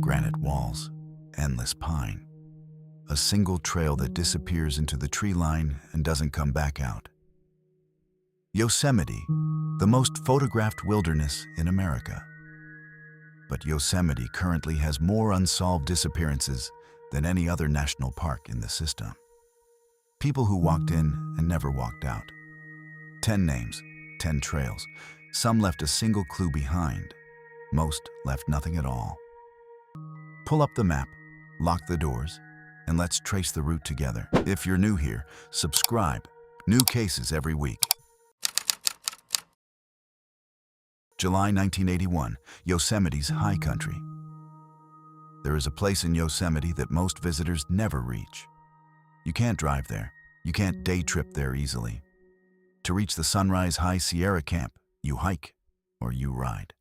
granite walls, endless pine. A single trail that disappears into the tree line and doesn't come back out. Yosemite, the most photographed wilderness in America. But Yosemite currently has more unsolved disappearances than any other national park in the system. People who walked in and never walked out. 10 names, 10 trails. Some left a single clue behind. Most left nothing at all. Pull up the map, lock the doors, and let's trace the route together. If you're new here, subscribe. New cases every week. July 1981, Yosemite's high country. There is a place in Yosemite that most visitors never reach. You can't drive there. You can't day trip there easily. To reach the Sunrise High Sierra Camp, you hike or you ride.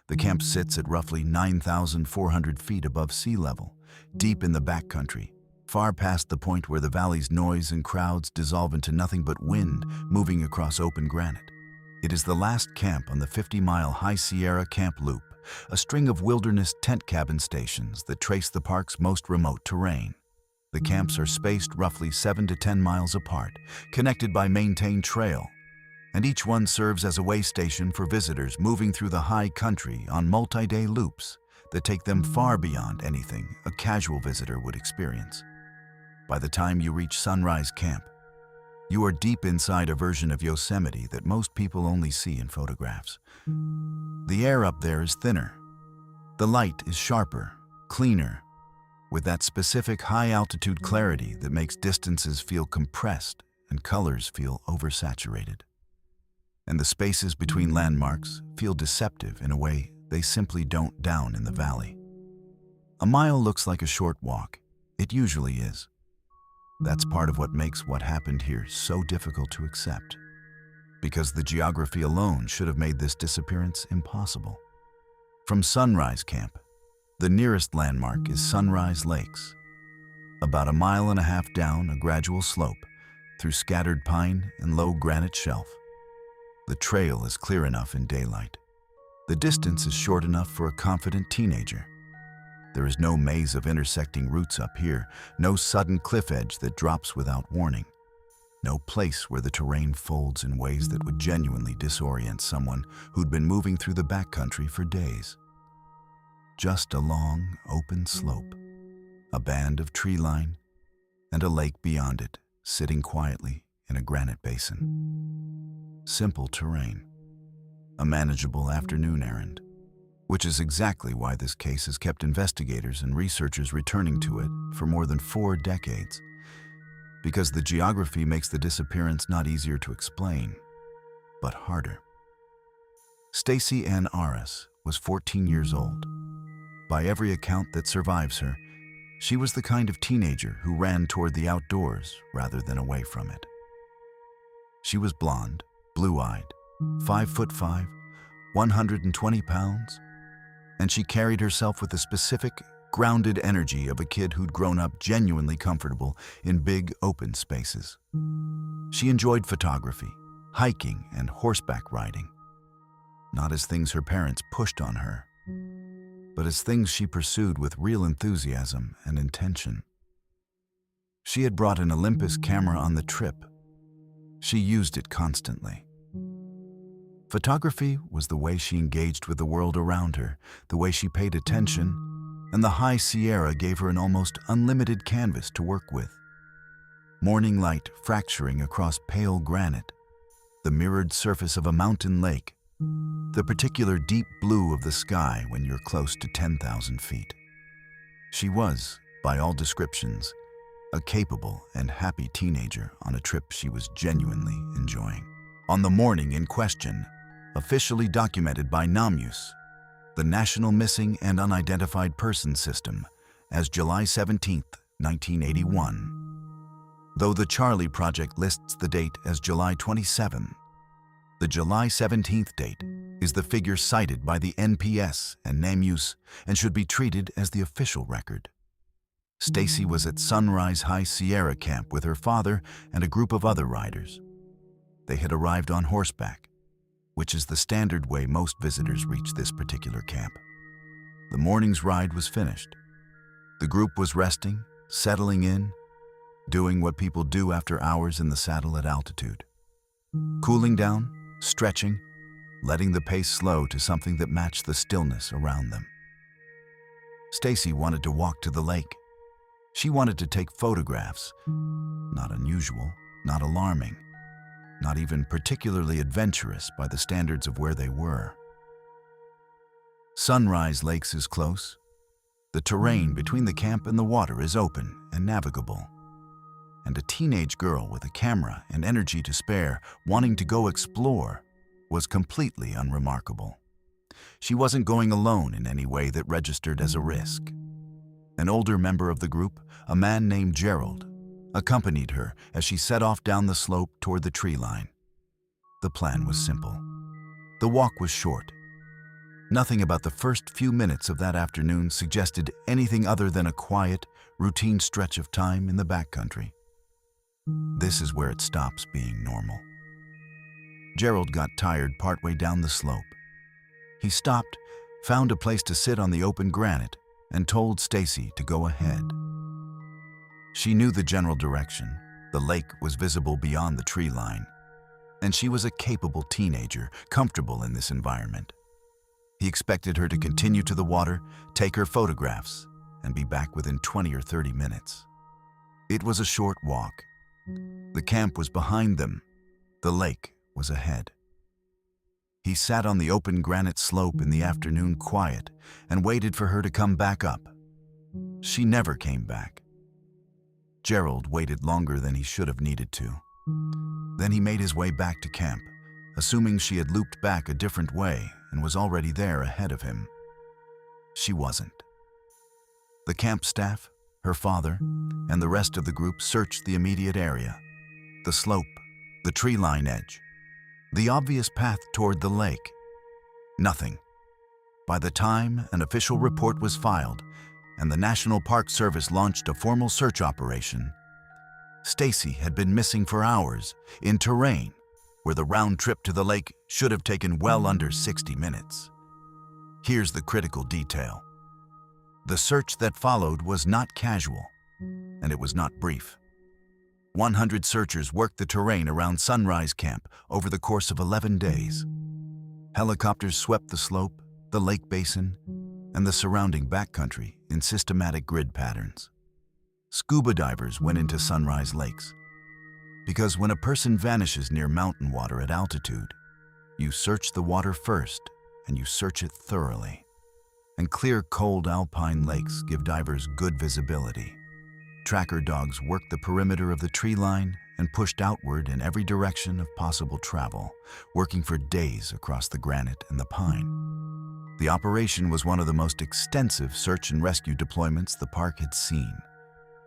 The camp sits at roughly 9,400 feet above sea level, deep in the backcountry, far past the point where the valley's noise and crowds dissolve into nothing but wind moving across open granite. It is the last camp on the 50-mile High Sierra Camp Loop, a string of wilderness tent cabin stations that trace the park's most remote terrain. The camps are spaced roughly 7 to 10 miles apart, connected by maintained trail, and each one serves as a way station for visitors moving through the high country on multi-day loops that take them far beyond anything a casual visitor would experience. By the time you reach Sunrise Camp, you are deep inside a version of Yosemite that most people only see in photographs. The air up there is thinner. The light is sharper, cleaner, with that specific high-altitude clarity that makes distances feel compressed and colors feel oversaturated. And the spaces between landmarks feel deceptive in a way they simply don't down in the valley. A mile looks like a short walk. It usually is. That's part of what makes what happened here so difficult to accept, because the geography alone should have made this disappearance impossible. From Sunrise Camp, the nearest landmark is Sunrise Lakes, about a mile and a half down a gradual slope through scattered pine and low granite shelf. The trail is clear enough in daylight. The distance is short enough for a confident teenager. There is no maze of intersecting routes up here, no sudden cliff edge that drops without warning, no place where the terrain folds in ways that would genuinely disorient someone who'd been moving through the backcountry for days. Just a long, open slope, a band of tree line, and a lake beyond it, sitting quietly in a granite basin. Simple terrain, a manageable afternoon errand, which is exactly why this case has kept investigators and researchers returning to it for more than 4 decades. Because the geography makes the disappearance not easier to explain, but harder. Stacy Ann Aris was 14 years old. By every account that survives her, she was the kind of teenager who ran toward the outdoors rather than away from it. She was blonde, blue-eyed, 5'5", 120 pounds, and she carried herself with the specific, grounded energy of a kid who'd grown up genuinely comfortable in big, open spaces. She enjoyed photography, hiking, and horseback riding, not as things her parents pushed on her, but as things she pursued with real enthusiasm and intention. She had brought an Olympus camera on the trip. She used it constantly. Photography was the way she engaged with the world around her, the way she paid attention, and the High Sierra gave her an almost unlimited canvas to work with. Morning light fracturing across pale granite, the mirrored surface of a mountain lake, the particular deep blue of the sky when you're close to 10,000 feet. She was, by all descriptions, a capable and happy teenager on a trip she was genuinely enjoying. On the morning in question, officially documented by NAMUS, the National Missing and Unidentified Persons System, as July 17, 1981. Though the Charlie Project lists the date as July 27, the July 17th date is the figure cited by the NPS and NAMUS and should be treated as the official record. Stacy was at Sunrise High Sierra Camp with her father and a group of other riders. They had arrived on horseback, which is the standard way most visitors reach this particular camp. The morning's ride was finished. The group was resting, settling in, doing what people do after hours in the saddle at altitude. Cooling down, stretching, letting the pace slow to something that matched the stillness around them. Stacy wanted to walk to the lake. She wanted to take photographs. Not unusual, not alarming, not even particularly adventurous by the standards of where they were. Sunrise Lakes is close. The terrain between the camp and the water is open and navigable. And a teenage girl with a camera and energy to spare, wanting to go explore, was completely unremarkable. She wasn't going alone in any way that registered as a risk. An older member of the group, a man named Gerald, accompanied her as she set off down the slope toward the tree line. The plan was simple. The walk was short. Nothing about the first few minutes of that afternoon suggested anything other than a quiet, routine stretch of time in the backcountry. This is where it stops being normal. Gerald got tired partway down the slope. He stopped, found a place to sit on the open granite, and told Stacy to go ahead. She knew the general direction. The lake was visible beyond the tree line, and she was a capable teenager, comfortable in this environment. He expected her to continue to the water, take her photographs, and be back within 20 or 30 minutes. It was a short walk. The camp was behind them. The lake was ahead. He sat on the open granite slope in the afternoon quiet and waited for her to come back up. She never came back. Gerald waited longer than he should have needed to. Then he made his way back to camp, assuming she had looped back a different way and was already there ahead of him. She wasn't. The camp staff, her father, and the rest of the group searched the immediate area, the slope, the tree line edge, the obvious path toward the lake. Nothing. By the time an official report was filed and the National Park Service launched a formal search operation, Stacy had been missing for hours in terrain where the round trip to the lake should have taken well under 60 minutes. Here's the critical detail. The search that followed was not casual, and it was not brief. 100 searchers worked the terrain around Sunrise Camp over the course of 11 days. Helicopters swept the slope, the lake basin, and the surrounding backcountry in systematic grid patterns. Scuba divers went into Sunrise Lakes, because when a person vanishes near mountain water at altitude, you search the water first and you search it thoroughly. And clear, cold alpine lakes give divers good visibility. Tracker dogs worked the perimeter of the tree line and pushed outward in every direction of possible travel, working for days across the granite and the pine. The operation was one of the most extensive search and rescue deployments the park had seen,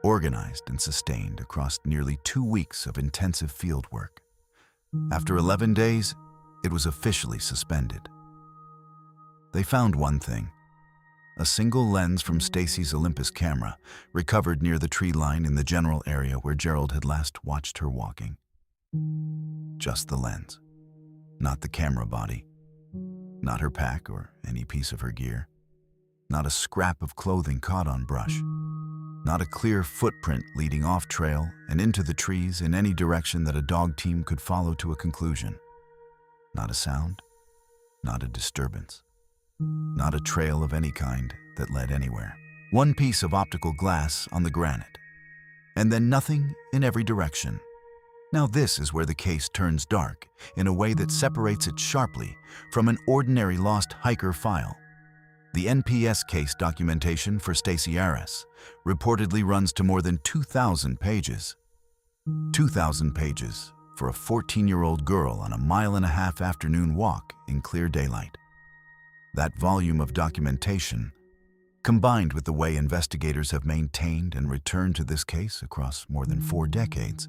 organized and sustained across nearly 2 weeks of intensive field work. After 11 days, it was officially suspended. They found one thing: a single lens from Stacy's Olympus camera, recovered near the tree line in the general area where Gerald had last watched her walking. Just the lens, not the camera body, not her pack or any piece of her gear, not a scrap of clothing caught on brush, not a clear footprint leading off trail and into the trees in any direction that a dog team could follow to a conclusion. Not a sound, not a disturbance, not a trail of any kind that led anywhere. One piece of optical glass on the granite, and then nothing in every direction. Now this is where the case turns dark in a way that separates it sharply from an ordinary lost hiker file. The NPS case documentation for Stacy Arras reportedly runs to more than 2,000 pages. 2,000 pages for a 14-year-old girl on a mile-and-a-half afternoon walk in clear daylight. That volume of documentation, combined with the way investigators have maintained and returned to this case across more than 4 decades,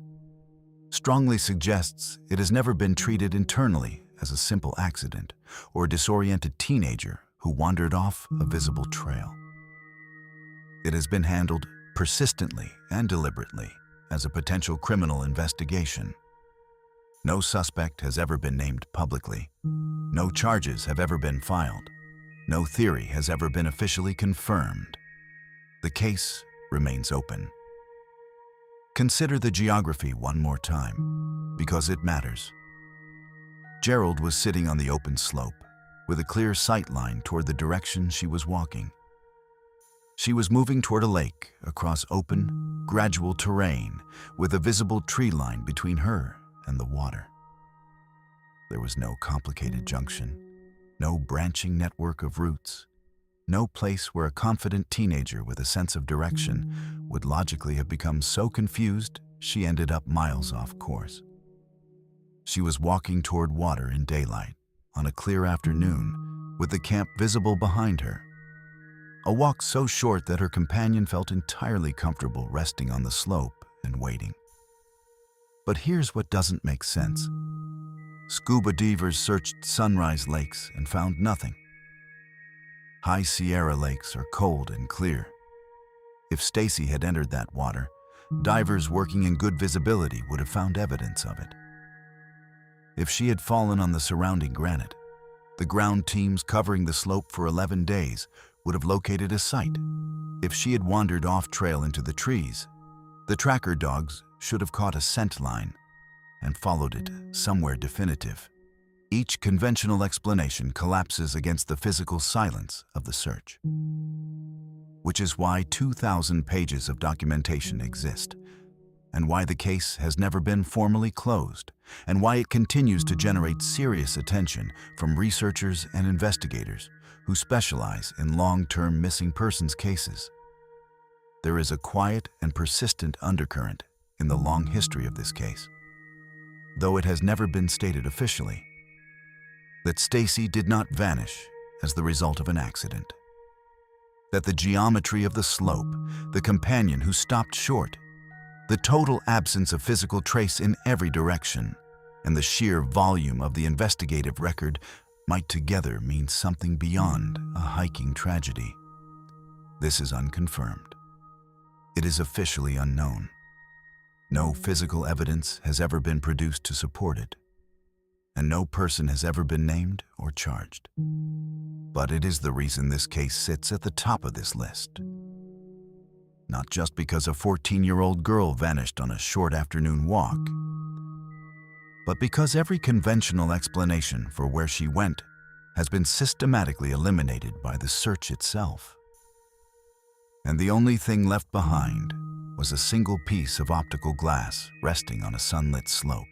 strongly suggests it has never been treated internally as a simple accident or a disoriented teenager who wandered off a visible trail. It has been handled persistently and deliberately as a potential criminal investigation. No suspect has ever been named publicly. No charges have ever been filed. No theory has ever been officially confirmed. The case remains open. Consider the geography one more time, because it matters. Gerald was sitting on the open slope, with a clear sight line toward the direction she was walking. She was moving toward a lake across open, gradual terrain with a visible tree line between her and the water. There was no complicated junction, no branching network of routes, no place where a confident teenager with a sense of direction would logically have become so confused she ended up miles off course. She was walking toward water in daylight on a clear afternoon with the camp visible behind her. A walk so short that her companion felt entirely comfortable resting on the slope and waiting. But here's what doesn't make sense. Scuba divers searched Sunrise Lakes and found nothing. High Sierra lakes are cold and clear. If Stacy had entered that water, divers working in good visibility would have found evidence of it. If she had fallen on the surrounding granite, the ground teams covering the slope for 11 days would have located a site. If she had wandered off trail into the trees, the tracker dogs should have caught a scent line and followed it somewhere definitive. Each conventional explanation collapses against the physical silence of the search. Which is why 2,000 pages of documentation exist, and why the case has never been formally closed, and why it continues to generate serious attention from researchers and investigators who specialize in long-term missing persons cases. There is a quiet and persistent undercurrent in the long history of this case, though it has never been stated officially, that Stacy did not vanish as the result of an accident. That the geometry of the slope, the companion who stopped short, the total absence of physical trace in every direction, and the sheer volume of the investigative record might together mean something beyond a hiking tragedy. This is unconfirmed. It is officially unknown. No physical evidence has ever been produced to support it, and no person has ever been named or charged. But it is the reason this case sits at the top of this list. Not just because a 14-year-old girl vanished on a short afternoon walk, but because every conventional explanation for where she went has been systematically eliminated by the search itself. And the only thing left behind was a single piece of optical glass resting on a sunlit slope.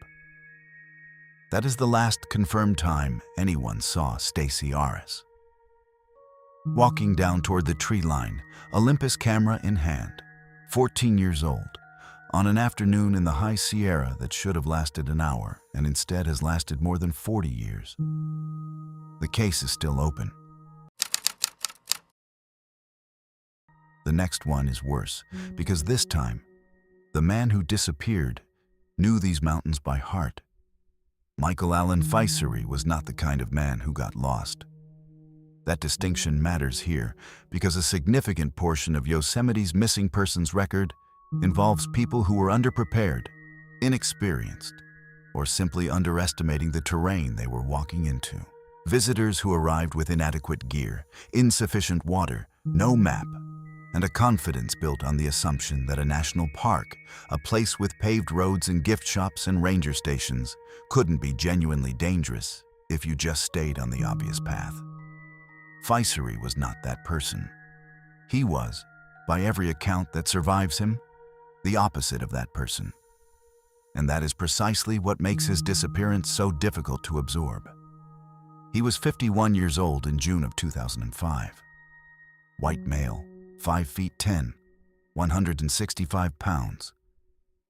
That is the last confirmed time anyone saw Stacy Aris. Walking down toward the tree line, Olympus camera in hand, 14 years old, on an afternoon in the High Sierra that should have lasted an hour and instead has lasted more than 40 years. The case is still open. The next one is worse because this time, the man who disappeared knew these mountains by heart. Michael Allen Feisery was not the kind of man who got lost. That distinction matters here because a significant portion of Yosemite's missing persons record involves people who were underprepared, inexperienced, or simply underestimating the terrain they were walking into. Visitors who arrived with inadequate gear, insufficient water, no map, and a confidence built on the assumption that a national park, a place with paved roads and gift shops and ranger stations, couldn't be genuinely dangerous if you just stayed on the obvious path. Feisery was not that person. He was, by every account that survives him, the opposite of that person. And that is precisely what makes his disappearance so difficult to absorb. He was 51 years old in June of 2005. White male, 5 feet 10, 165 pounds,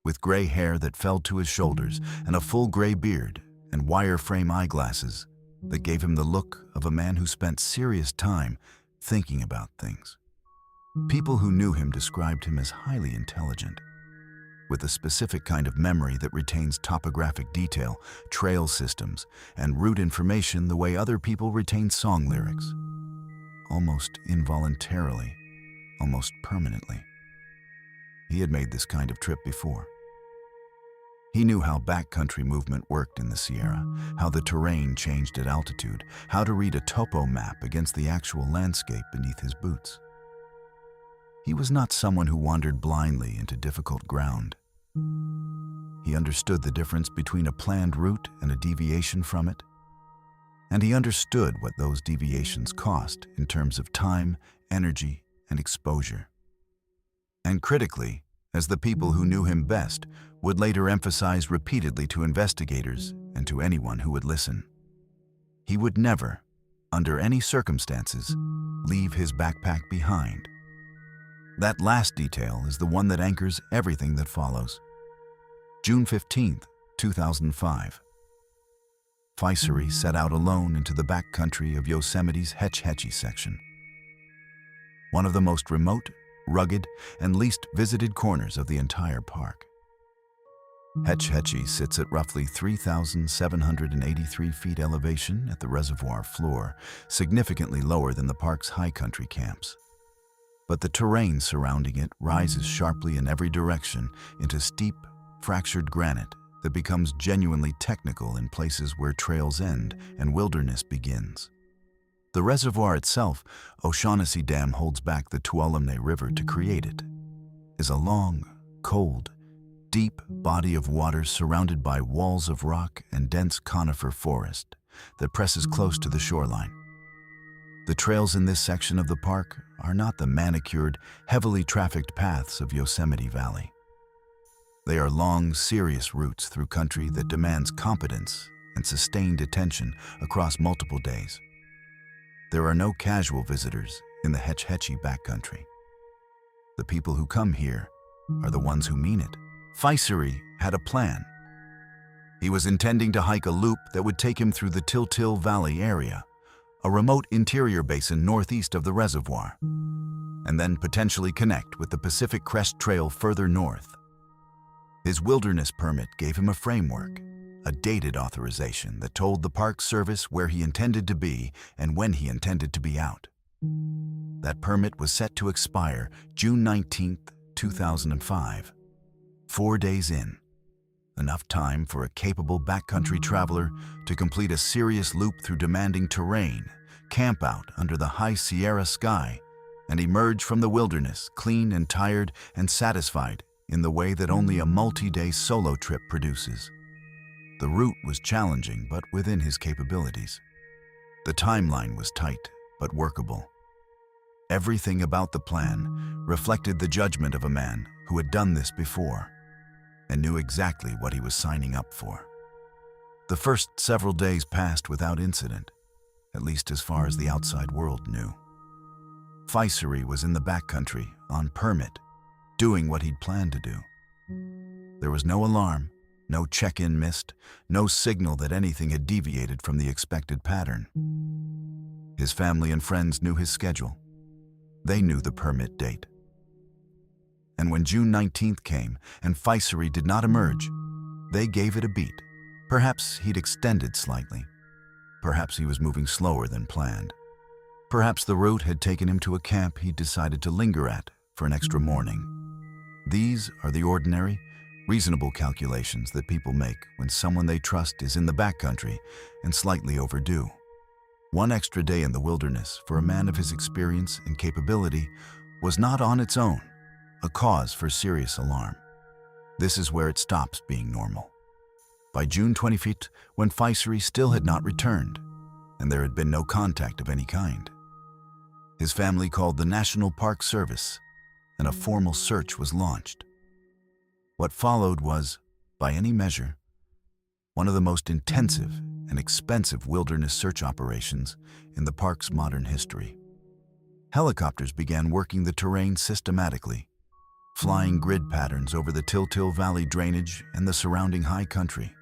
with gray hair that fell to his shoulders and a full gray beard and wire-frame eyeglasses that gave him the look of a man who spent serious time thinking about things. People who knew him described him as highly intelligent, with a specific kind of memory that retains topographic detail, trail systems, and route information the way other people retain song lyrics. Almost involuntarily, almost permanently. He had made this kind of trip before. He knew how backcountry movement worked in the Sierra, how the terrain changed at altitude, how to read a topo map against the actual landscape beneath his boots. He was not someone who wandered blindly into difficult ground. He understood the difference between a planned route and a deviation from it, and he understood what those deviations cost in terms of time, energy, and exposure. And critically, as the people who knew him best would later emphasize repeatedly to investigators and to anyone who would listen, he would never, under any circumstances, leave his backpack behind. That last detail is the one that anchors everything that follows. June 15, 2005. Faisari set out alone into the backcountry of Yosemite's Hetch Hetchy section, one of the most remote, rugged, and least visited corners of the entire park. Hetch Hetchy sits at roughly 3,783 feet elevation at the reservoir floor, significantly lower than the park's high country camps. But the terrain surrounding it rises sharply in every direction into steep, fractured granite that becomes genuinely technical in places where trails end and wilderness begins. The reservoir itself, O'Shaughnessy Dam holds back the Tuolumne River to create it, is a long, cold, deep body of water surrounded by walls of rock and dense conifer forest that presses close to the shoreline. The trails in this section of the park are not the manicured, heavily trafficked paths of Yosemite Valley. They are long, serious routes through country that demands competence and sustained attention across multiple days. There are no casual visitors in the Hetch Hetchy backcountry. The people who come here are the ones who mean it. Faisari had a plan. He was intending to hike a loop that would take him through the Tiltil Valley area, a remote interior basin northeast of the reservoir, and then potentially connect with the Pacific Crest Trail further north. His wilderness permit gave him a framework, a dated authorization that told the Park Service where he intended to be and when he intended to be out. That permit was set to expire June 19, 2005. 4 days in, enough time for a capable backcountry traveler to complete a serious loop through demanding terrain, camp out under the high Sierra sky, and emerge from the wilderness clean and tired and satisfied in the way that only a multi-day solo trip produces. The route was challenging but within his capabilities. The timeline was tight but workable. Everything about the plan reflected the judgment of a man who had done this before and knew exactly what he was signing up for. The first several days passed without incident, at least as far as the outside world knew. Faisari was in the backcountry on permit, doing what he'd planned to do. There was no alarm, no check-in missed, no signal that anything had deviated from the expected pattern. His family and friends knew his schedule. They knew the permit date. And when June 19th came and Faisari did not emerge, they gave it a beat. Perhaps he'd extended slightly. Perhaps he was moving slower than planned. Perhaps the route had taken him to a camp he'd decided to linger at for an extra morning. These are the ordinary, reasonable calculations that people make when someone they trust is in the backcountry and slightly overdue. One extra day in the wilderness for a man of his experience and capability was not on its own a cause for serious alarm. This is where it stops being normal. By June 25th, when Faisari still had not returned, and there had been no contact of any kind, his family called the National Park Service, and a formal search was launched. What followed was, by any measure, one of the most intensive and expensive wilderness search operations in the park's modern history. Helicopters began working the terrain systematically, flying grid patterns over the Tiltil Valley drainage and the surrounding high country.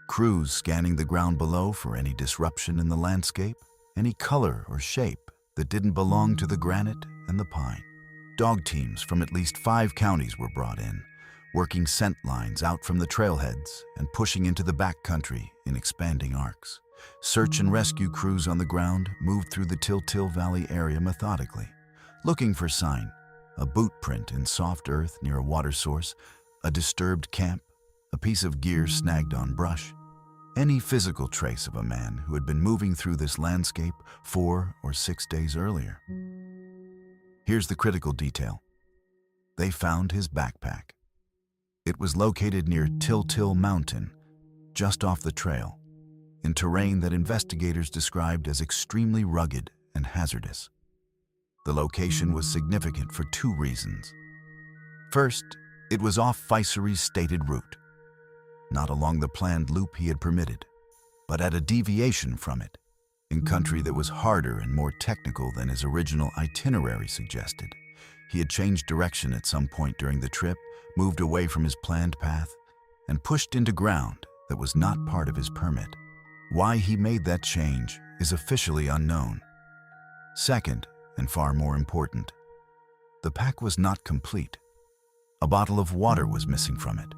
Crews scanning the ground below for any disruption in the landscape, any color or shape that didn't belong to the granite and the pine. Dog teams from at least 5 counties were brought in, working scent lines out from the trailheads and pushing into the backcountry in expanding arcs. Search and rescue crews on the ground moved through the Tiltil Valley area methodically, looking for sign, a boot print in soft earth near a water source, a disturbed camp, a piece of gear snagged on brush, any physical trace of a man who had been moving through this landscape 4 or 6 days earlier. Here's the critical detail. They found his backpack. It was located near Till Mountain, just off the trail, in terrain that investigators described as extremely rugged and hazardous. The location was significant for 2 reasons. First, it was off Fisery's stated route, not along the planned loop he had permitted, but at a deviation from it, in country that was harder and more technical than his original itinerary suggested. He had changed direction at some point during the trip, moved away from his planned path, and pushed into ground that was not part of his permit. Why he made that change is officially unknown. Second, and far more important, the pack was not complete. A bottle of water was missing from it.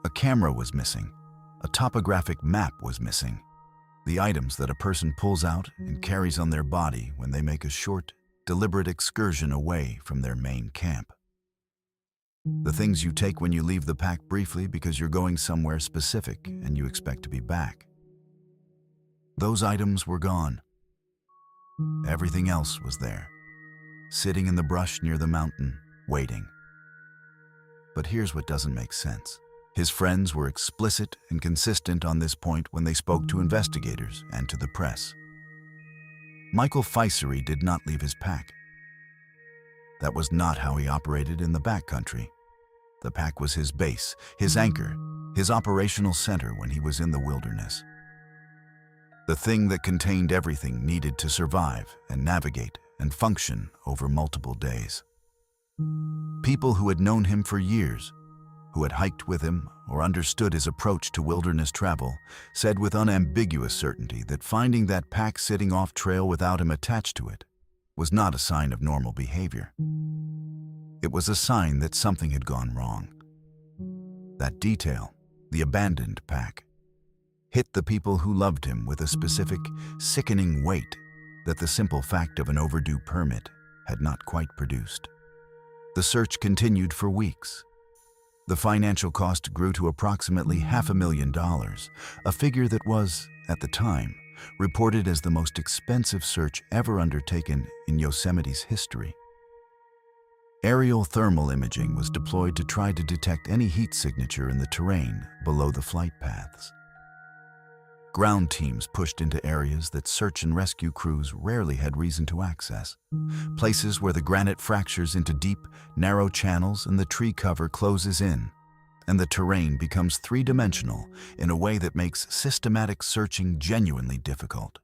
A camera was missing. A topographic map was missing. The items that a person pulls out and carries on their body when they make a short, deliberate excursion away from their main camp. The things you take when you leave the pack briefly because you're going somewhere specific and you expect to be back. Those items were gone. Everything else was there, sitting in the brush near the mountain, waiting. But here's what doesn't make sense. His friends were explicit and consistent on this point when they spoke to investigators and to the press. Michael Fisery did not leave his pack. That was not how he operated in the backcountry. The pack was his base, his anchor, his operational center when he was in the wilderness. The thing that contained everything needed to survive and navigate and function over multiple days. People who had known him for years, who had hiked with him or understood his approach to wilderness travel, said with unambiguous certainty that finding that pack sitting off trail without him attached to it was not a sign of normal behavior. It was a sign that something had gone wrong. That detail, the abandoned pack, hit the people who loved him with a specific, sickening weight that the simple fact of an overdue permit had not quite produced. The search continued for weeks. The financial cost grew to approximately $500,000, a figure that was, at the time, reported as the most expensive search ever undertaken in Yosemite's history. Aerial thermal imaging was deployed to try to detect any heat signature in the terrain below the flight paths. Ground teams pushed into areas that search and rescue crews rarely had reason to access, places where the granite fractures into deep, narrow channels and the tree cover closes in, and the terrain becomes three-dimensional in a way that makes systematic searching genuinely difficult.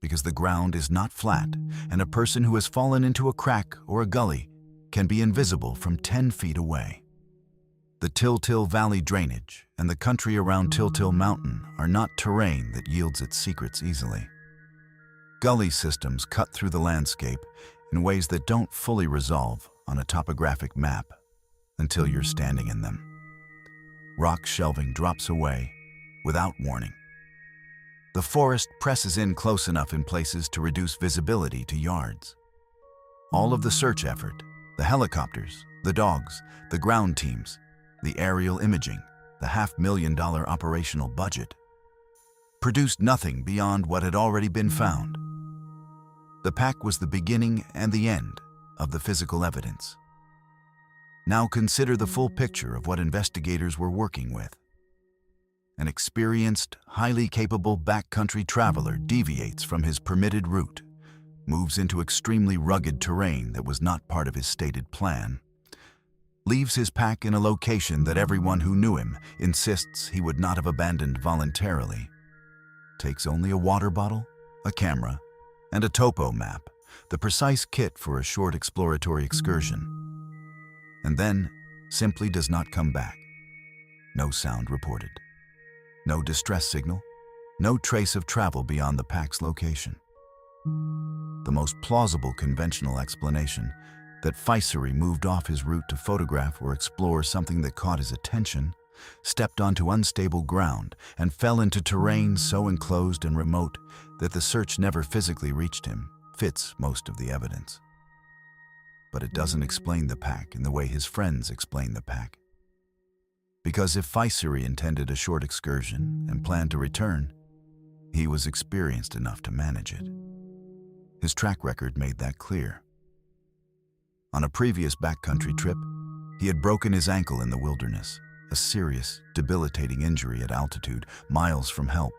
Because the ground is not flat, and a person who has fallen into a crack or a gully can be invisible from 10 feet away. The Till Valley drainage and the country around Till Mountain are not terrain that yields its secrets easily. Gully systems cut through the landscape in ways that don't fully resolve on a topographic map until you're standing in them. Rock shelving drops away without warning. The forest presses in close enough in places to reduce visibility to yards. All of the search effort, the helicopters, the dogs, the ground teams, the aerial imaging, the $500,000 operational budget, produced nothing beyond what had already been found. The pack was the beginning and the end of the physical evidence. Now consider the full picture of what investigators were working with. An experienced, highly capable backcountry traveler deviates from his permitted route, moves into extremely rugged terrain that was not part of his stated plan, leaves his pack in a location that everyone who knew him insists he would not have abandoned voluntarily, takes only a water bottle, a camera, and a topo map, the precise kit for a short exploratory excursion, and then simply does not come back. No sound reported. No distress signal. No trace of travel beyond the pack's location. The most plausible conventional explanation, that Fisery moved off his route to photograph or explore something that caught his attention, stepped onto unstable ground, and fell into terrain so enclosed and remote that the search never physically reached him, fits most of the evidence. But it doesn't explain the pack in the way his friends explain the pack. Because if Faisari intended a short excursion and planned to return, he was experienced enough to manage it. His track record made that clear. On a previous backcountry trip, he had broken his ankle in the wilderness, a serious, debilitating injury at altitude, miles from help,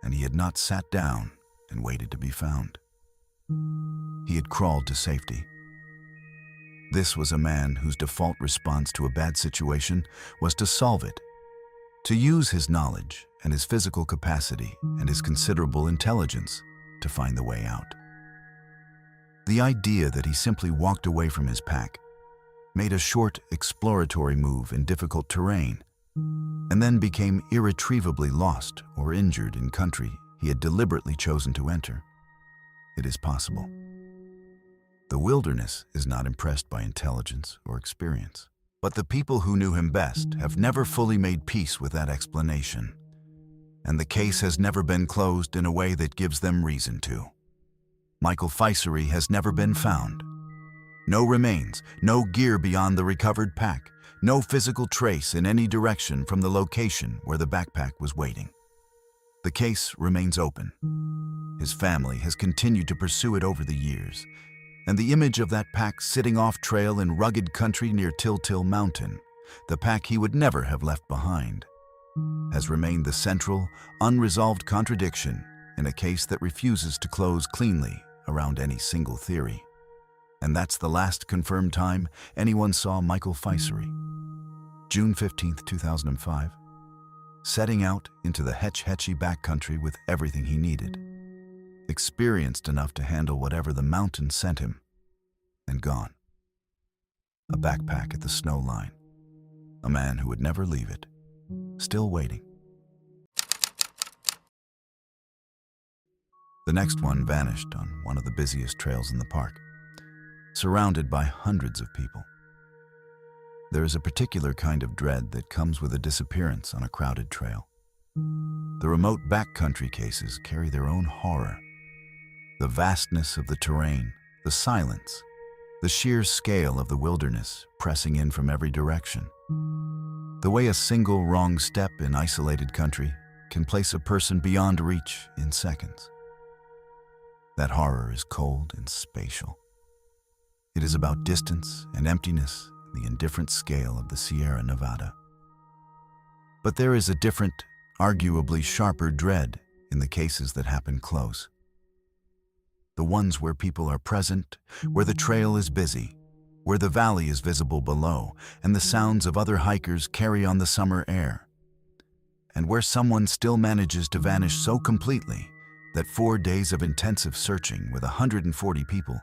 and he had not sat down and waited to be found. He had crawled to safety. This was a man whose default response to a bad situation was to solve it, to use his knowledge and his physical capacity and his considerable intelligence to find the way out. The idea that he simply walked away from his pack, made a short exploratory move in difficult terrain, and then became irretrievably lost or injured in country he had deliberately chosen to enter. It is possible. The wilderness is not impressed by intelligence or experience, but the people who knew him best have never fully made peace with that explanation, and the case has never been closed in a way that gives them reason to. Michael Faisari has never been found. No remains, no gear beyond the recovered pack, no physical trace in any direction from the location where the backpack was waiting. The case remains open. His family has continued to pursue it over the years, and the image of that pack sitting off-trail in rugged country near Till Mountain, the pack he would never have left behind, has remained the central, unresolved contradiction in a case that refuses to close cleanly around any single theory. And that's the last confirmed time anyone saw Michael Faisari. June 15, 2005, setting out into the Hetch Hetchy backcountry with everything he needed, experienced enough to handle whatever the mountain sent him, and gone. A backpack at the snow line, a man who would never leave it, still waiting. The next one vanished on one of the busiest trails in the park, surrounded by hundreds of people. There is a particular kind of dread that comes with a disappearance on a crowded trail. The remote backcountry cases carry their own horror. The vastness of the terrain, the silence, the sheer scale of the wilderness pressing in from every direction. The way a single wrong step in isolated country can place a person beyond reach in seconds. That horror is cold and spatial. It is about distance and emptiness, the indifferent scale of the Sierra Nevada. But there is a different, arguably sharper dread in the cases that happen close. The ones where people are present, where the trail is busy, where the valley is visible below, and the sounds of other hikers carry on the summer air, and where someone still manages to vanish so completely that 4 days of intensive searching with 140 people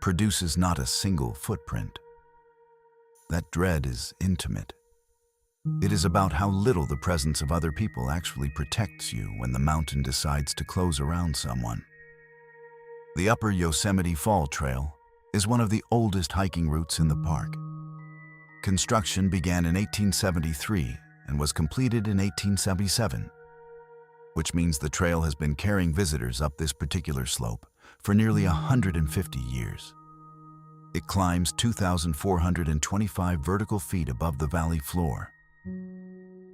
produces not a single footprint. That dread is intimate. It is about how little the presence of other people actually protects you when the mountain decides to close around someone. The Upper Yosemite Fall Trail is one of the oldest hiking routes in the park. Construction began in 1873 and was completed in 1877, which means the trail has been carrying visitors up this particular slope for nearly 150 years. It climbs 2,425 vertical feet above the valley floor.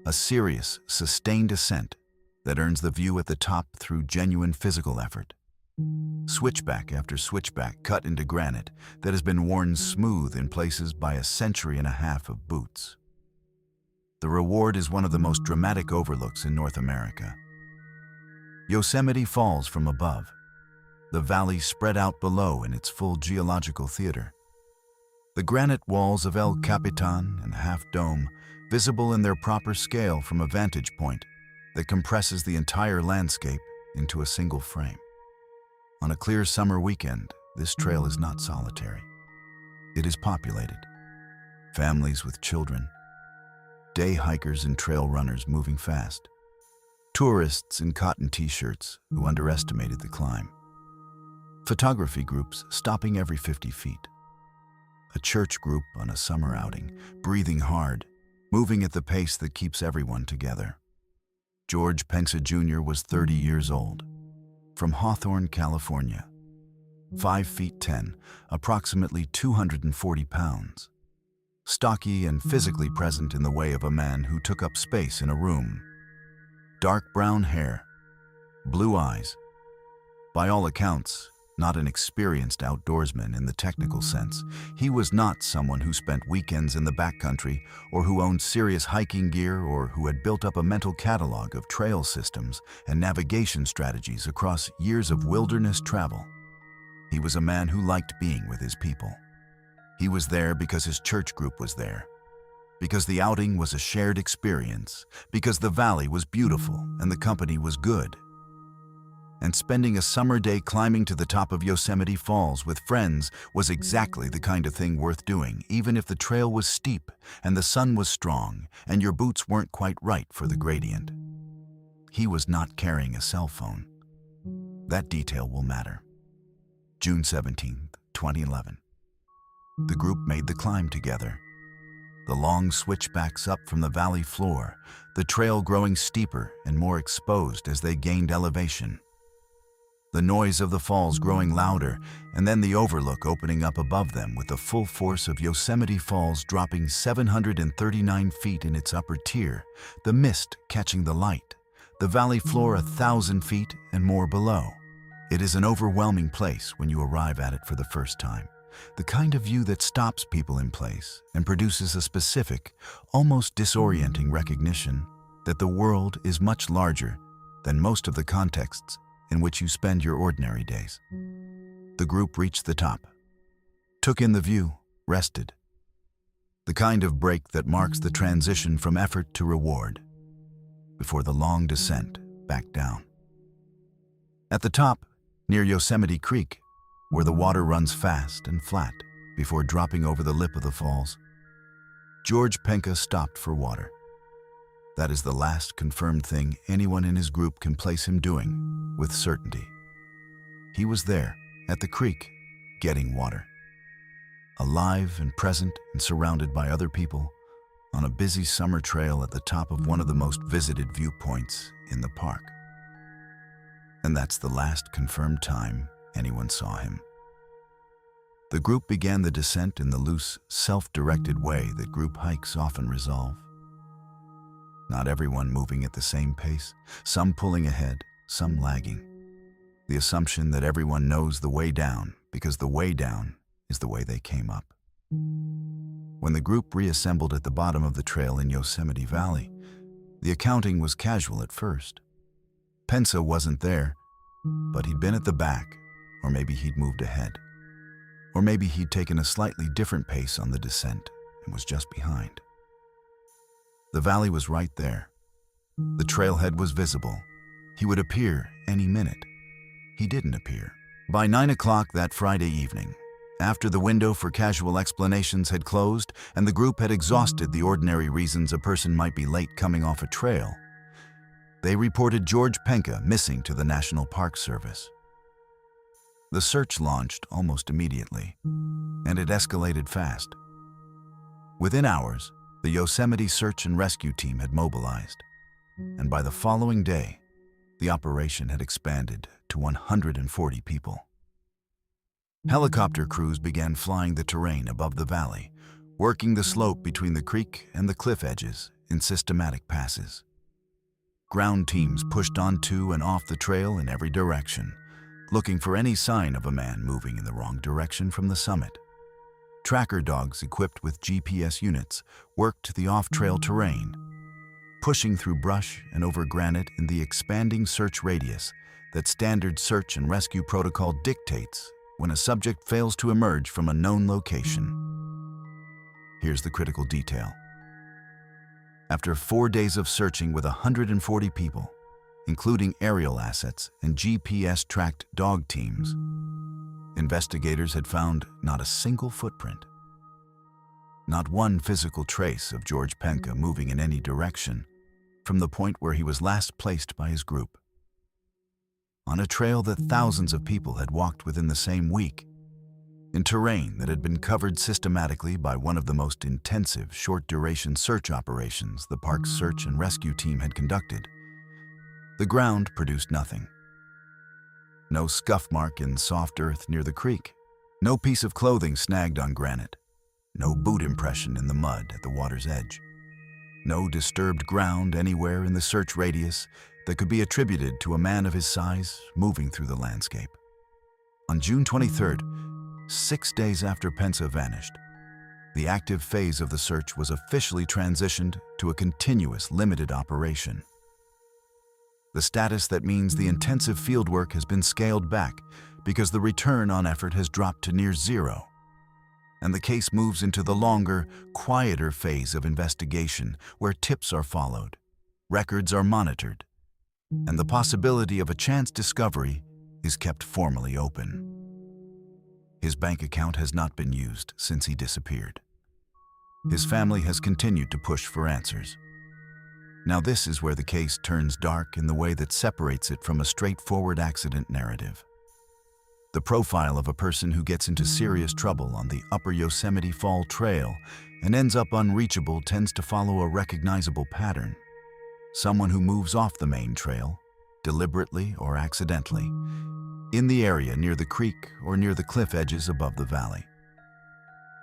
A serious, sustained ascent that earns the view at the top through genuine physical effort. Switchback after switchback cut into granite that has been worn smooth in places by a century and a half of boots. The reward is one of the most dramatic overlooks in North America. Yosemite falls from above, the valley spread out below in its full geological theater. The granite walls of El Capitan and Half Dome, visible in their proper scale from a vantage point that compresses the entire landscape into a single frame. On a clear summer weekend, this trail is not solitary. It is populated. Families with children, day hikers and trail runners moving fast, tourists in cotton t-shirts who underestimated the climb, photography groups stopping every 50 feet, a church group on a summer outing, breathing hard, moving at the pace that keeps everyone together. George Penksa Jr. was 30 years old, from Hawthorne, California, 5 feet 10, approximately 240 pounds, stocky and physically present in the way of a man who took up space in a room. Dark brown hair, blue eyes. By all accounts, not an experienced outdoorsman in the technical sense. He was not someone who spent weekends in the backcountry or who owned serious hiking gear or who had built up a mental catalog of trail systems and navigation strategies across years of wilderness travel. He was a man who liked being with his people. He was there because his church group was there, because the outing was a shared experience, because the valley was beautiful and the company was good. And spending a summer day climbing to the top of Yosemite Falls with friends was exactly the kind of thing worth doing, even if the trail was steep and the sun was strong and your boots weren't quite right for the gradient. He was not carrying a cell phone. That detail will matter. June 17, 2011. The group made the climb together. The long switchbacks up from the valley floor, the trail growing steeper and more exposed as they gained elevation. The noise of the falls growing louder, and then the overlook opening up above them with the full force of Yosemite Falls dropping 739 feet in its upper tier, the mist catching the light, the valley floor 1,000 feet and more below. It is an overwhelming place when you arrive at it for the first time, the kind of view that stops people in place and produces a specific, almost disorienting recognition that the world is much larger than most of the contexts in which you spend your ordinary days. The group reached the top, took in the view, rested. The kind of break that marks the transition from effort to reward, before the long descent back down. At the top, near Yosemite Creek, where the water runs fast and flat before dropping over the lip of the falls, George Penka stopped for water. That is the last confirmed thing anyone in his group can place him doing with certainty. He was there, at the creek, getting water. Alive and present and surrounded by other people, on a busy summer trail at the top of one of the most visited viewpoints in the park. And that's the last confirmed time anyone saw him. The group began the descent in the loose, self-directed way that group hikes often resolve. Not everyone moving at the same pace, some pulling ahead, some lagging. The assumption that everyone knows the way down because the way down is the way they came up. When the group reassembled at the bottom of the trail in Yosemite Valley, the accounting was casual at first. Pensa wasn't there, but he'd been at the back, or maybe he'd moved ahead. Or maybe he'd taken a slightly different pace on the descent and was just behind. The valley was right there. The trailhead was visible. He would appear any minute. He didn't appear. By 9 o'clock that Friday evening, after the window for casual explanations had closed and the group had exhausted the ordinary reasons a person might be late coming off a trail, they reported George Penka missing to the National Park Service. The search launched almost immediately, and it escalated fast. Within hours, the Yosemite Search and Rescue Team had mobilized, and by the following day, the operation had expanded to 140 people. Helicopter crews began flying the terrain above the valley, working the slope between the creek and the cliff edges in systematic passes. Ground teams pushed onto and off the trail in every direction, looking for any sign of a man moving in the wrong direction from the summit. Tracker dogs equipped with GPS units worked the off-trail terrain, pushing through brush and over granite in the expanding search radius that standard search and rescue protocol dictates when a subject fails to emerge from a known location. Here's the critical detail. After 4 days of searching with 140 people, including aerial assets and GPS-tracked dog teams, investigators had found not a single footprint. Not one physical trace of George Penka moving in any direction from the point where he was last placed by his group. On a trail that thousands of people had walked within the same week, in terrain that had been covered systematically by one of the most intensive short-duration search operations the park's search and rescue team had conducted, the ground produced nothing. No scuff mark in soft earth near the creek, no piece of clothing snagged on granite, no boot imprint impression in the mud at the water's edge. No disturbed ground anywhere in the search radius that could be attributed to a man of his size moving through the landscape. On June 23rd, 6 days after Pensa vanished, the active phase of the search was officially transitioned to a continuous, limited operation. The status that means the intensive fieldwork has been scaled back because the return on effort has dropped to near zero, and the case moves into the longer, quieter phase of investigation where tips are followed, records are monitored, and the possibility of a chance discovery is kept formally open. His bank account has not been used since he disappeared. His family has continued to push for answers. Now this is where the case turns dark in the way that separates it from a straightforward accident narrative. The profile of a person who gets into serious trouble on the Upper Yosemite Fall Trail and ends up unreachable tends to follow a recognizable pattern. Someone who moves off the main trail, deliberately or accidentally, in the area near the creek or near the cliff edges above the valley.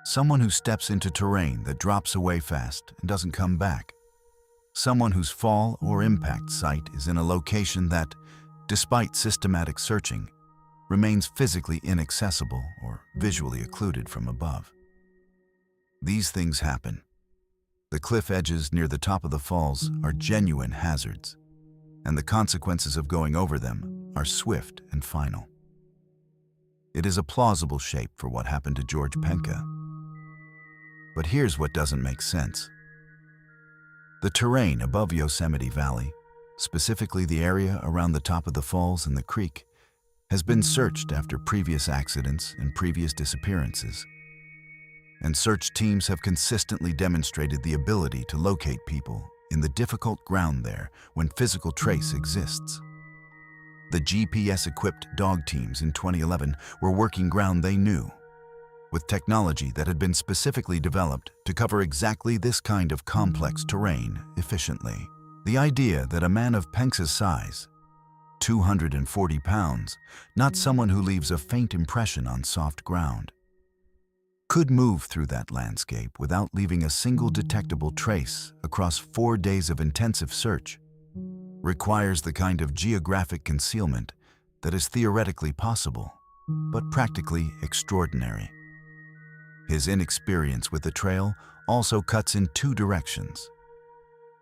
Someone who steps into terrain that drops away fast and doesn't come back. Someone whose fall or impact site is in a location that, despite systematic searching, remains physically inaccessible or visually occluded from above. These things happen. The cliff edges near the top of the falls are genuine hazards, and the consequences of going over them are swift and final. It is a plausible shape for what happened to George Penka. But here's what doesn't make sense. The terrain above Yosemite Valley, specifically the area around the top of the falls and the creek, has been searched after previous accidents and previous disappearances. And search teams have consistently demonstrated the ability to locate people in the difficult ground there when physical trace exists. The GPS-equipped dog teams in 2011 were working ground they knew, with technology that had been specifically developed to cover exactly this kind of complex terrain efficiently. The idea that a man of Pensa's size, 240 pounds, not someone who leaves a faint impression on soft ground, could move through that landscape without leaving a single detectable trace across 4 days of intensive search requires the kind of geographic concealment that is theoretically possible, but practically extraordinary. His inexperience with the trail also cuts in 2 directions.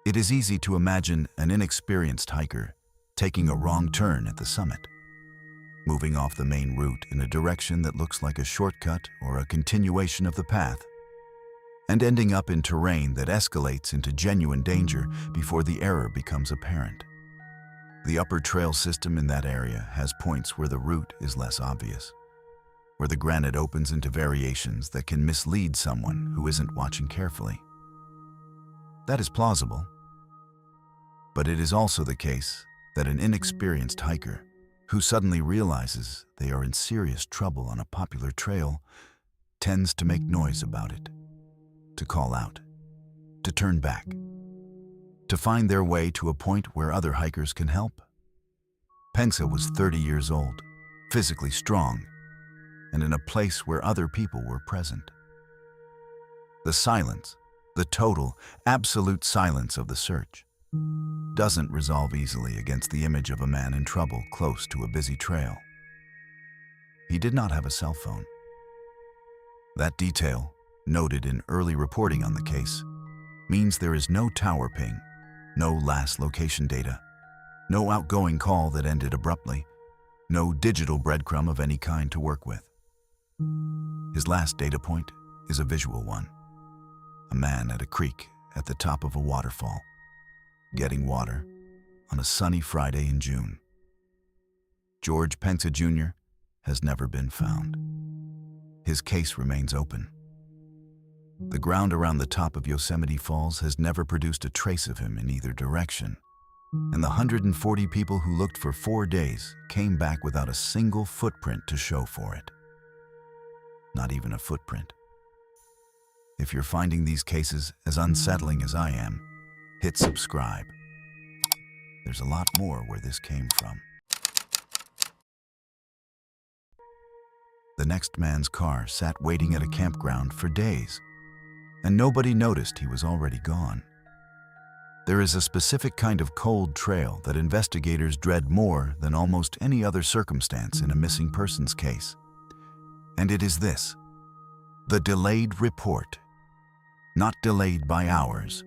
It is easy to imagine an inexperienced hiker taking a wrong turn at the summit, moving off the main route in a direction that looks like a shortcut or a continuation of the path, and ending up in terrain that escalates into genuine danger before the error becomes apparent. The upper trail system in that area has points where the route is less obvious, where the granite opens into variations that can mislead someone who isn't watching carefully. That is plausible, but it is also the case that an inexperienced hiker who suddenly realizes they are in serious trouble on a popular trail tends to make noise about it, to call out, to turn back, to find their way to a point where other hikers can help. Pensa was 30 years old, physically strong, and in a place where other people were present. The silence, the total, absolute silence of the search, doesn't resolve easily against the image of a man in trouble close to a busy trail. He did not have a cell phone. That detail, noted in early reporting on the case, means there is no tower ping, no last location data, no outgoing call that ended abruptly, no digital breadcrumb of any kind to work with. His last data point is a visual one. A man at a creek at the top of a waterfall, getting water on a sunny Friday in June. George Pensa Jr. has never been found. His case remains open. The ground around the top of Yosemite Falls has never produced a trace of him in either direction, and the 140 people who looked for 4 days came back without a single footprint to show for it. Not even a footprint. If you're finding these cases as unsettling as I am, hit subscribe. There's a lot more where this came from. The next man's car sat waiting at a campground for days, and nobody noticed he was already gone. There is a specific kind of cold trail that investigators dread more than almost any other circumstance in a missing persons case. And it is this: the delayed report. Not delayed by hours,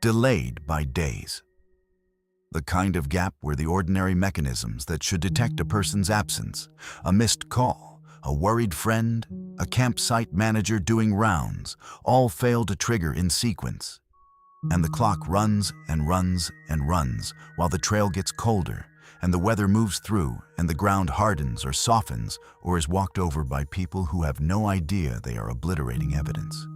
delayed by days. The kind of gap where the ordinary mechanisms that should detect a person's absence, a missed call, a worried friend, a campsite manager doing rounds, all fail to trigger in sequence. And the clock runs and runs and runs while the trail gets colder and the weather moves through and the ground hardens or softens or is walked over by people who have no idea they are obliterating evidence.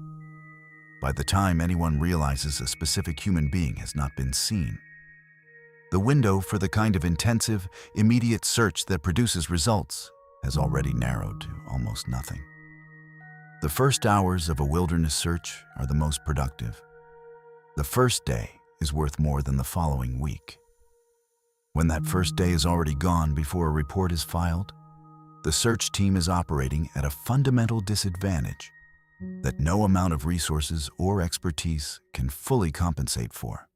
By the time anyone realizes a specific human being has not been seen, the window for the kind of intensive, immediate search that produces results has already narrowed to almost nothing. The first hours of a wilderness search are the most productive. The first day is worth more than the following week. When that first day is already gone before a report is filed, the search team is operating at a fundamental disadvantage that no amount of resources or expertise can fully compensate for.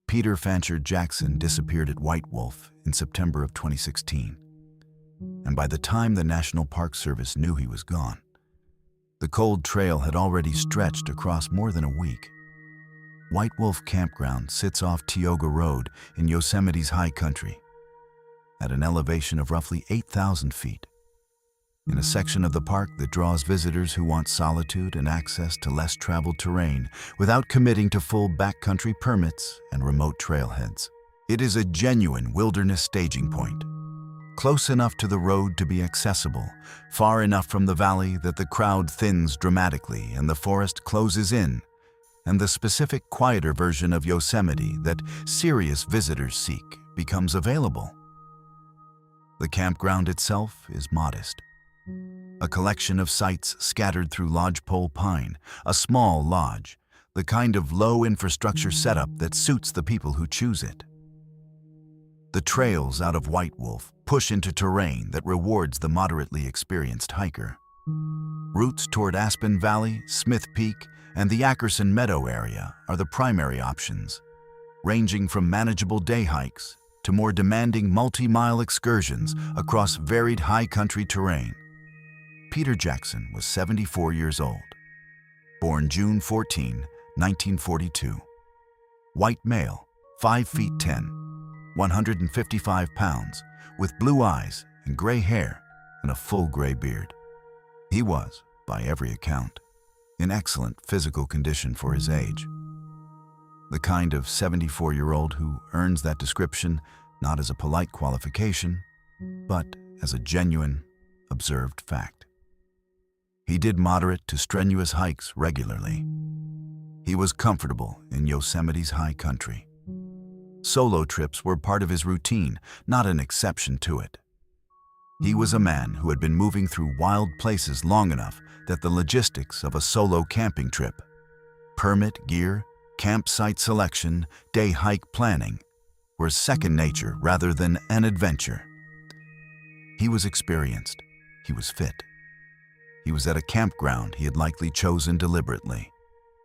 Peter Fancher Jackson disappeared at White Wolf in September of 2016, and by the time the National Park Service knew he was gone, the cold trail had already stretched across more than a week. White Wolf Campground sits off Tioga Road in Yosemite's high country, at an elevation of roughly 8,000 feet, in a section of the park that draws visitors who want solitude and access to less traveled terrain without committing to full backcountry permits and remote trailheads. It is a genuine wilderness staging point, close enough to the road to be accessible, far enough from the valley that the crowd thins dramatically and the forest closes in, and the specific, quieter version of Yosemite that serious visitors seek becomes available. The campground itself is modest. A collection of sites scattered through lodgepole pine, a small lodge, the kind of low-infrastructure setup that suits the people who choose it. The trails out of White Wolf push into terrain that rewards the moderately experienced hiker. Routes toward Aspen Valley, Smith Peak, and the Ackerson Meadow area are the primary options, ranging from manageable day hikes to more demanding multi-mile excursions across varied high-country terrain. Peter Jackson was 74 years old, born June 14, 1942. White male, 5 feet 10, 155 pounds, with blue eyes and gray hair and a full gray beard. He was, by every account, in excellent physical condition for his age. The kind of 74-year-old who earns that description not as a polite qualification, but as a genuine, observed fact. He did moderate to strenuous hikes regularly. He was comfortable in Yosemite's high country. Solo trips were part of his routine, not an exception to it. He was a man who had been moving through wild places long enough that the logistics of a solo camping trip, permit gear, campsite selection, day hike planning, were second nature rather than an adventure. He was experienced. He was fit. He was at a campground he had likely chosen deliberately,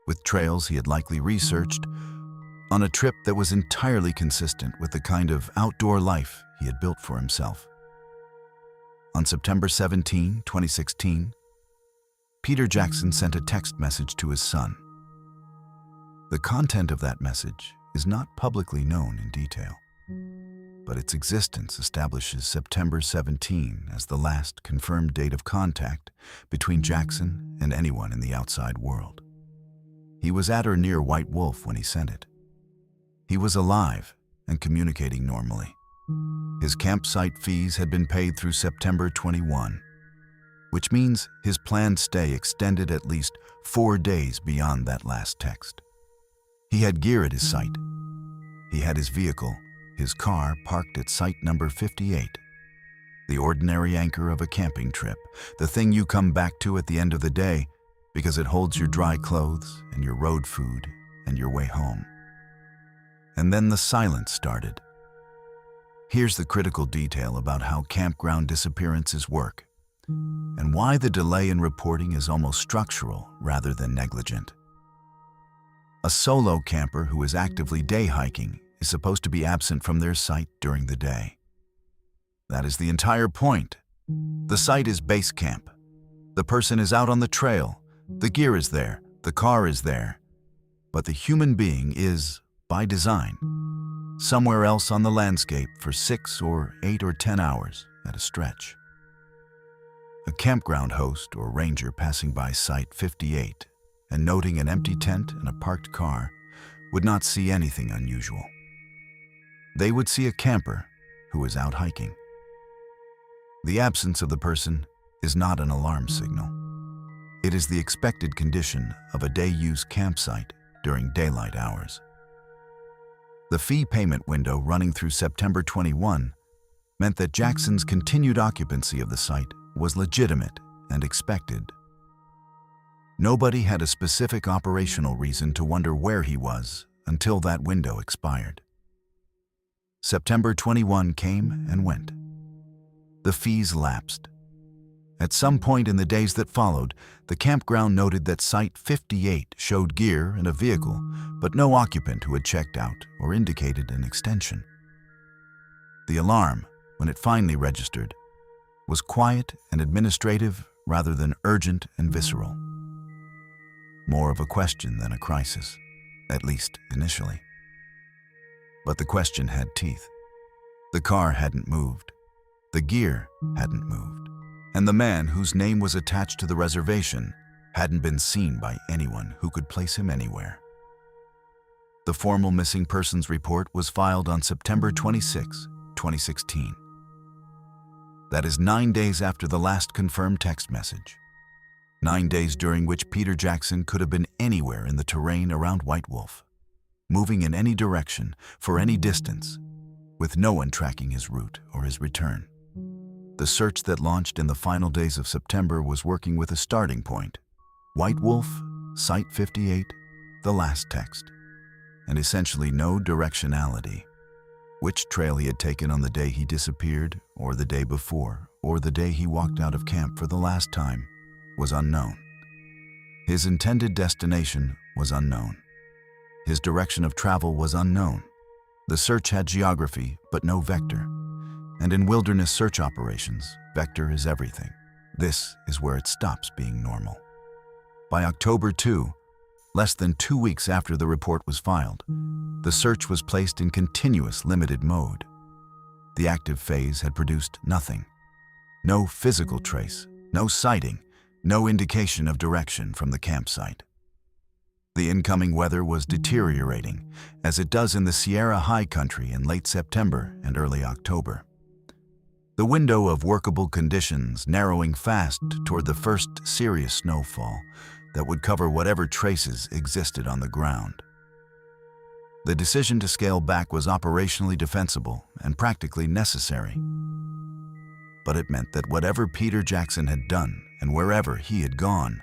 with trails he had likely researched, on a trip that was entirely consistent with the kind of outdoor life he had built for himself. On September 17, 2016, Peter Jackson sent a text message to his son. The content of that message is not publicly known in detail, but its existence establishes September 17 as the last confirmed date of contact between Jackson and anyone in the outside world. He was at or near White Wolf when he sent it. He was alive and communicating normally. His campsite fees had been paid through September 21, which means his planned stay extended at least 4 days beyond that last text. He had gear at his site. He had his vehicle, his car, parked at site number 58, the ordinary anchor of a camping trip, the thing you come back to at the end of the day because it holds your dry clothes and your road food and your way home. And then the silence started. Here's the critical detail about how campground disappearances work. and why the delay in reporting is almost structural rather than negligent. A solo camper who is actively day hiking is supposed to be absent from their site during the day. That is the entire point. The site is base camp. The person is out on the trail, the gear is there, the car is there, but the human being is, by design, somewhere else on the landscape for 6 or 8 or 10 hours at a stretch. A campground host or ranger passing by Site 58 and noting an empty tent and a parked car would not see anything unusual. They would see a camper who is out hiking. The absence of the person is not an alarm signal. It is the expected condition of a day-use campsite during daylight hours. The fee payment window running through September 21 meant that Jackson's continued occupancy of the site was legitimate and expected. Nobody had a specific operational reason to wonder where he was until that window expired. September 21 came and went. The fees lapsed. At some point in the days that followed, the campground noted that Site 58 showed gear and a vehicle, but no occupant who had checked out or indicated an extension. The alarm, when it finally registered, was quiet and administrative rather than urgent and visceral. More of a question than a crisis, at least initially. But the question had teeth. The car hadn't moved. The gear hadn't moved. And the man whose name was attached to the reservation hadn't been seen by anyone who could place him anywhere. The formal missing persons report was filed on September 26, 2016. That is 9 days after the last confirmed text message. 9 days during which Peter Jackson could have been anywhere in the terrain around White Wolf, moving in any direction for any distance, with no one tracking his route or his return. The search that launched in the final days of September was working with a starting point: White Wolf, Site 58, the last text, and essentially no directionality. Which trail he had taken on the day he disappeared, or the day before, or the day he walked out of camp for the last time, was unknown. His intended destination was unknown. His direction of travel was unknown. The search had geography, but no vector. And in wilderness search operations, vector is everything. This is where it stops being normal. By October 2, less than 2 weeks after the report was filed, the search was placed in continuous limited mode. The active phase had produced nothing. No physical trace, no sighting, no indication of direction from the campsite. The incoming weather was deteriorating, as it does in the Sierra High Country in late September and early October. The window of workable conditions narrowing fast toward the first serious snowfall that would cover whatever traces existed on the ground. The decision to scale back was operationally defensible and practically necessary. But it meant that whatever Peter Jackson had done and wherever he had gone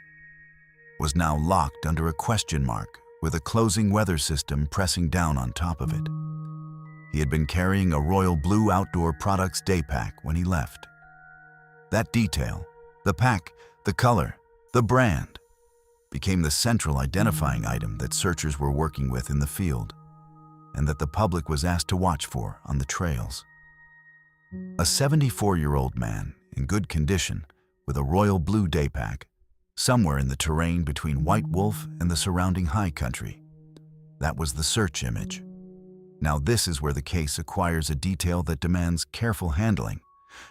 was now locked under a question mark with a closing weather system pressing down on top of it. He had been carrying a Royal Blue Outdoor Products daypack when he left. That detail, the pack, the color, the brand, became the central identifying item that searchers were working with in the field, and that the public was asked to watch for on the trails. A 74-year-old man in good condition with a Royal Blue daypack, somewhere in the terrain between White Wolf and the surrounding high country. That was the search image. Now this is where the case acquires a detail that demands careful handling,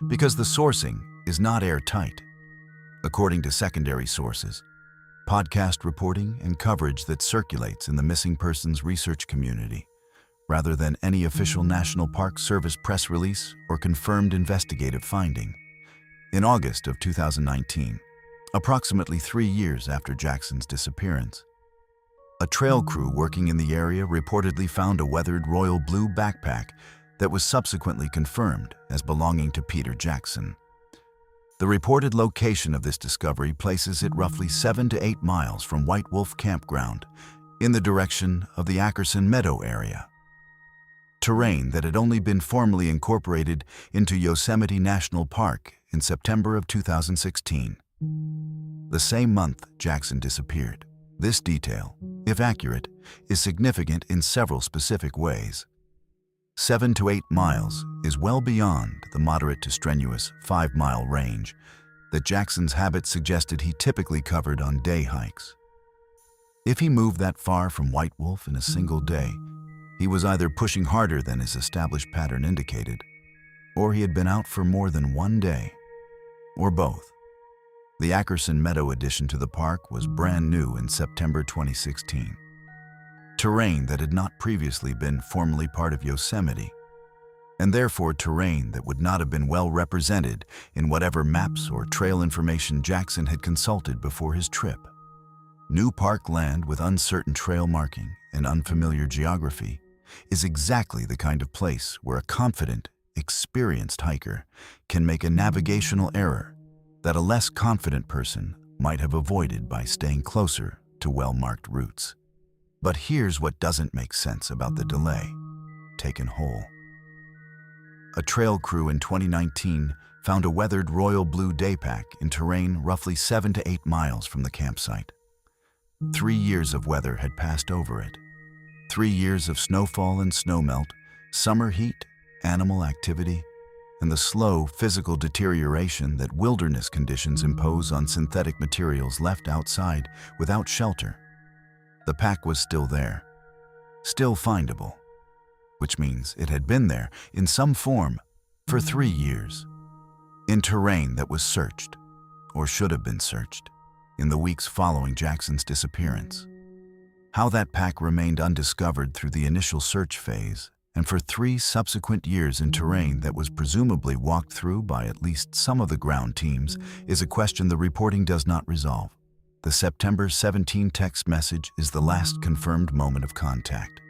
because the sourcing is not airtight. According to secondary sources, podcast reporting and coverage that circulates in the missing persons research community, rather than any official National Park Service press release or confirmed investigative finding. In August of 2019, approximately 3 years after Jackson's disappearance, a trail crew working in the area reportedly found a weathered Royal Blue backpack that was subsequently confirmed as belonging to Peter Jackson. The reported location of this discovery places it roughly 7 to 8 miles from White Wolf Campground, in the direction of the Ackerson Meadow area. terrain that had only been formally incorporated into Yosemite National Park in September of 2016. The same month, Jackson disappeared. This detail, if accurate, is significant in several specific ways. 7 to 8 miles is well beyond the moderate to strenuous 5-mile range that Jackson's habits suggested he typically covered on day hikes. If he moved that far from White Wolf in a single day, he was either pushing harder than his established pattern indicated, or he had been out for more than one day, or both. The Ackerson Meadow addition to the park was brand new in September 2016. Terrain that had not previously been formally part of Yosemite, and therefore terrain that would not have been well represented in whatever maps or trail information Jackson had consulted before his trip. New park land with uncertain trail marking and unfamiliar geography is exactly the kind of place where a confident, experienced hiker can make a navigational error that a less confident person might have avoided by staying closer to well-marked routes. But here's what doesn't make sense about the delay, taken whole. A trail crew in 2019 found a weathered royal blue daypack in terrain roughly 7 to 8 miles from the campsite. 3 years of weather had passed over it. 3 years of snowfall and snowmelt, summer heat, animal activity, and the slow physical deterioration that wilderness conditions impose on synthetic materials left outside without shelter. The pack was still there, still findable, which means it had been there in some form for 3 years, in terrain that was searched, or should have been searched, in the weeks following Jackson's disappearance. How that pack remained undiscovered through the initial search phase and for 3 subsequent years in terrain that was presumably walked through by at least some of the ground teams is a question the reporting does not resolve. The September 17 text message is the last confirmed moment of contact.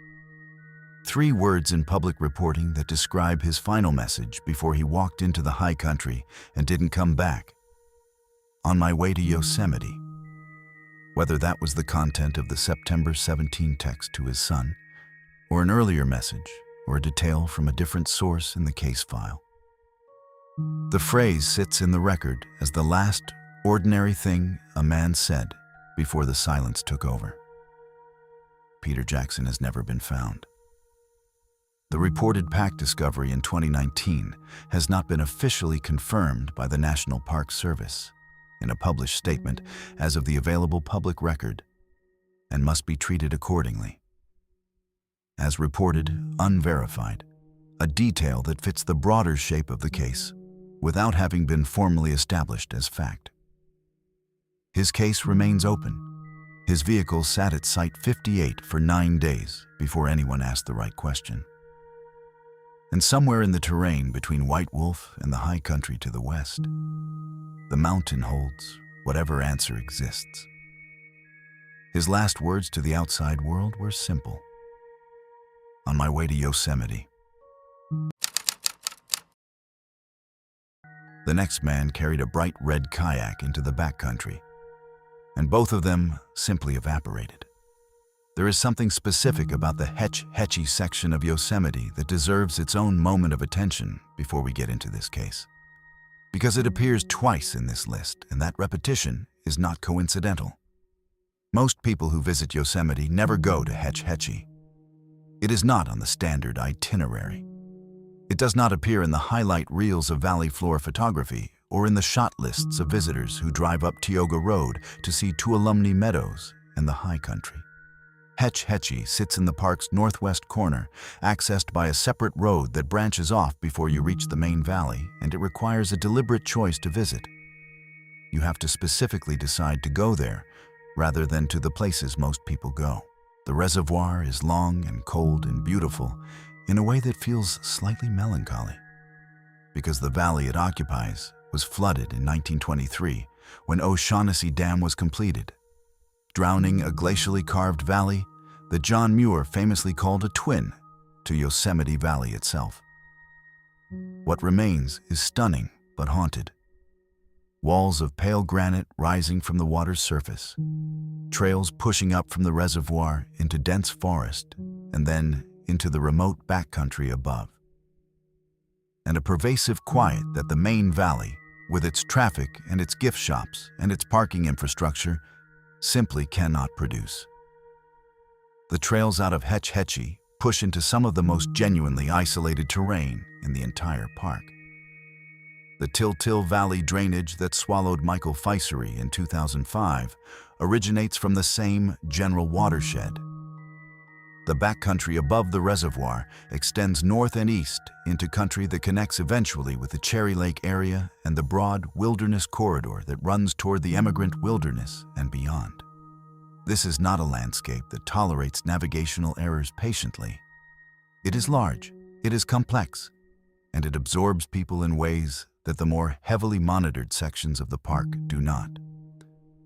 3 words in public reporting that describe his final message before he walked into the high country and didn't come back. On my way to Yosemite. Whether that was the content of the September 17 text to his son, or an earlier message, or a detail from a different source in the case file. The phrase sits in the record as the last ordinary thing a man said before the silence took over. Peter Jackson has never been found. The reported pack discovery in 2019 has not been officially confirmed by the National Park Service in a published statement as of the available public record, and must be treated accordingly. As reported, unverified, a detail that fits the broader shape of the case without having been formally established as fact. His case remains open. His vehicle sat at Site 58 for 9 days before anyone asked the right question. And somewhere in the terrain between White Wolf and the high country to the west, the mountain holds whatever answer exists. His last words to the outside world were simple. On my way to Yosemite. The next man carried a bright red kayak into the backcountry, and both of them simply evaporated. There is something specific about the Hetch-Hetchy section of Yosemite that deserves its own moment of attention before we get into this case, because it appears twice in this list, and that repetition is not coincidental. Most people who visit Yosemite never go to Hetch-Hetchy. It is not on the standard itinerary. It does not appear in the highlight reels of valley floor photography or in the shot lists of visitors who drive up Tioga Road to see Tuolumne Meadows and the high country. Hetch-Hetchy sits in the park's northwest corner, accessed by a separate road that branches off before you reach the main valley, and it requires a deliberate choice to visit. You have to specifically decide to go there rather than to the places most people go. The reservoir is long and cold and beautiful in a way that feels slightly melancholy, because the valley it occupies was flooded in 1923 when O'Shaughnessy Dam was completed, drowning a glacially carved valley that John Muir famously called a twin to Yosemite Valley itself. What remains is stunning but haunted. Walls of pale granite rising from the water's surface, trails pushing up from the reservoir into dense forest, and then into the remote backcountry above. And a pervasive quiet that the main valley, with its traffic and its gift shops and its parking infrastructure, simply cannot produce. The trails out of Hetch Hetchy push into some of the most genuinely isolated terrain in the entire park. The Till Valley drainage that swallowed Michael Fisery in 2005 originates from the same general watershed. The backcountry above the reservoir extends north and east into country that connects eventually with the Cherry Lake area and the broad wilderness corridor that runs toward the Emigrant Wilderness and beyond. This is not a landscape that tolerates navigational errors patiently. It is large, it is complex, and it absorbs people in ways that the more heavily monitored sections of the park do not.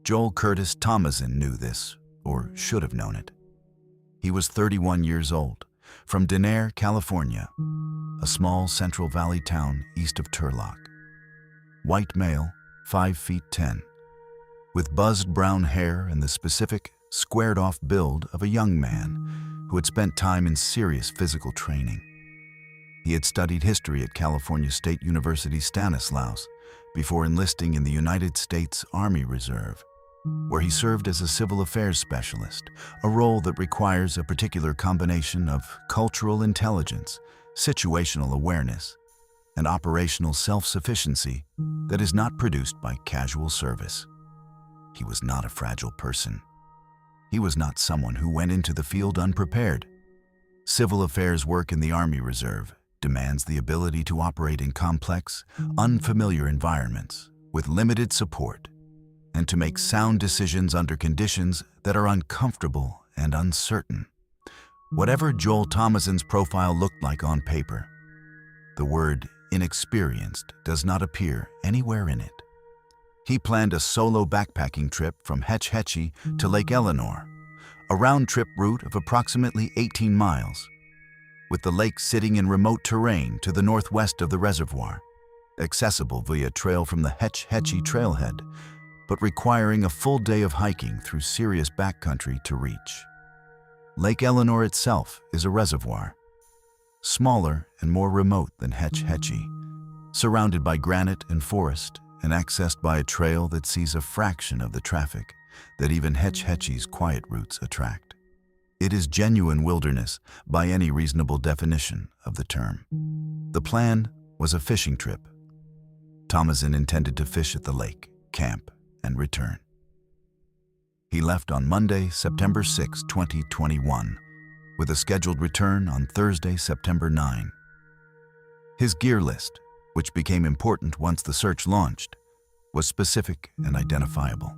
Joel Curtis Thomason knew this, or should have known it. He was 31 years old, from Denair, California, a small Central Valley town east of Turlock. White male, 5 feet 10, with buzzed brown hair and the specific, squared-off build of a young man who had spent time in serious physical training. He had studied history at California State University Stanislaus before enlisting in the United States Army Reserve, where he served as a civil affairs specialist, a role that requires a particular combination of cultural intelligence, situational awareness, and operational self-sufficiency that is not produced by casual service. He was not a fragile person. He was not someone who went into the field unprepared. Civil affairs work in the Army Reserve demands the ability to operate in complex, unfamiliar environments with limited support, and to make sound decisions under conditions that are uncomfortable and uncertain. Whatever Joel Thomason's profile looked like on paper, the word inexperienced does not appear anywhere in it. He planned a solo backpacking trip from Hetch Hetchy to Lake Eleanor, a round-trip route of approximately 18 miles, with the lake sitting in remote terrain to the northwest of the reservoir, accessible via trail from the Hetch Hetchy trailhead, but requiring a full day of hiking through serious backcountry to reach. Lake Eleanor itself is a reservoir, smaller and more remote than Hetch Hetchy, surrounded by granite and forest and accessed by a trail that sees a fraction of the traffic that even Hetch Hetchy's quiet routes attract. It is genuine wilderness by any reasonable definition of the term. The plan was a fishing trip. Thomason intended to fish at the lake, camp, and return. He left on Monday, September 6, 2021, with a scheduled return on Thursday, September 9. His gear list, which became important once the search launched, was specific and identifiable.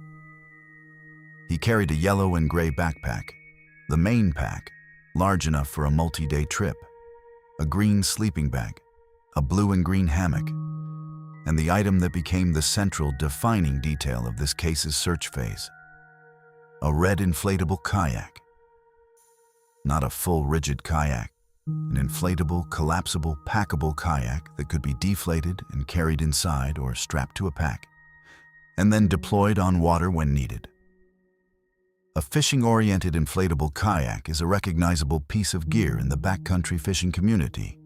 He carried a yellow and gray backpack, the main pack, large enough for a multi-day trip, a green sleeping bag, a blue and green hammock, and the item that became the central defining detail of this case's search phase, a red inflatable kayak. Not a full rigid kayak, an inflatable, collapsible, packable kayak that could be deflated and carried inside or strapped to a pack, and then deployed on water when needed. A fishing-oriented inflatable kayak is a recognizable piece of gear in the backcountry fishing community,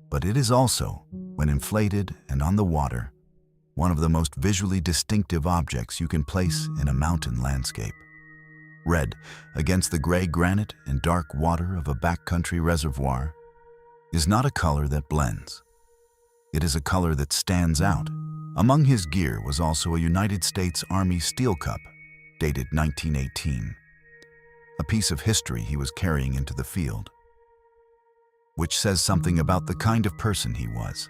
but it is also, when inflated and on the water, one of the most visually distinctive objects you can place in a mountain landscape. Red against the gray granite and dark water of a backcountry reservoir is not a color that blends. It is a color that stands out. Among his gear was also a United States Army steel cup, dated 1918, a piece of history he was carrying into the field, which says something about the kind of person he was.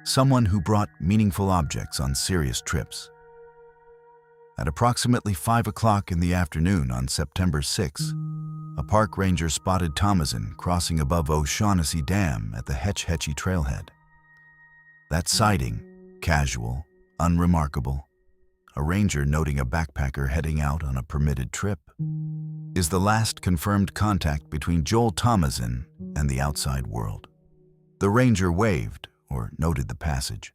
Someone who brought meaningful objects on serious trips. At approximately 5 o'clock in the afternoon on September 6, a park ranger spotted Thomason crossing above O'Shaughnessy Dam at the Hetch Hetchy trailhead. That sighting, casual, unremarkable, a ranger noting a backpacker heading out on a permitted trip, is the last confirmed contact between Joel Thomason and the outside world. The ranger waved, or noted the passage,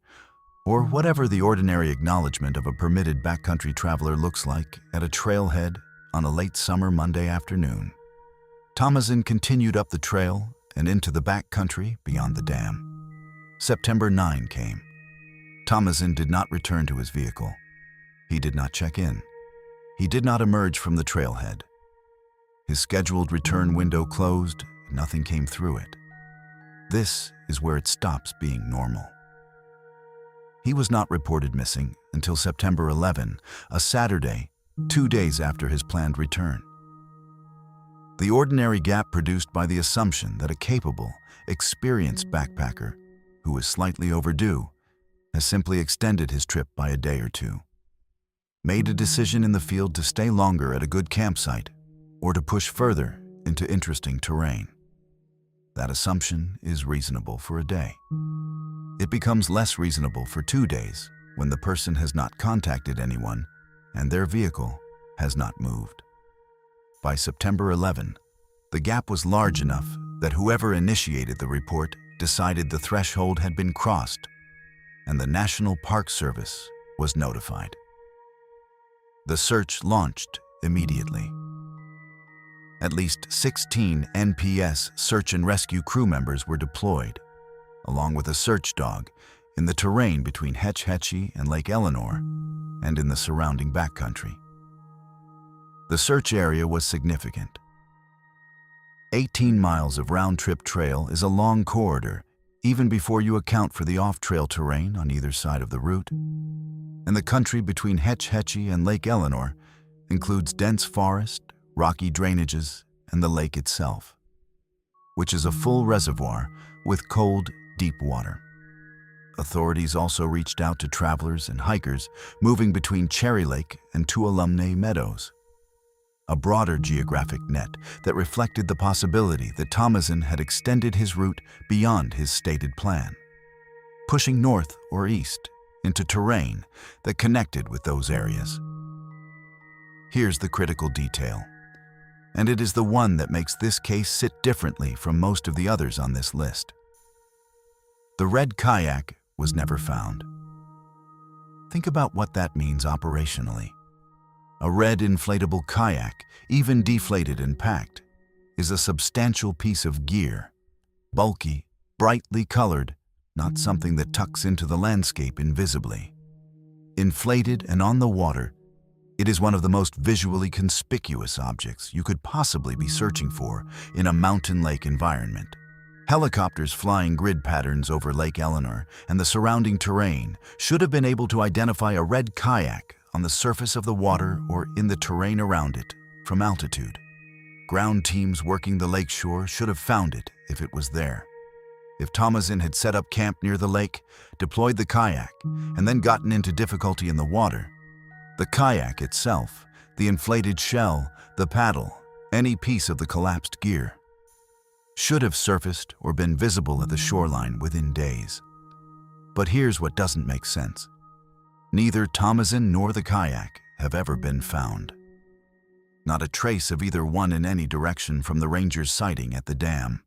or whatever the ordinary acknowledgement of a permitted backcountry traveler looks like at a trailhead on a late summer Monday afternoon. Thomason continued up the trail and into the back country beyond the dam. September 9 came. Thomason did not return to his vehicle. He did not check in. He did not emerge from the trailhead. His scheduled return window closed, and nothing came through it. This is where it stops being normal. He was not reported missing until September 11, a Saturday, 2 days after his planned return. The ordinary gap produced by the assumption that a capable, experienced backpacker, who is slightly overdue, has simply extended his trip by a day or two, made a decision in the field to stay longer at a good campsite or to push further into interesting terrain. That assumption is reasonable for a day. It becomes less reasonable for 2 days when the person has not contacted anyone and their vehicle has not moved. By September 11, the gap was large enough that whoever initiated the report decided the threshold had been crossed, and the National Park Service was notified. The search launched immediately. At least 16 NPS search and rescue crew members were deployed, along with a search dog, in the terrain between Hetch Hetchy and Lake Eleanor and in the surrounding backcountry. The search area was significant. 18 miles of round-trip trail is a long corridor, even before you account for the off-trail terrain on either side of the route. And the country between Hetch Hetchy and Lake Eleanor includes dense forest, rocky drainages, and the lake itself, which is a full reservoir with cold, deep water. Authorities also reached out to travelers and hikers moving between Cherry Lake and Tuolumne Meadows, a broader geographic net that reflected the possibility that Thomason had extended his route beyond his stated plan, pushing north or east into terrain that connected with those areas. Here's the critical detail, and it is the one that makes this case sit differently from most of the others on this list. The red kayak was never found. Think about what that means operationally. A red inflatable kayak, even deflated and packed, is a substantial piece of gear, bulky, brightly colored, not something that tucks into the landscape invisibly. Inflated and on the water, it is one of the most visually conspicuous objects you could possibly be searching for in a mountain lake environment. Helicopters flying grid patterns over Lake Eleanor and the surrounding terrain should have been able to identify a red kayak on the surface of the water or in the terrain around it from altitude. Ground teams working the lakeshore should have found it if it was there. If Thomason had set up camp near the lake, deployed the kayak, and then gotten into difficulty in the water, the kayak itself, the inflated shell, the paddle, any piece of the collapsed gear, should have surfaced or been visible at the shoreline within days. But here's what doesn't make sense. Neither Thomason nor the kayak have ever been found. Not a trace of either one in any direction from the ranger's sighting at the dam.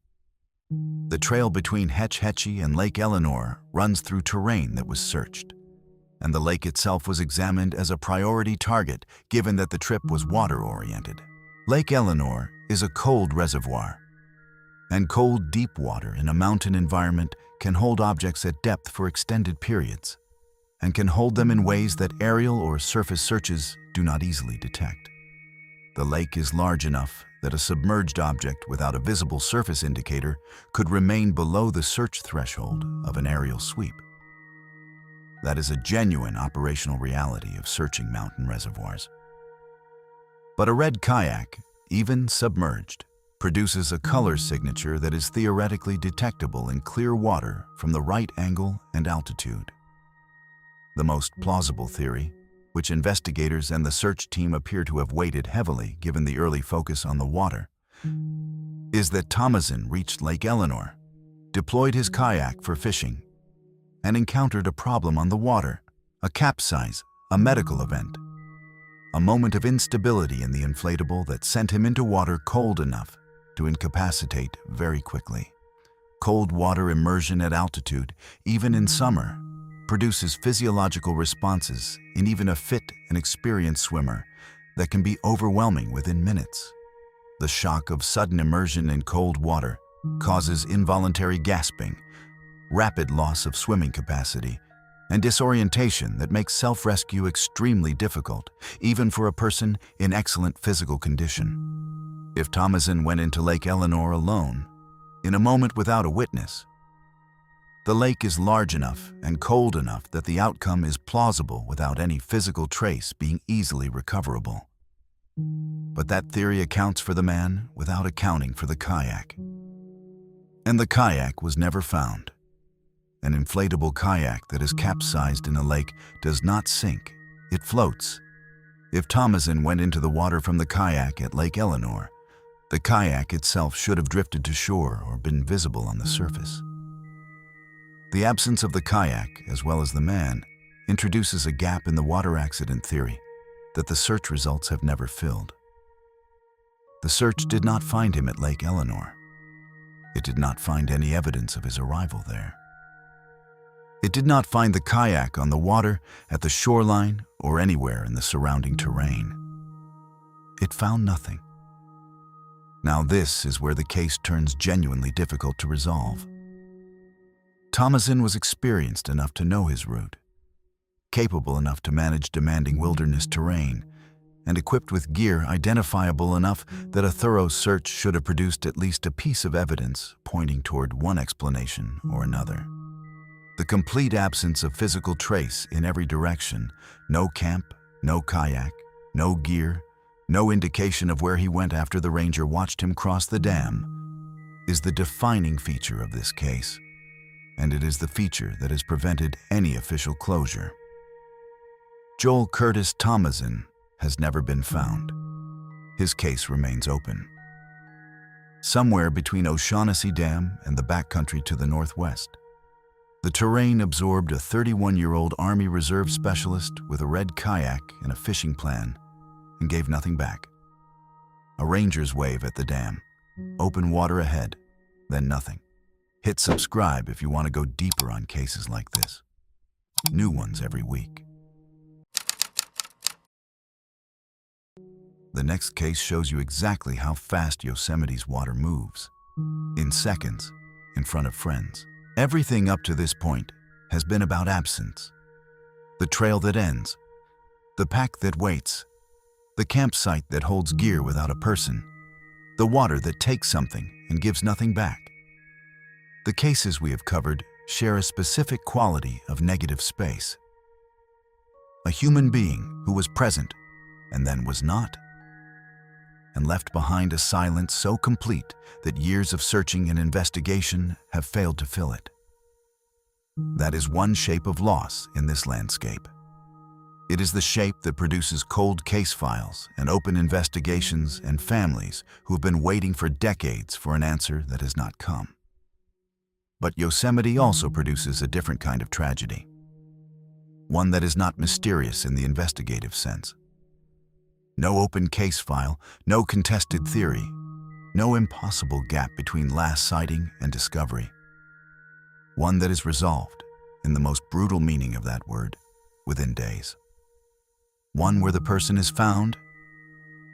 The trail between Hetch Hetchy and Lake Eleanor runs through terrain that was searched, and the lake itself was examined as a priority target given that the trip was water-oriented. Lake Eleanor is a cold reservoir, and cold, deep water in a mountain environment can hold objects at depth for extended periods, and can hold them in ways that aerial or surface searches do not easily detect. The lake is large enough that a submerged object without a visible surface indicator could remain below the search threshold of an aerial sweep. That is a genuine operational reality of searching mountain reservoirs. But a red kayak, even submerged, produces a color signature that is theoretically detectable in clear water from the right angle and altitude. The most plausible theory, which investigators and the search team appear to have weighted heavily given the early focus on the water, is that Thomason reached Lake Eleanor, deployed his kayak for fishing, and encountered a problem on the water, a capsize, a medical event, a moment of instability in the inflatable that sent him into water cold enough to incapacitate very quickly. Cold water immersion at altitude, even in summer, produces physiological responses in even a fit and experienced swimmer that can be overwhelming within minutes. The shock of sudden immersion in cold water causes involuntary gasping, rapid loss of swimming capacity, and disorientation that makes self-rescue extremely difficult, even for a person in excellent physical condition. If Thomason went into Lake Eleanor alone, in a moment without a witness, the lake is large enough and cold enough that the outcome is plausible without any physical trace being easily recoverable. But that theory accounts for the man without accounting for the kayak. And the kayak was never found. An inflatable kayak that is capsized in a lake does not sink, it floats. If Thomason went into the water from the kayak at Lake Eleanor, the kayak itself should have drifted to shore or been visible on the surface. The absence of the kayak, as well as the man, introduces a gap in the water accident theory that the search results have never filled. The search did not find him at Lake Eleanor. It did not find any evidence of his arrival there. It did not find the kayak on the water, at the shoreline, or anywhere in the surrounding terrain. It found nothing. Now this is where the case turns genuinely difficult to resolve. Thomason was experienced enough to know his route, capable enough to manage demanding wilderness terrain, and equipped with gear identifiable enough that a thorough search should have produced at least a piece of evidence pointing toward one explanation or another. The complete absence of physical trace in every direction, no camp, no kayak, no gear, no indication of where he went after the ranger watched him cross the dam, is the defining feature of this case, and it is the feature that has prevented any official closure. Joel Curtis Thomason has never been found. His case remains open. Somewhere between O'Shaughnessy Dam and the backcountry to the northwest, the terrain absorbed a 31-year-old Army Reserve specialist with a red kayak and a fishing plan and gave nothing back. A ranger's wave at the dam, open water ahead, then nothing. Hit subscribe if you want to go deeper on cases like this. New ones every week. The next case shows you exactly how fast Yosemite's water moves. In seconds, in front of friends. Everything up to this point has been about absence. The trail that ends, the pack that waits, the campsite that holds gear without a person, the water that takes something and gives nothing back. The cases we have covered share a specific quality of negative space. A human being who was present and then was not, and left behind a silence so complete that years of searching and investigation have failed to fill it. That is one shape of loss in this landscape. It is the shape that produces cold case files and open investigations and families who have been waiting for decades for an answer that has not come. But Yosemite also produces a different kind of tragedy. One that is not mysterious in the investigative sense. No open case file, no contested theory, no impossible gap between last sighting and discovery. One that is resolved, in the most brutal meaning of that word, within days. One where the person is found,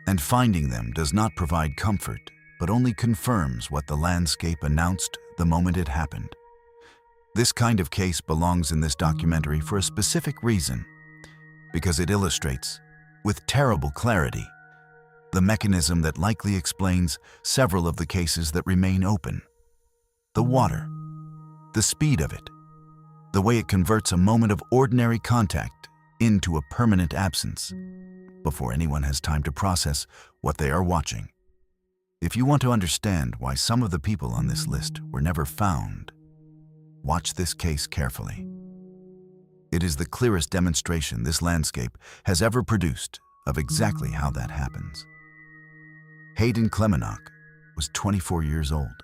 and finding them does not provide comfort, but only confirms what the landscape announced the moment it happened. This kind of case belongs in this documentary for a specific reason, because it illustrates, with terrible clarity, the mechanism that likely explains several of the cases that remain open. The water, the speed of it, the way it converts a moment of ordinary contact into a permanent absence before anyone has time to process what they are watching. If you want to understand why some of the people on this list were never found, watch this case carefully. It is the clearest demonstration this landscape has ever produced of exactly how that happens. Hayden Klemenach was 24 years old.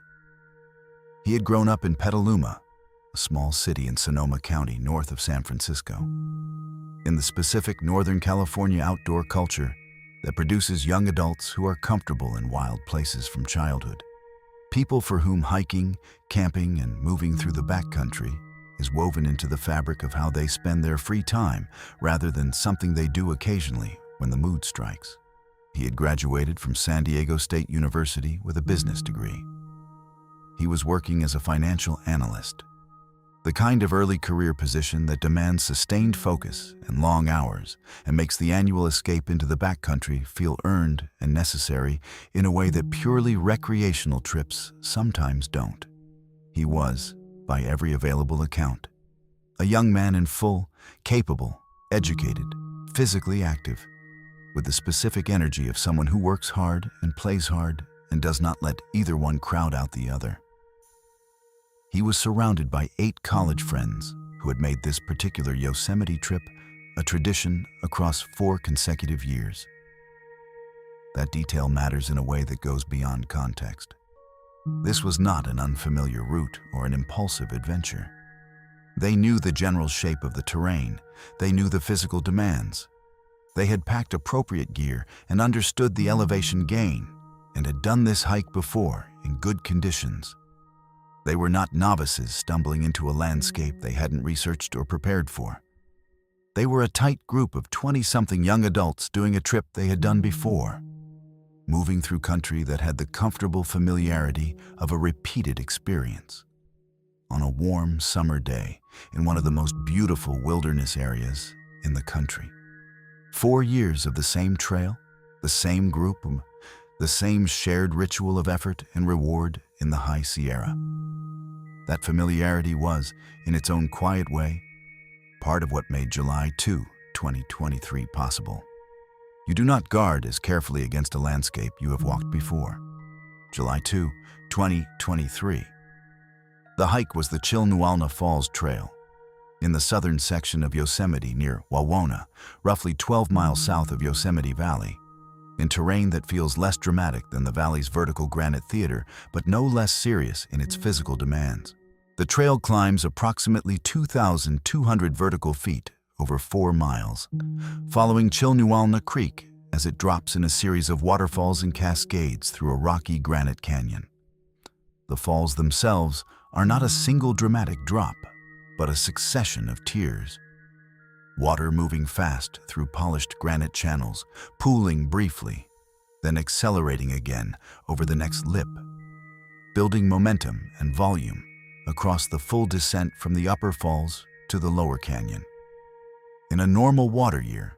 He had grown up in Petaluma, a small city in Sonoma County north of San Francisco. In the specific Northern California outdoor culture that produces young adults who are comfortable in wild places from childhood. People for whom hiking, camping, and moving through the backcountry is woven into the fabric of how they spend their free time rather than something they do occasionally when the mood strikes. He had graduated from San Diego State University with a business degree. He was working as a financial analyst, the kind of early career position that demands sustained focus and long hours and makes the annual escape into the backcountry feel earned and necessary in a way that purely recreational trips sometimes don't. He was, by every available account, a young man in full, capable, educated, physically active, with the specific energy of someone who works hard and plays hard and does not let either one crowd out the other. He was surrounded by 8 college friends who had made this particular Yosemite trip a tradition across 4 consecutive years. That detail matters in a way that goes beyond context. This was not an unfamiliar route or an impulsive adventure. They knew the general shape of the terrain. They knew the physical demands. They had packed appropriate gear and understood the elevation gain, and had done this hike before in good conditions. They were not novices stumbling into a landscape they hadn't researched or prepared for. They were a tight group of 20-something young adults doing a trip they had done before, moving through country that had the comfortable familiarity of a repeated experience. On a warm summer day in one of the most beautiful wilderness areas in the country. 4 years of the same trail, the same group, the same shared ritual of effort and reward in the High Sierra. That familiarity was, in its own quiet way, part of what made July 2, 2023 possible. You do not guard as carefully against a landscape you have walked before. July 2, 2023. The hike was the Chilnualna Falls Trail, in the southern section of Yosemite near Wawona, roughly 12 miles south of Yosemite Valley, in terrain that feels less dramatic than the valley's vertical granite theater, but no less serious in its physical demands. The trail climbs approximately 2,200 vertical feet over 4 miles, following Chilnualna Creek as it drops in a series of waterfalls and cascades through a rocky granite canyon. The falls themselves are not a single dramatic drop, but a succession of tiers. Water moving fast through polished granite channels, pooling briefly, then accelerating again over the next lip, building momentum and volume across the full descent from the upper falls to the lower canyon. In a normal water year,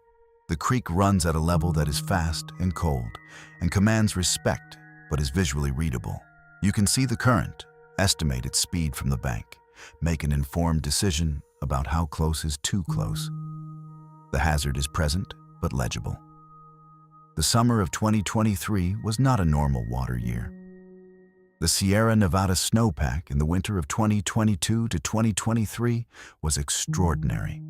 the creek runs at a level that is fast and cold and commands respect but is visually readable. You can see the current, estimate its speed from the bank, make an informed decision about how close is too close. The hazard is present but legible. The summer of 2023 was not a normal water year. The Sierra Nevada snowpack in the winter of 2022 to 2023 was extraordinary.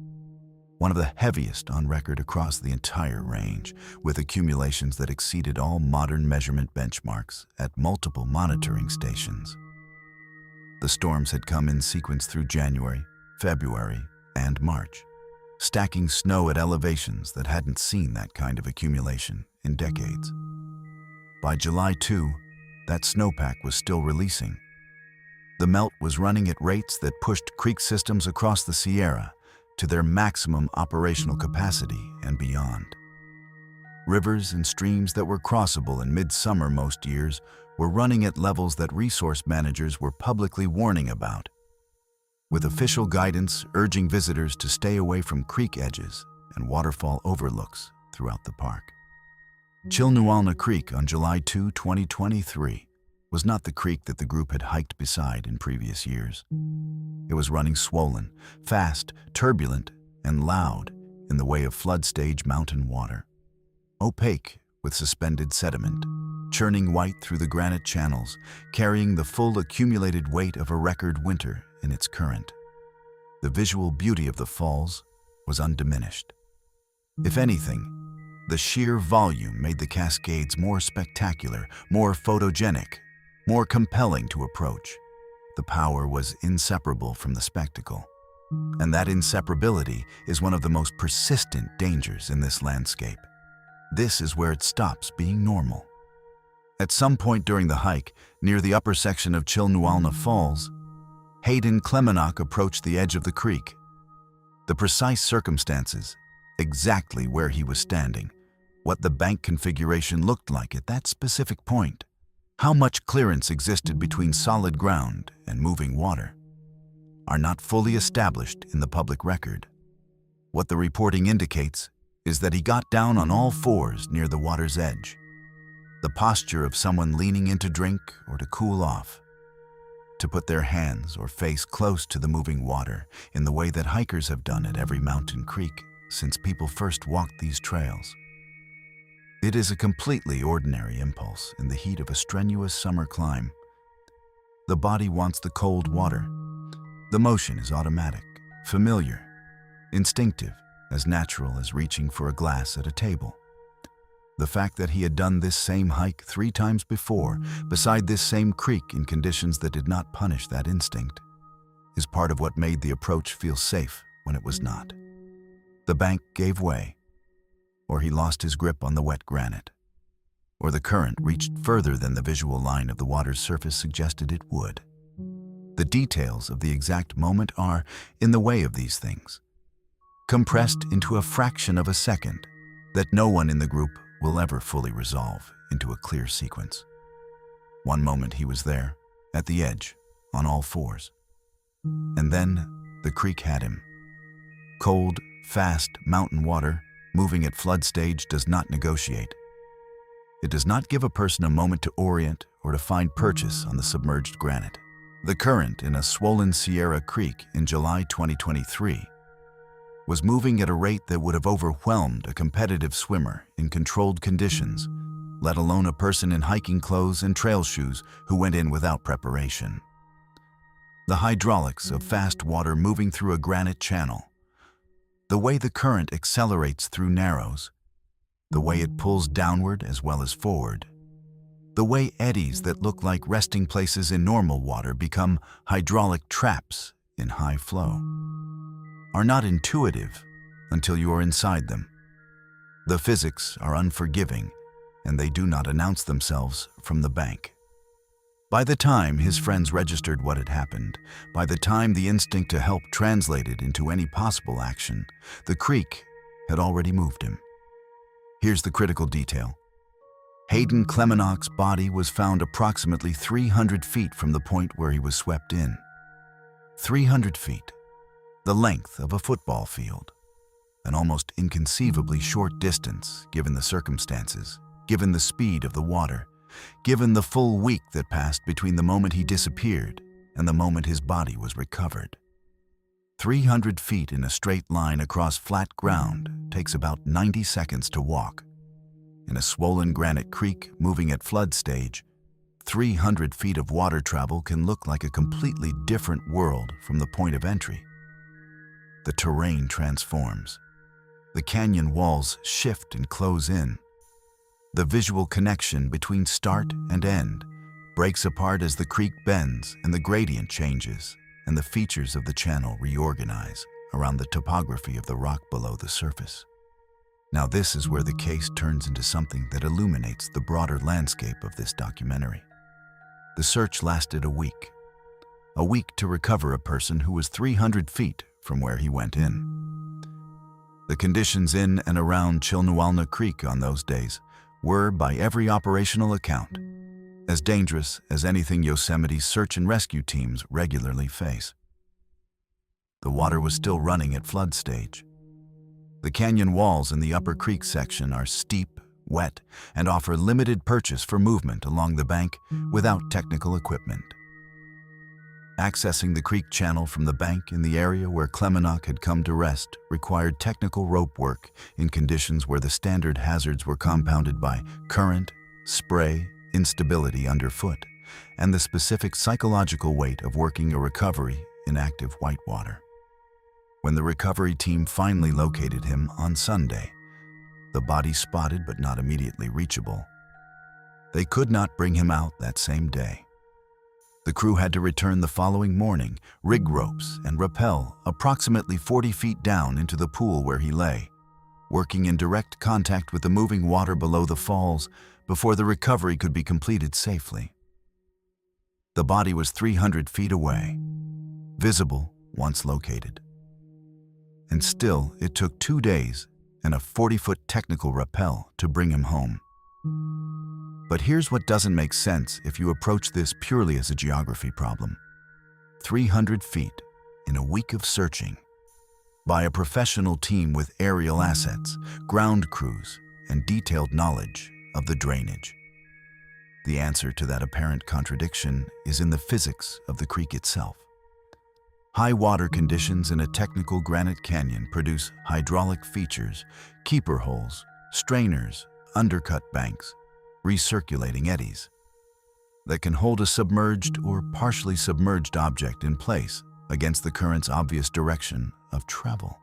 One of the heaviest on record across the entire range, with accumulations that exceeded all modern measurement benchmarks at multiple monitoring stations. The storms had come in sequence through January, February, and March, stacking snow at elevations that hadn't seen that kind of accumulation in decades. By July 2, that snowpack was still releasing. The melt was running at rates that pushed creek systems across the Sierra to their maximum operational capacity and beyond. Rivers and streams that were crossable in midsummer most years were running at levels that resource managers were publicly warning about, with official guidance urging visitors to stay away from creek edges and waterfall overlooks throughout the park. Chilnualna Creek on July 2, 2023 was not the creek that the group had hiked beside in previous years. It was running swollen, fast, turbulent, and loud in the way of flood stage mountain water. Opaque with suspended sediment, churning white through the granite channels, carrying the full accumulated weight of a record winter in its current. The visual beauty of the falls was undiminished. If anything, the sheer volume made the cascades more spectacular, more photogenic, more compelling to approach. The power was inseparable from the spectacle. And that inseparability is one of the most persistent dangers in this landscape. This is where it stops being normal. At some point during the hike, near the upper section of Chilnualna Falls, Hayden Klemenach approached the edge of the creek. The precise circumstances, exactly where he was standing, what the bank configuration looked like at that specific point, how much clearance existed between solid ground and moving water, are not fully established in the public record. What the reporting indicates is that he got down on all fours near the water's edge, the posture of someone leaning in to drink or to cool off, to put their hands or face close to the moving water in the way that hikers have done at every mountain creek since people first walked these trails. It is a completely ordinary impulse in the heat of a strenuous summer climb. The body wants the cold water. The motion is automatic, familiar, instinctive, as natural as reaching for a glass at a table. The fact that he had done this same hike 3 times before, beside this same creek in conditions that did not punish that instinct, is part of what made the approach feel safe when it was not. The bank gave way, or he lost his grip on the wet granite, or the current reached further than the visual line of the water's surface suggested it would. The details of the exact moment are in the way of these things, compressed into a fraction of a second that no one in the group will ever fully resolve into a clear sequence. One moment he was there, at the edge, on all fours. And then the creek had him. Cold, fast mountain water, moving at flood stage, does not negotiate. It does not give a person a moment to orient or to find purchase on the submerged granite. The current in a swollen Sierra Creek in July 2023 was moving at a rate that would have overwhelmed a competitive swimmer in controlled conditions, let alone a person in hiking clothes and trail shoes who went in without preparation. The hydraulics of fast water moving through a granite channel, the way the current accelerates through narrows, the way it pulls downward as well as forward, the way eddies that look like resting places in normal water become hydraulic traps in high flow, are not intuitive until you are inside them. The physics are unforgiving, and they do not announce themselves from the bank. By the time his friends registered what had happened, by the time the instinct to help translated into any possible action, the creek had already moved him. Here's the critical detail. Hayden Clemenock's body was found approximately 300 feet from the point where he was swept in. 300 feet, the length of a football field. An almost inconceivably short distance, given the circumstances, given the speed of the water, given the full week that passed between the moment he disappeared and the moment his body was recovered. 300 feet in a straight line across flat ground takes about 90 seconds to walk. In a swollen granite creek moving at flood stage, 300 feet of water travel can look like a completely different world from the point of entry. The terrain transforms. The canyon walls shift and close in. The visual connection between start and end breaks apart as the creek bends and the gradient changes and the features of the channel reorganize around the topography of the rock below the surface. Now this is where the case turns into something that illuminates the broader landscape of this documentary. The search lasted a week to recover a person who was 300 feet from where he went in. The conditions in and around Chilnawalna Creek on those days were, by every operational account, as dangerous as anything Yosemite's search and rescue teams regularly face. The water was still running at flood stage. The canyon walls in the upper creek section are steep, wet, and offer limited purchase for movement along the bank without technical equipment. Accessing the creek channel from the bank in the area where Clemenock had come to rest required technical rope work in conditions where the standard hazards were compounded by current, spray, instability underfoot, and the specific psychological weight of working a recovery in active whitewater. When the recovery team finally located him on Sunday, the body spotted but not immediately reachable, they could not bring him out that same day. The crew had to return the following morning, rig ropes, and rappel approximately 40 feet down into the pool where he lay, working in direct contact with the moving water below the falls before the recovery could be completed safely. The body was 300 feet away, visible once located. And still, it took 2 days and a 40-foot technical rappel to bring him home. But here's what doesn't make sense if you approach this purely as a geography problem. 300 feet in a week of searching by a professional team with aerial assets, ground crews, and detailed knowledge of the drainage. The answer to that apparent contradiction is in the physics of the creek itself. High water conditions in a technical granite canyon produce hydraulic features, keeper holes, strainers, undercut banks, recirculating eddies that can hold a submerged or partially submerged object in place against the current's obvious direction of travel.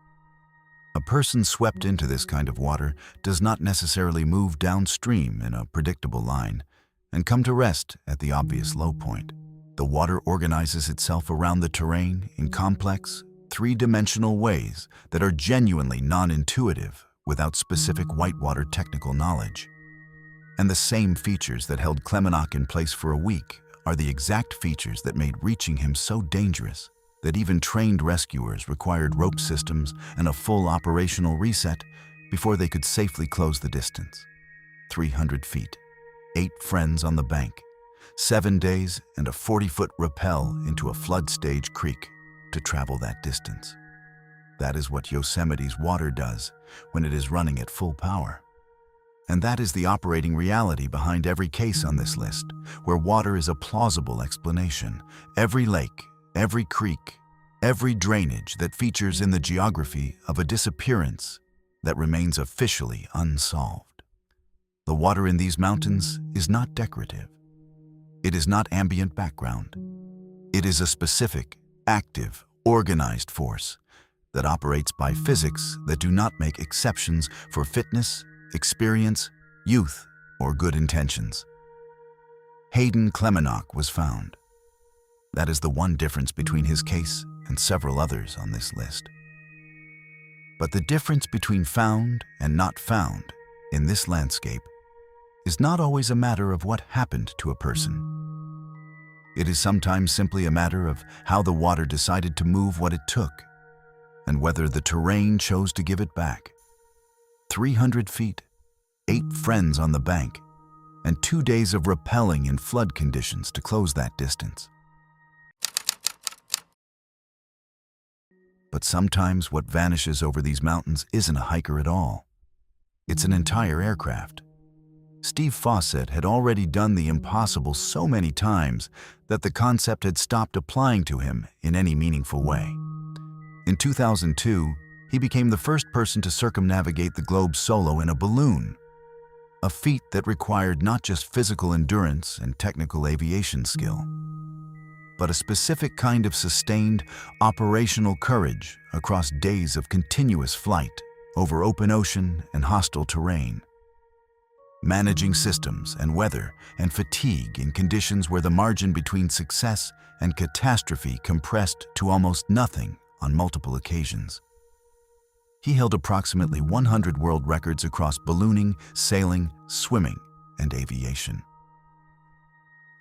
A person swept into this kind of water does not necessarily move downstream in a predictable line and come to rest at the obvious low point. The water organizes itself around the terrain in complex, three-dimensional ways that are genuinely non-intuitive without specific whitewater technical knowledge. And the same features that held Klemenok in place for a week are the exact features that made reaching him so dangerous that even trained rescuers required rope systems and a full operational reset before they could safely close the distance. 300 feet, 8 friends on the bank, 7 days and a 40-foot rappel into a flood stage creek to travel that distance. That is what Yosemite's water does when it is running at full power. And that is the operating reality behind every case on this list, where water is a plausible explanation. Every lake, every creek, every drainage that features in the geography of a disappearance that remains officially unsolved. The water in these mountains is not decorative. It is not ambient background. It is a specific, active, organized force that operates by physics that do not make exceptions for fitness, experience, youth, or good intentions. Hayden Klemenok was found. That is the one difference between his case and several others on this list. But the difference between found and not found in this landscape is not always a matter of what happened to a person. It is sometimes simply a matter of how the water decided to move what it took and whether the terrain chose to give it back. 300 feet, 8 friends on the bank, and 2 days of rappelling in flood conditions to close that distance. But sometimes what vanishes over these mountains isn't a hiker at all. It's an entire aircraft. Steve Fawcett had already done the impossible so many times that the concept had stopped applying to him in any meaningful way. In 2002, he became the first person to circumnavigate the globe solo in a balloon, a feat that required not just physical endurance and technical aviation skill, but a specific kind of sustained operational courage across days of continuous flight over open ocean and hostile terrain. Managing systems and weather and fatigue in conditions where the margin between success and catastrophe compressed to almost nothing on multiple occasions. He held approximately 100 world records across ballooning, sailing, swimming, and aviation.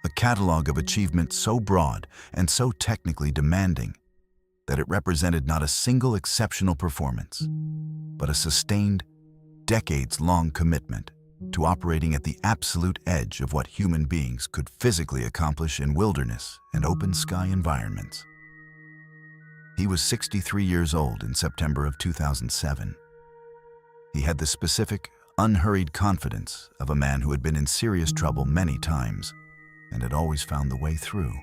A catalog of achievement so broad and so technically demanding that it represented not a single exceptional performance, but a sustained, decades-long commitment to operating at the absolute edge of what human beings could physically accomplish in wilderness and open sky environments. He was 63 years old in September of 2007. He had the specific, unhurried confidence of a man who had been in serious trouble many times and had always found the way through.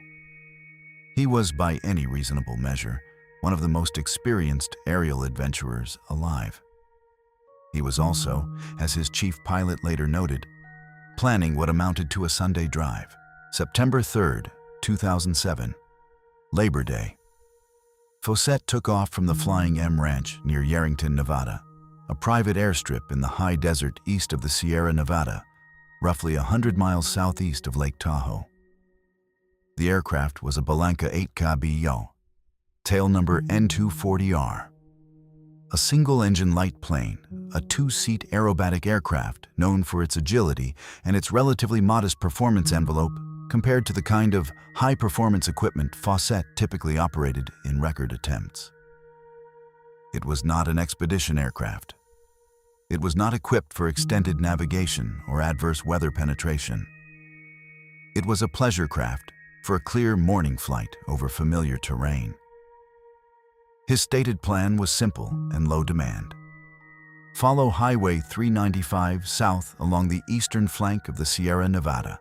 He was, by any reasonable measure, one of the most experienced aerial adventurers alive. He was also, as his chief pilot later noted, planning what amounted to a Sunday drive. September 3rd, 2007, Labor Day. Fawcett took off from the Flying M Ranch near Yerington, Nevada, a private airstrip in the high desert east of the Sierra Nevada, roughly 100 miles southeast of Lake Tahoe. The aircraft was a Balanca 8KBO, tail number N240R. A single-engine light plane, a 2-seat aerobatic aircraft known for its agility and its relatively modest performance envelope compared to the kind of high-performance equipment Fawcett typically operated in record attempts. It was not an expedition aircraft. It was not equipped for extended navigation or adverse weather penetration. It was a pleasure craft for a clear morning flight over familiar terrain. His stated plan was simple and low demand. Follow Highway 395 south along the eastern flank of the Sierra Nevada,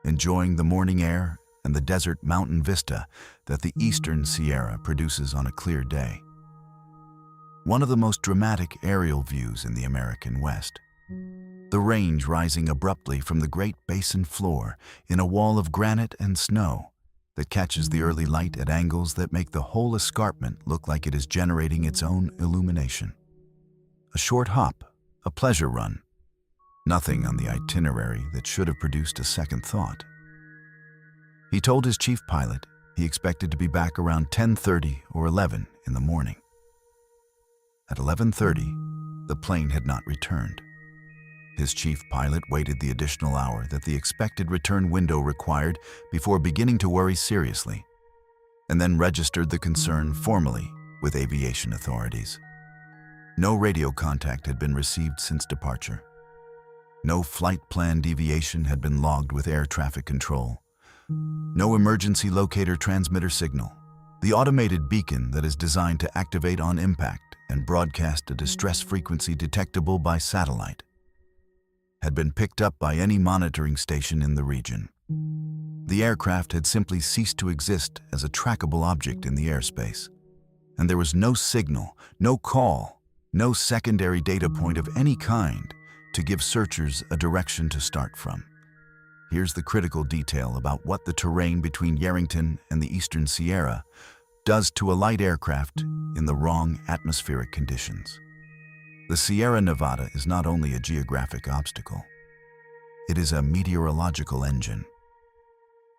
enjoying the morning air and the desert mountain vista that the eastern Sierra produces on a clear day. One of the most dramatic aerial views in the American West. The range rising abruptly from the Great Basin floor in a wall of granite and snow that catches the early light at angles that make the whole escarpment look like it is generating its own illumination. A short hop, a pleasure run. Nothing on the itinerary that should have produced a second thought. He told his chief pilot he expected to be back around 10:30 or 11 in the morning. At 11:30, the plane had not returned. His chief pilot waited the additional hour that the expected return window required before beginning to worry seriously, and then registered the concern formally with aviation authorities. No radio contact had been received since departure. No flight plan deviation had been logged with air traffic control. No emergency locator transmitter signal, the automated beacon that is designed to activate on impact and broadcast a distress frequency detectable by satellite, had been picked up by any monitoring station in the region. The aircraft had simply ceased to exist as a trackable object in the airspace, and there was no signal, no call, no secondary data point of any kind to give searchers a direction to start from. Here's the critical detail about what the terrain between Yerington and the eastern Sierra does to a light aircraft in the wrong atmospheric conditions. The Sierra Nevada is not only a geographic obstacle, it is a meteorological engine.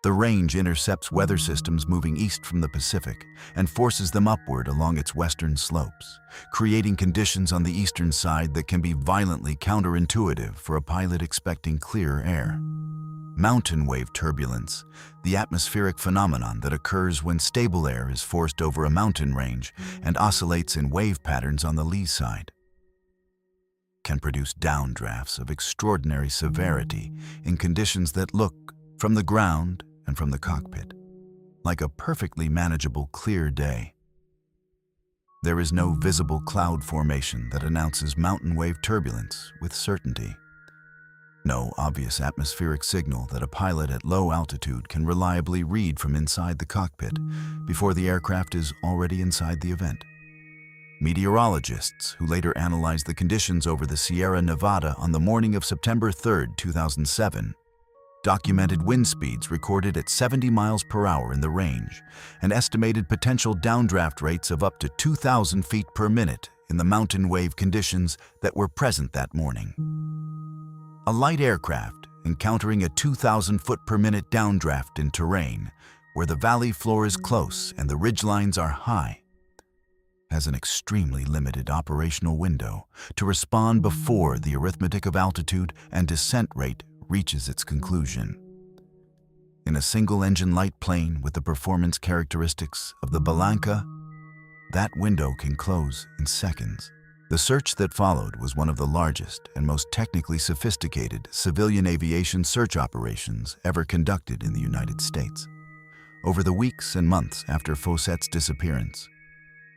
The range intercepts weather systems moving east from the Pacific and forces them upward along its western slopes, creating conditions on the eastern side that can be violently counterintuitive for a pilot expecting clear air. Mountain wave turbulence, the atmospheric phenomenon that occurs when stable air is forced over a mountain range and oscillates in wave patterns on the lee side, can produce downdrafts of extraordinary severity in conditions that look, from the ground and from the cockpit, like a perfectly manageable clear day. There is no visible cloud formation that announces mountain wave turbulence with certainty. No obvious atmospheric signal that a pilot at low altitude can reliably read from inside the cockpit before the aircraft is already inside the event. Meteorologists who later analyzed the conditions over the Sierra Nevada on the morning of September 3, 2007, documented wind speeds recorded at 70 miles per hour in the range and estimated potential downdraft rates of up to 2,000 feet per minute in the mountain wave conditions that were present that morning. A light aircraft encountering a 2,000 foot per minute downdraft in terrain where the valley floor is close and the ridgelines are high has an extremely limited operational window to respond before the arithmetic of altitude and descent rate reaches its conclusion. In a single-engine light plane with the performance characteristics of the Balanca, that window can close in seconds. The search that followed was one of the largest and most technically sophisticated civilian aviation search operations ever conducted in the United States. Over the weeks and months after Faucet's disappearance,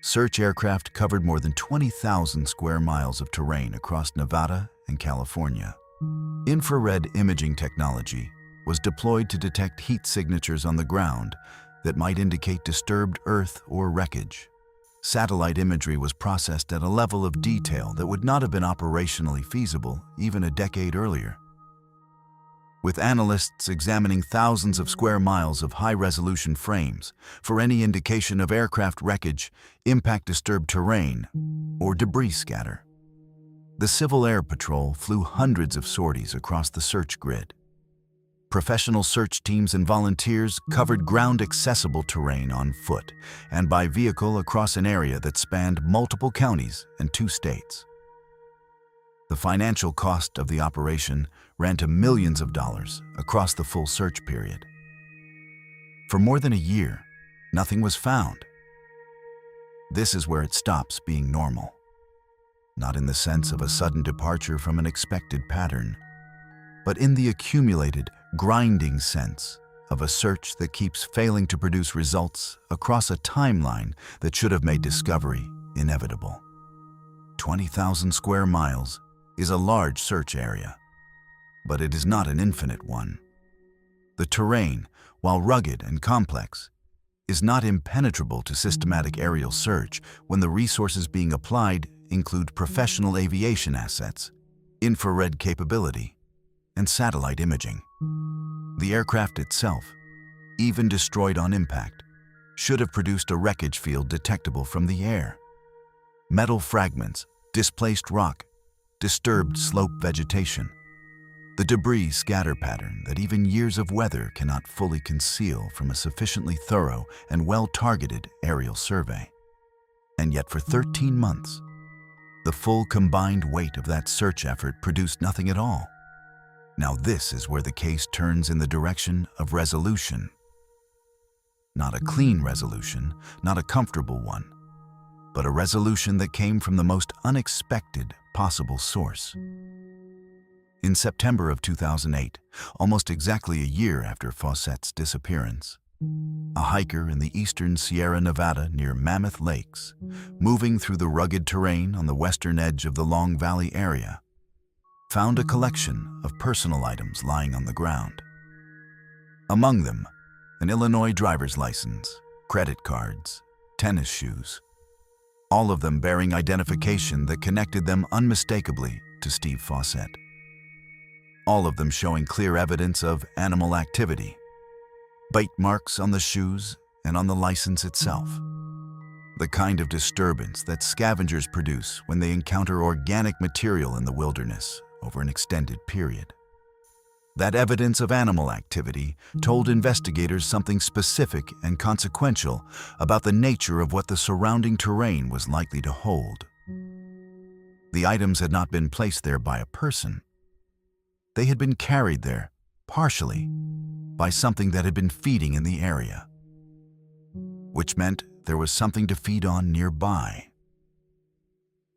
search aircraft covered more than 20,000 square miles of terrain across Nevada and California. Infrared imaging technology was deployed to detect heat signatures on the ground that might indicate disturbed earth or wreckage. Satellite imagery was processed at a level of detail that would not have been operationally feasible even a decade earlier. With analysts examining thousands of square miles of high-resolution frames for any indication of aircraft wreckage, impact-disturbed terrain, or debris scatter. The Civil Air Patrol flew hundreds of sorties across the search grid. Professional search teams and volunteers covered ground-accessible terrain on foot and by vehicle across an area that spanned multiple counties and 2 states. The financial cost of the operation ran to millions of dollars across the full search period. For more than a year, nothing was found. This is where it stops being normal. not in the sense of a sudden departure from an expected pattern, but in the accumulated, grinding sense of a search that keeps failing to produce results across a timeline that should have made discovery inevitable. 20,000 square miles is a large search area, but it is not an infinite one. The terrain, while rugged and complex, is not impenetrable to systematic aerial search when the resources being applied include professional aviation assets, infrared capability, and satellite imaging. The aircraft itself, even destroyed on impact, should have produced a wreckage field detectable from the air. Metal fragments, displaced rock, disturbed slope vegetation, the debris scatter pattern that even years of weather cannot fully conceal from a sufficiently thorough and well-targeted aerial survey. And yet for 13 months, the full combined weight of that search effort produced nothing at all. Now this is where the case turns in the direction of resolution. Not a clean resolution, not a comfortable one, but a resolution that came from the most unexpected possible source. In September of 2008, almost exactly a year after Fawcett's disappearance, a hiker in the eastern Sierra Nevada near Mammoth Lakes, moving through the rugged terrain on the western edge of the Long Valley area, found a collection of personal items lying on the ground. Among them, an Illinois driver's license, credit cards, tennis shoes, all of them bearing identification that connected them unmistakably to Steve Fawcett. All of them showing clear evidence of animal activity, bite marks on the shoes and on the license itself. The kind of disturbance that scavengers produce when they encounter organic material in the wilderness over an extended period. That evidence of animal activity told investigators something specific and consequential about the nature of what the surrounding terrain was likely to hold. The items had not been placed there by a person. They had been carried there, partially, by something that had been feeding in the area, which meant there was something to feed on nearby.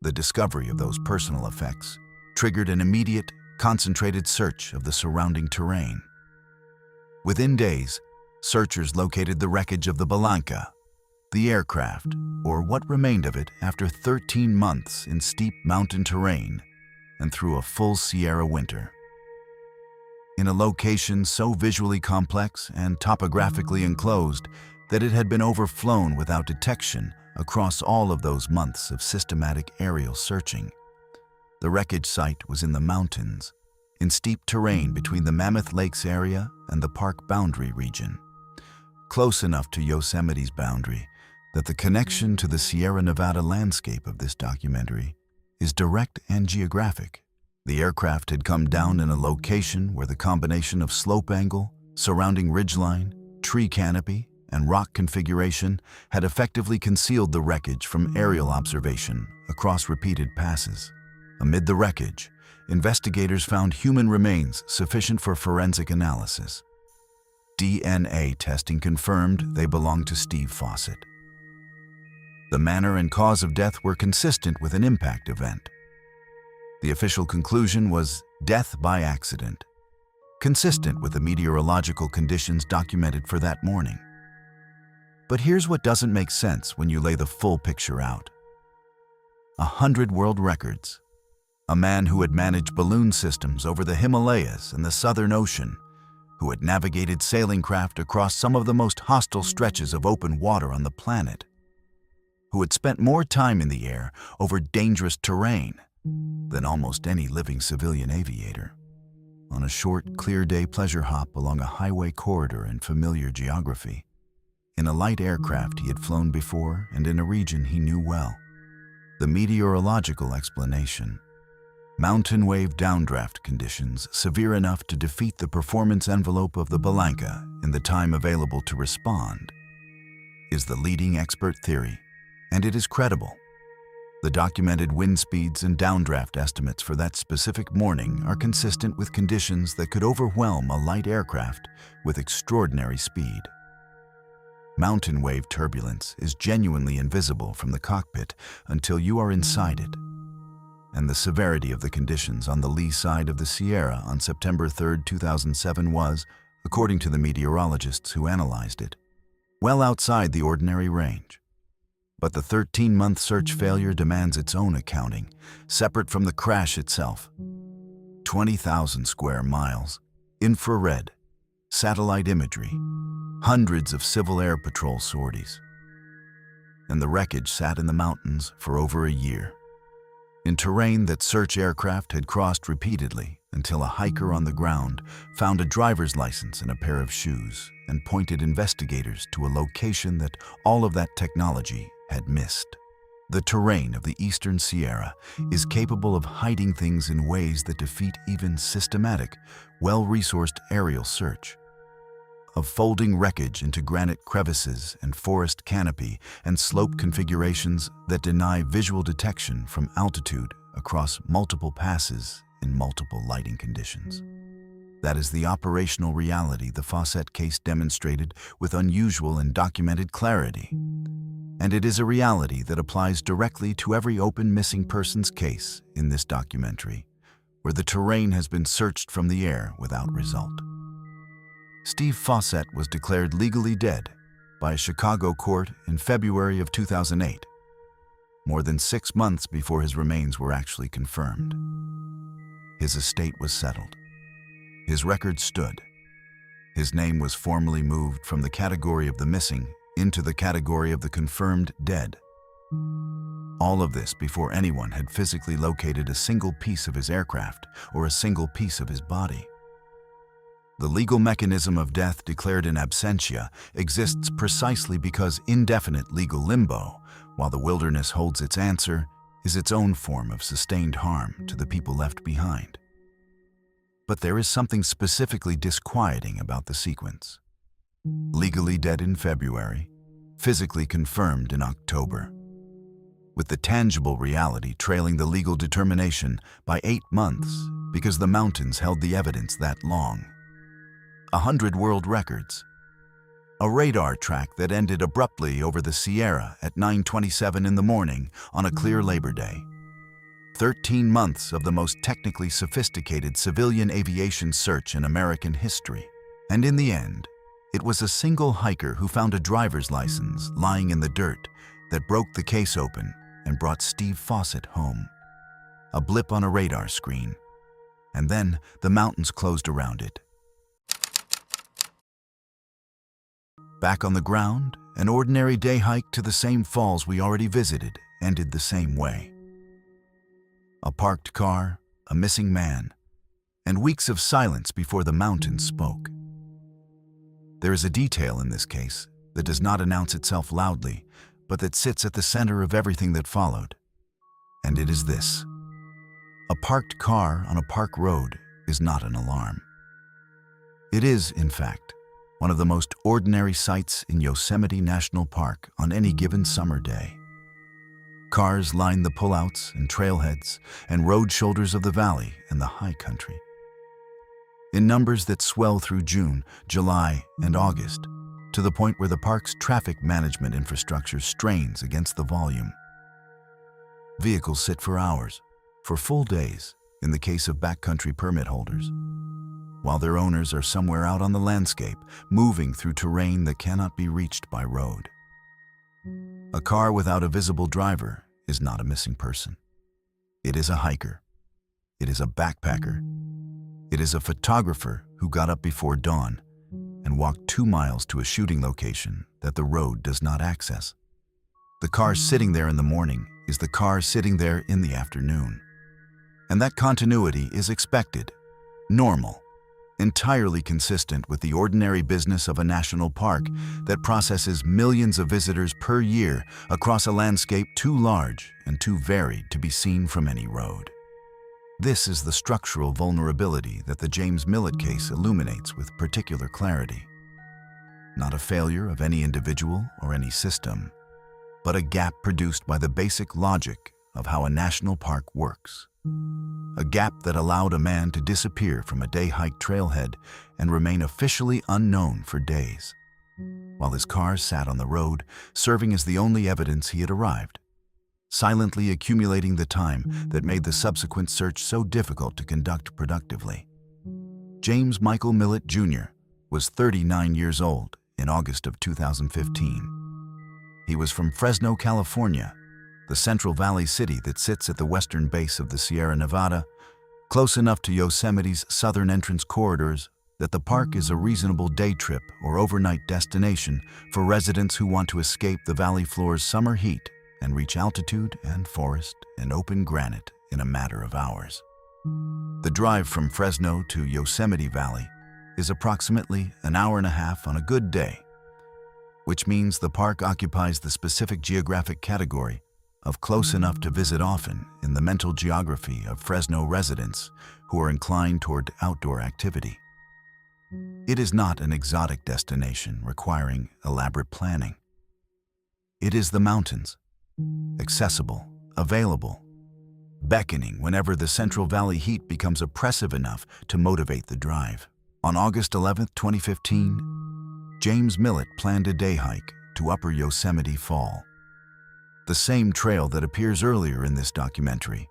The discovery of those personal effects triggered an immediate, concentrated search of the surrounding terrain. Within days, searchers located the wreckage of the Balanca, the aircraft, or what remained of it after 13 months in steep mountain terrain and through a full Sierra winter. In a location so visually complex and topographically enclosed that it had been overflown without detection across all of those months of systematic aerial searching. The wreckage site was in the mountains, in steep terrain between the Mammoth Lakes area and the park boundary region, close enough to Yosemite's boundary that the connection to the Sierra Nevada landscape of this documentary is direct and geographic. The aircraft had come down in a location where the combination of slope angle, surrounding ridgeline, tree canopy, and rock configuration had effectively concealed the wreckage from aerial observation across repeated passes. Amid the wreckage, investigators found human remains sufficient for forensic analysis. DNA testing confirmed they belonged to Steve Fawcett. The manner and cause of death were consistent with an impact event. The official conclusion was death by accident, consistent with the meteorological conditions documented for that morning. But here's what doesn't make sense when you lay the full picture out. 100 world records, a man who had managed balloon systems over the Himalayas and the Southern Ocean, who had navigated sailing craft across some of the most hostile stretches of open water on the planet, who had spent more time in the air over dangerous terrain than almost any living civilian aviator, on a short, clear day pleasure hop along a highway corridor in familiar geography, in a light aircraft he had flown before and in a region he knew well. The meteorological explanation, mountain wave downdraft conditions severe enough to defeat the performance envelope of the Balanca in the time available to respond, is the leading expert theory, and it is credible. The documented wind speeds and downdraft estimates for that specific morning are consistent with conditions that could overwhelm a light aircraft with extraordinary speed. Mountain wave turbulence is genuinely invisible from the cockpit until you are inside it. and the severity of the conditions on the lee side of the Sierra on September 3, 2007 was, according to the meteorologists who analyzed it, well outside the ordinary range. But the 13-month search failure demands its own accounting, separate from the crash itself. 20,000 square miles, infrared, satellite imagery, hundreds of Civil Air Patrol sorties. And the wreckage sat in the mountains for over a year, in terrain that search aircraft had crossed repeatedly until a hiker on the ground found a driver's license and a pair of shoes and pointed investigators to a location that all of that technology had missed. The terrain of the eastern Sierra is capable of hiding things in ways that defeat even systematic, well-resourced aerial search. Of folding wreckage into granite crevices and forest canopy and slope configurations that deny visual detection from altitude across multiple passes in multiple lighting conditions. That is the operational reality the Fawcett case demonstrated with unusual and documented clarity. And it is a reality that applies directly to every open missing persons case in this documentary, where the terrain has been searched from the air without result. Steve Fawcett was declared legally dead by a Chicago court in February of 2008, more than 6 months before his remains were actually confirmed. His estate was settled. His record stood. His name was formally moved from the category of the missing into the category of the confirmed dead. All of this before anyone had physically located a single piece of his aircraft or a single piece of his body. The legal mechanism of death declared in absentia exists precisely because indefinite legal limbo, while the wilderness holds its answer, is its own form of sustained harm to the people left behind. But there is something specifically disquieting about the sequence. Legally dead in February, physically confirmed in October, with the tangible reality trailing the legal determination by 8 months because the mountains held the evidence that long. 100 world records, a radar track that ended abruptly over the Sierra at 9:27 in the morning on a clear Labor Day. 13 months of the most technically sophisticated civilian aviation search in American history. And in the end, it was a single hiker who found a driver's license lying in the dirt that broke the case open and brought Steve Fawcett home. A blip on a radar screen, and then the mountains closed around it. Back on the ground, an ordinary day hike to the same falls we already visited ended the same way. A parked car, a missing man, and weeks of silence before the mountains spoke. There is a detail in this case that does not announce itself loudly, but that sits at the center of everything that followed. And it is this: a parked car on a park road is not an alarm. It is, in fact, one of the most ordinary sights in Yosemite National Park on any given summer day. Cars line the pullouts and trailheads and road shoulders of the valley and the high country, in numbers that swell through June, July, and August, to the point where the park's traffic management infrastructure strains against the volume. Vehicles sit for hours, for full days, in the case of backcountry permit holders, while their owners are somewhere out on the landscape, moving through terrain that cannot be reached by road. A car without a visible driver is not a missing person. It is a hiker. It is a backpacker. It is a photographer who got up before dawn and walked 2 miles to a shooting location that the road does not access. The car sitting there in the morning is the car sitting there in the afternoon. And that continuity is expected, normal, entirely consistent with the ordinary business of a national park that processes millions of visitors per year across a landscape too large and too varied to be seen from any road. This is the structural vulnerability that the James Millett case illuminates with particular clarity. Not a failure of any individual or any system, but a gap produced by the basic logic of how a national park works. A gap that allowed a man to disappear from a day hike trailhead and remain officially unknown for days, while his car sat on the road, serving as the only evidence he had arrived. silently accumulating the time that made the subsequent search so difficult to conduct productively. James Michael Millett Jr. was 39 years old in August of 2015. He was from Fresno, California, the Central Valley city that sits at the western base of the Sierra Nevada, close enough to Yosemite's southern entrance corridors that the park is a reasonable day trip or overnight destination for residents who want to escape the valley floor's summer heat and reach altitude and forest and open granite in a matter of hours. The drive from Fresno to Yosemite Valley is approximately an hour and a half on a good day, which means the park occupies the specific geographic category of close enough to visit often in the mental geography of Fresno residents who are inclined toward outdoor activity. It is not an exotic destination requiring elaborate planning. It is the mountains, accessible, available, beckoning whenever the Central Valley heat becomes oppressive enough to motivate the drive. On August 11, 2015, James Millett planned a day hike to Upper Yosemite Fall, the same trail that appears earlier in this documentary,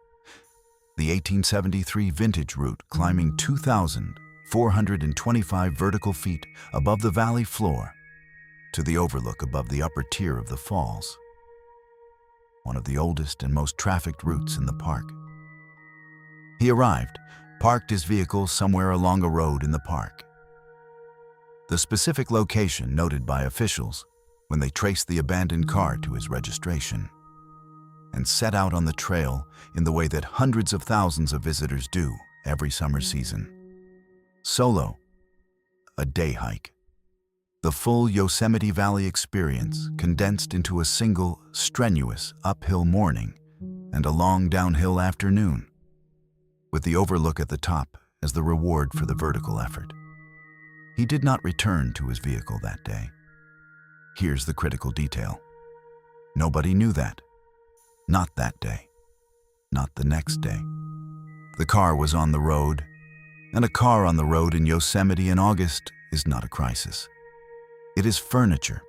the 1873 vintage route climbing 2,425 vertical feet above the valley floor to the overlook above the upper tier of the falls, one of the oldest and most trafficked routes in the park. He arrived, parked his vehicle somewhere along a road in the park. The specific location noted by officials when they traced the abandoned car to his registration, and set out on the trail in the way that hundreds of thousands of visitors do every summer season. Solo, a day hike. The full Yosemite Valley experience condensed into a single, strenuous uphill morning and a long downhill afternoon, with the overlook at the top as the reward for the vertical effort. He did not return to his vehicle that day. Here's the critical detail. Nobody knew that. Not that day. Not the next day. The car was on the road, and a car on the road in Yosemite in August is not a crisis. It is furniture.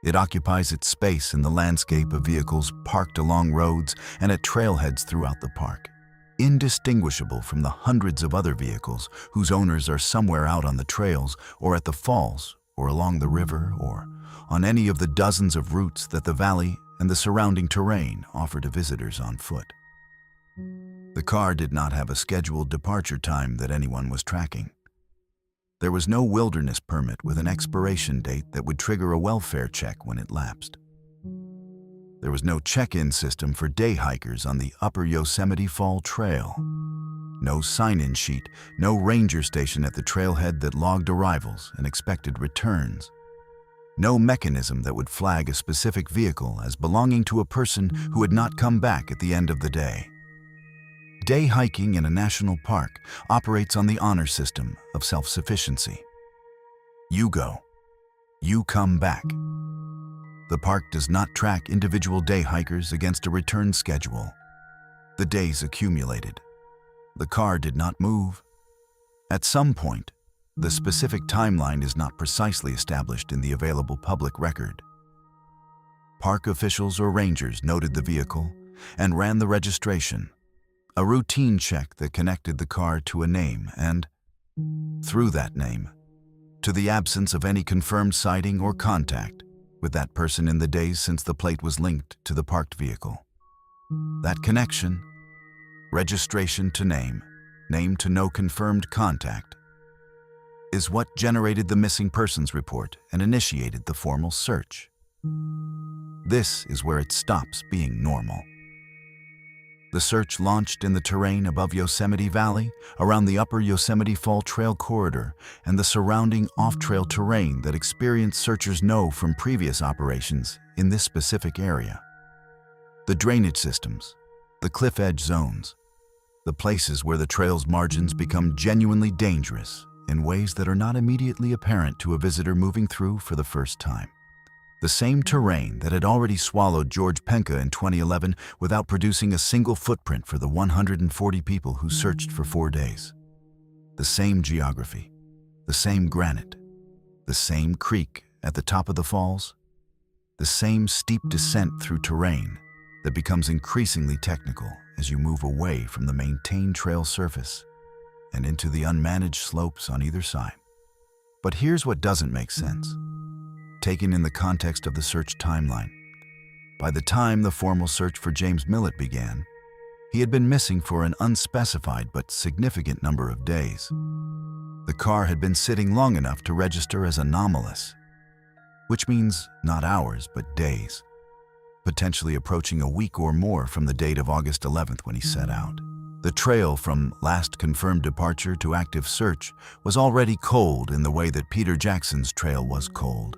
It occupies its space in the landscape of vehicles parked along roads and at trailheads throughout the park, indistinguishable from the hundreds of other vehicles whose owners are somewhere out on the trails or at the falls or along the river or on any of the dozens of routes that the valley and the surrounding terrain offer to visitors on foot. The car did not have a scheduled departure time that anyone was tracking. There was no wilderness permit with an expiration date that would trigger a welfare check when it lapsed. There was no check-in system for day hikers on the Upper Yosemite Fall Trail. No sign-in sheet, no ranger station at the trailhead that logged arrivals and expected returns. No mechanism that would flag a specific vehicle as belonging to a person who had not come back at the end of the day. Day hiking in a national park operates on the honor system of self-sufficiency. You go, you come back. The park does not track individual day hikers against a return schedule. The days accumulated. The car did not move. At some point, the specific timeline is not precisely established in the available public record. Park officials or rangers noted the vehicle and ran the registration, a routine check that connected the car to a name and, through that name, to the absence of any confirmed sighting or contact with that person in the days since the plate was linked to the parked vehicle. That connection, registration to name, name to no confirmed contact, is what generated the missing persons report and initiated the formal search. This is where it stops being normal. The search launched in the terrain above Yosemite Valley, around the Upper Yosemite Fall Trail corridor, and the surrounding off-trail terrain that experienced searchers know from previous operations in this specific area. The drainage systems, the cliff edge zones, the places where the trail's margins become genuinely dangerous in ways that are not immediately apparent to a visitor moving through for the first time. The same terrain that had already swallowed George Penka in 2011 without producing a single footprint for the 140 people who searched for 4 days. The same geography, the same granite, the same creek at the top of the falls, the same steep descent through terrain that becomes increasingly technical as you move away from the maintained trail surface and into the unmanaged slopes on either side. But here's what doesn't make sense, taken in the context of the search timeline. By the time the formal search for James Millett began, he had been missing for an unspecified but significant number of days. The car had been sitting long enough to register as anomalous, which means not hours but days, potentially approaching a week or more from the date of August 11th when he set out. The trail from last confirmed departure to active search was already cold in the way that Peter Jackson's trail was cold.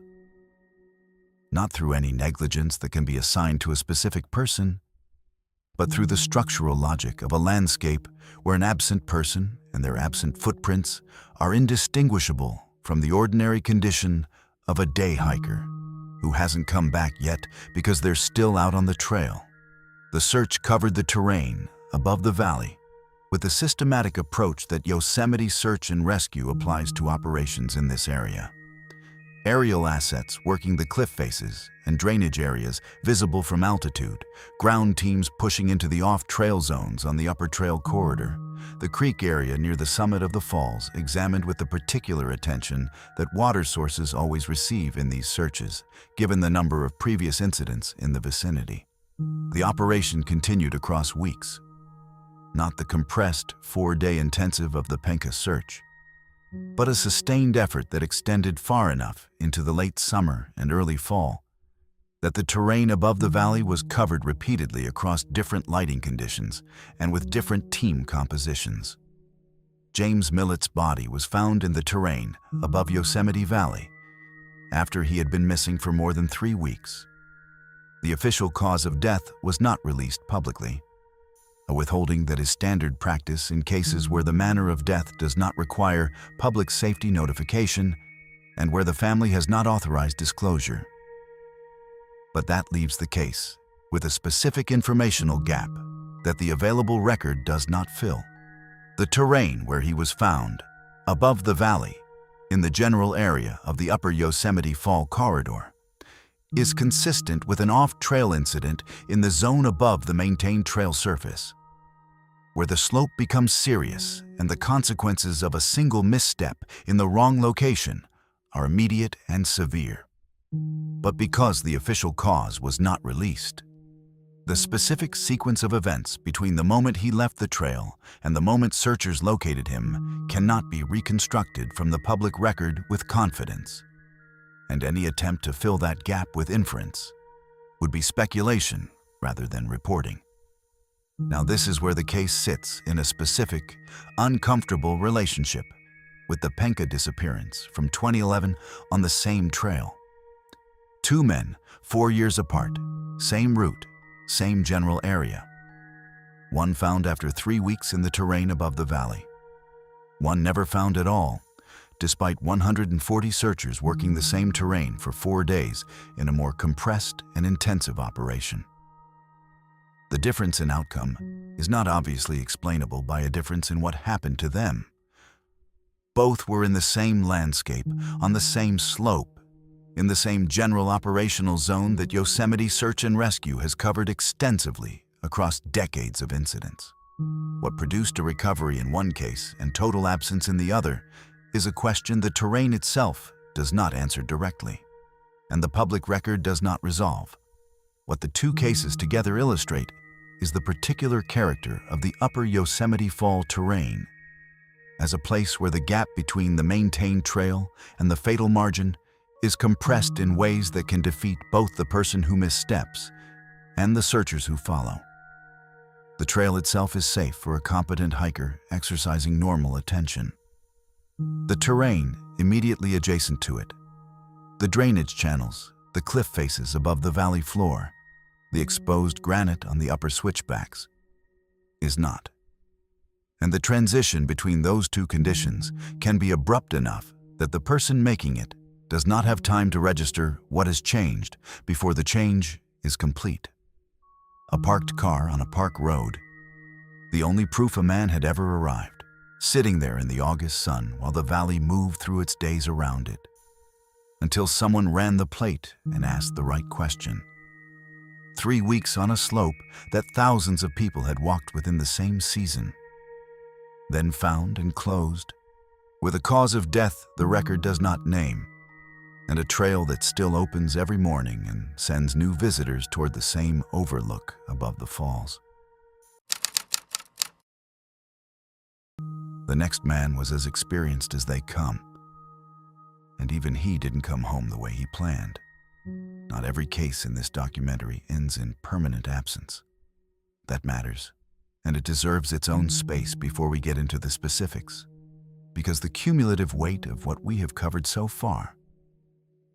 Not through any negligence that can be assigned to a specific person, but through the structural logic of a landscape where an absent person and their absent footprints are indistinguishable from the ordinary condition of a day hiker who hasn't come back yet because they're still out on the trail. The search covered the terrain above the valley with the systematic approach that Yosemite search and rescue applies to operations in this area. Aerial assets working the cliff faces and drainage areas visible from altitude, ground teams pushing into the off-trail zones on the upper trail corridor, the creek area near the summit of the falls examined with the particular attention that water sources always receive in these searches, given the number of previous incidents in the vicinity. The operation continued across weeks, not the compressed 4-day intensive of the Penka search, but a sustained effort that extended far enough into the late summer and early fall that the terrain above the valley was covered repeatedly across different lighting conditions and with different team compositions. James Millett's body was found in the terrain above Yosemite Valley after he had been missing for more than 3 weeks. The official cause of death was not released publicly, a withholding that is standard practice in cases where the manner of death does not require public safety notification and where the family has not authorized disclosure. But that leaves the case with a specific informational gap that the available record does not fill. The terrain where he was found, above the valley, in the general area of the upper Yosemite Fall corridor, is consistent with an off-trail incident in the zone above the maintained trail surface, where the slope becomes serious and the consequences of a single misstep in the wrong location are immediate and severe. But because the official cause was not released, the specific sequence of events between the moment he left the trail and the moment searchers located him cannot be reconstructed from the public record with confidence, and any attempt to fill that gap with inference would be speculation rather than reporting. Now, this is where the case sits in a specific, uncomfortable relationship with the Penka disappearance from 2011 on the same trail. 2 men, 4 years apart, same route, same general area. One found after 3 weeks in the terrain above the valley. One never found at all, despite 140 searchers working the same terrain for 4 days in a more compressed and intensive operation. The difference in outcome is not obviously explainable by a difference in what happened to them. Both were in the same landscape, on the same slope, in the same general operational zone that Yosemite Search and Rescue has covered extensively across decades of incidents. What produced a recovery in one case and total absence in the other is a question the terrain itself does not answer directly, and the public record does not resolve. What the 2 cases together illustrate is the particular character of the upper Yosemite Fall terrain as a place where the gap between the maintained trail and the fatal margin is compressed in ways that can defeat both the person who missteps and the searchers who follow. The trail itself is safe for a competent hiker exercising normal attention. The terrain immediately adjacent to it, the drainage channels, the cliff faces above the valley floor, the exposed granite on the upper switchbacks, is not. And the transition between those 2 conditions can be abrupt enough that the person making it does not have time to register what has changed before the change is complete. A parked car on a park road, the only proof a man had ever arrived, sitting there in the August sun while the valley moved through its days around it, until someone ran the plate and asked the right question. 3 weeks on a slope that thousands of people had walked within the same season. Then found and closed, with a cause of death the record does not name, and a trail that still opens every morning and sends new visitors toward the same overlook above the falls. The next man was as experienced as they come, and even he didn't come home the way he planned. Not every case in this documentary ends in permanent absence. That matters, and it deserves its own space before we get into the specifics, because the cumulative weight of what we have covered so far,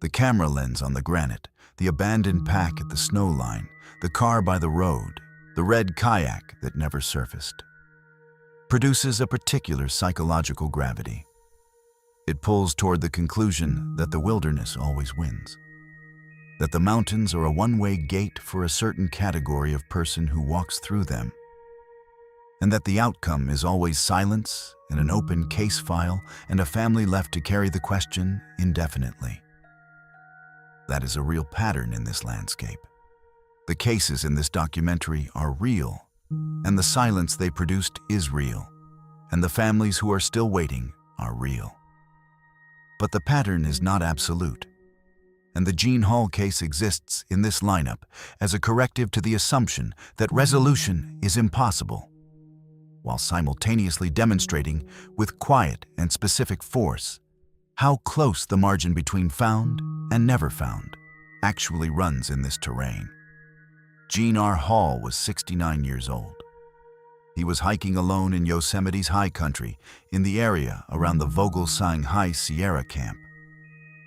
the camera lens on the granite, the abandoned pack at the snow line, the car by the road, the red kayak that never surfaced, produces a particular psychological gravity. It pulls toward the conclusion that the wilderness always wins, that the mountains are a one-way gate for a certain category of person who walks through them, and that the outcome is always silence and an open case file and a family left to carry the question indefinitely. That is a real pattern in this landscape. The cases in this documentary are real, and the silence they produced is real, and the families who are still waiting are real. But the pattern is not absolute, and the Jean Hall case exists in this lineup as a corrective to the assumption that resolution is impossible, while simultaneously demonstrating with quiet and specific force how close the margin between found and never found actually runs in this terrain. Jean R. Hall was 69 years old. He was hiking alone in Yosemite's high country in the area around the Vogelsang High Sierra Camp,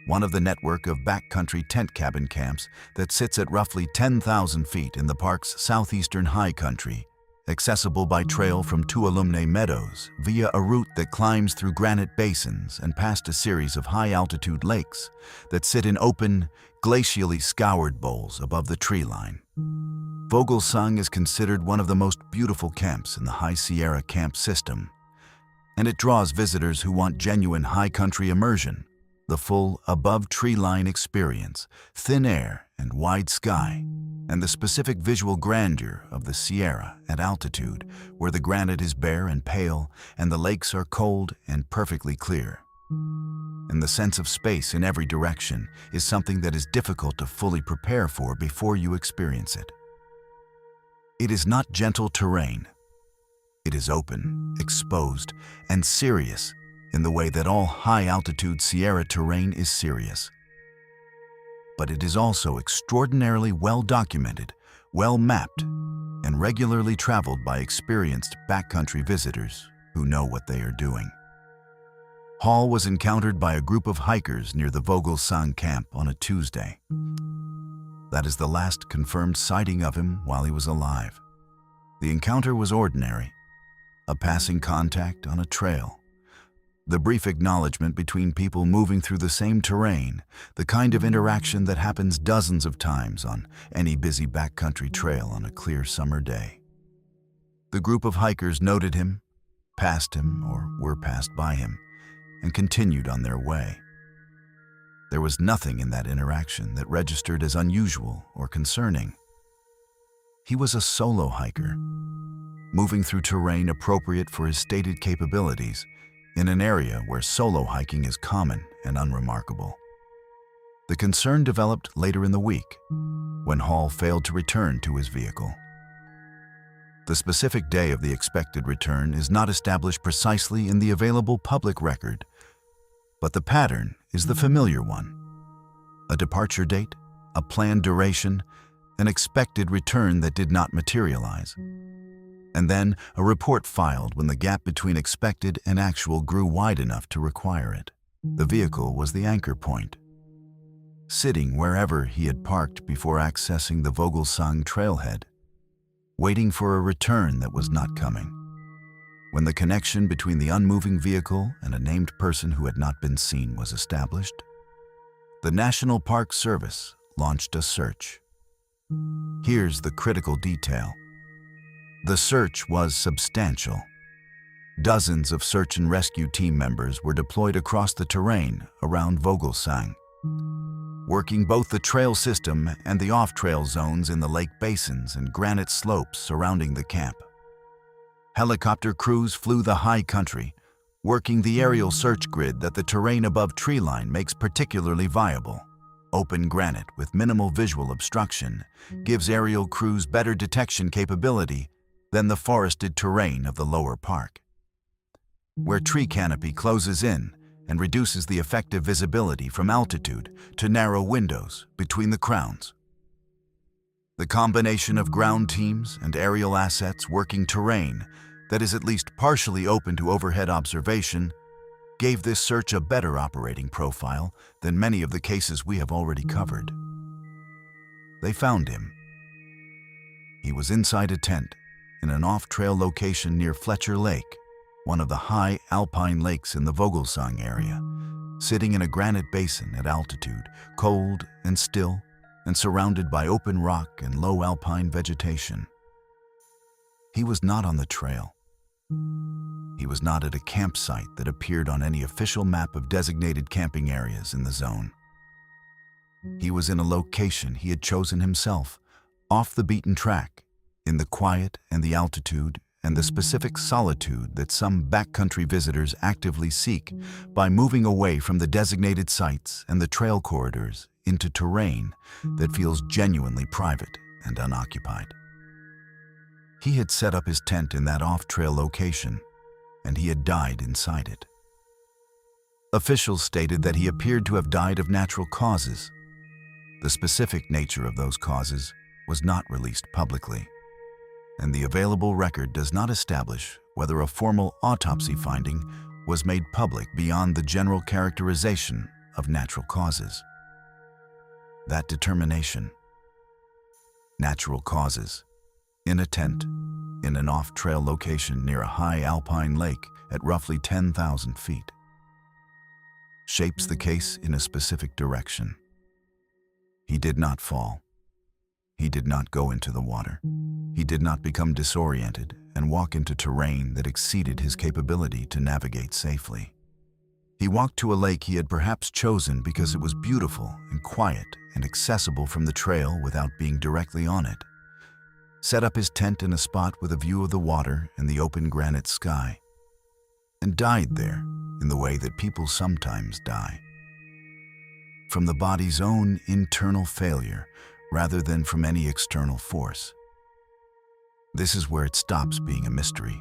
one of the network of backcountry tent cabin camps that sits at roughly 10,000 feet in the park's southeastern high country, accessible by trail from Tuolumne Meadows via a route that climbs through granite basins and past a series of high-altitude lakes that sit in open, glacially scoured bowls above the tree line. Vogelsang is considered one of the most beautiful camps in the High Sierra camp system, and it draws visitors who want genuine high-country immersion, the full above-tree-line experience, thin air and wide sky, and the specific visual grandeur of the Sierra at altitude, where the granite is bare and pale and the lakes are cold and perfectly clear. And the sense of space in every direction is something that is difficult to fully prepare for before you experience it. It is not gentle terrain. It is open, exposed, and serious in the way that all high-altitude Sierra terrain is serious. But it is also extraordinarily well-documented, well-mapped, and regularly traveled by experienced backcountry visitors who know what they are doing. Hall was encountered by a group of hikers near the Vogelsang camp on a Tuesday. That is the last confirmed sighting of him while he was alive. The encounter was ordinary, a passing contact on a trail. The brief acknowledgement between people moving through the same terrain, the kind of interaction that happens dozens of times on any busy backcountry trail on a clear summer day. The group of hikers noted him, passed him or were passed by him, and continued on their way. There was nothing in that interaction that registered as unusual or concerning. He was a solo hiker, moving through terrain appropriate for his stated capabilities in an area where solo hiking is common and unremarkable. The concern developed later in the week, when Hall failed to return to his vehicle. The specific day of the expected return is not established precisely in the available public record, but the pattern is the familiar one. A departure date, a planned duration, an expected return that did not materialize, and then a report filed when the gap between expected and actual grew wide enough to require it. The vehicle was the anchor point, sitting wherever he had parked before accessing the Vogelsang trailhead, waiting for a return that was not coming. When the connection between the unmoving vehicle and a named person who had not been seen was established, the National Park Service launched a search. Here's the critical detail. The search was substantial. Dozens of search and rescue team members were deployed across the terrain around Vogelsang. working both the trail system and the off-trail zones in the lake basins and granite slopes surrounding the camp. Helicopter crews flew the high country, working the aerial search grid that the terrain above treeline makes particularly viable. Open granite with minimal visual obstruction gives aerial crews better detection capability than the forested terrain of the lower park, where tree canopy closes in and reduces the effective visibility from altitude to narrow windows between the crowns. The combination of ground teams and aerial assets working terrain that is at least partially open to overhead observation gave this search a better operating profile than many of the cases we have already covered. They found him. He was inside a tent in an off-trail location near Fletcher Lake, one of the high alpine lakes in the Vogelsang area, sitting in a granite basin at altitude, cold and still, and surrounded by open rock and low alpine vegetation. He was not on the trail. He was not at a campsite that appeared on any official map of designated camping areas in the zone. He was in a location he had chosen himself, off the beaten track, in the quiet and the altitude and the specific solitude that some backcountry visitors actively seek by moving away from the designated sites and the trail corridors into terrain that feels genuinely private and unoccupied. He had set up his tent in that off-trail location, and he had died inside it. Officials stated that he appeared to have died of natural causes. The specific nature of those causes was not released publicly, and the available record does not establish whether a formal autopsy finding was made public beyond the general characterization of natural causes. That determination, natural causes, in a tent, in an off-trail location near a high alpine lake at roughly 10,000 feet, shapes the case in a specific direction. He did not fall. He did not go into the water. He did not become disoriented and walk into terrain that exceeded his capability to navigate safely. He walked to a lake he had perhaps chosen because it was beautiful and quiet and accessible from the trail without being directly on it, set up his tent in a spot with a view of the water and the open granite sky, and died there in the way that people sometimes die, from the body's own internal failure rather than from any external force. This is where it stops being a mystery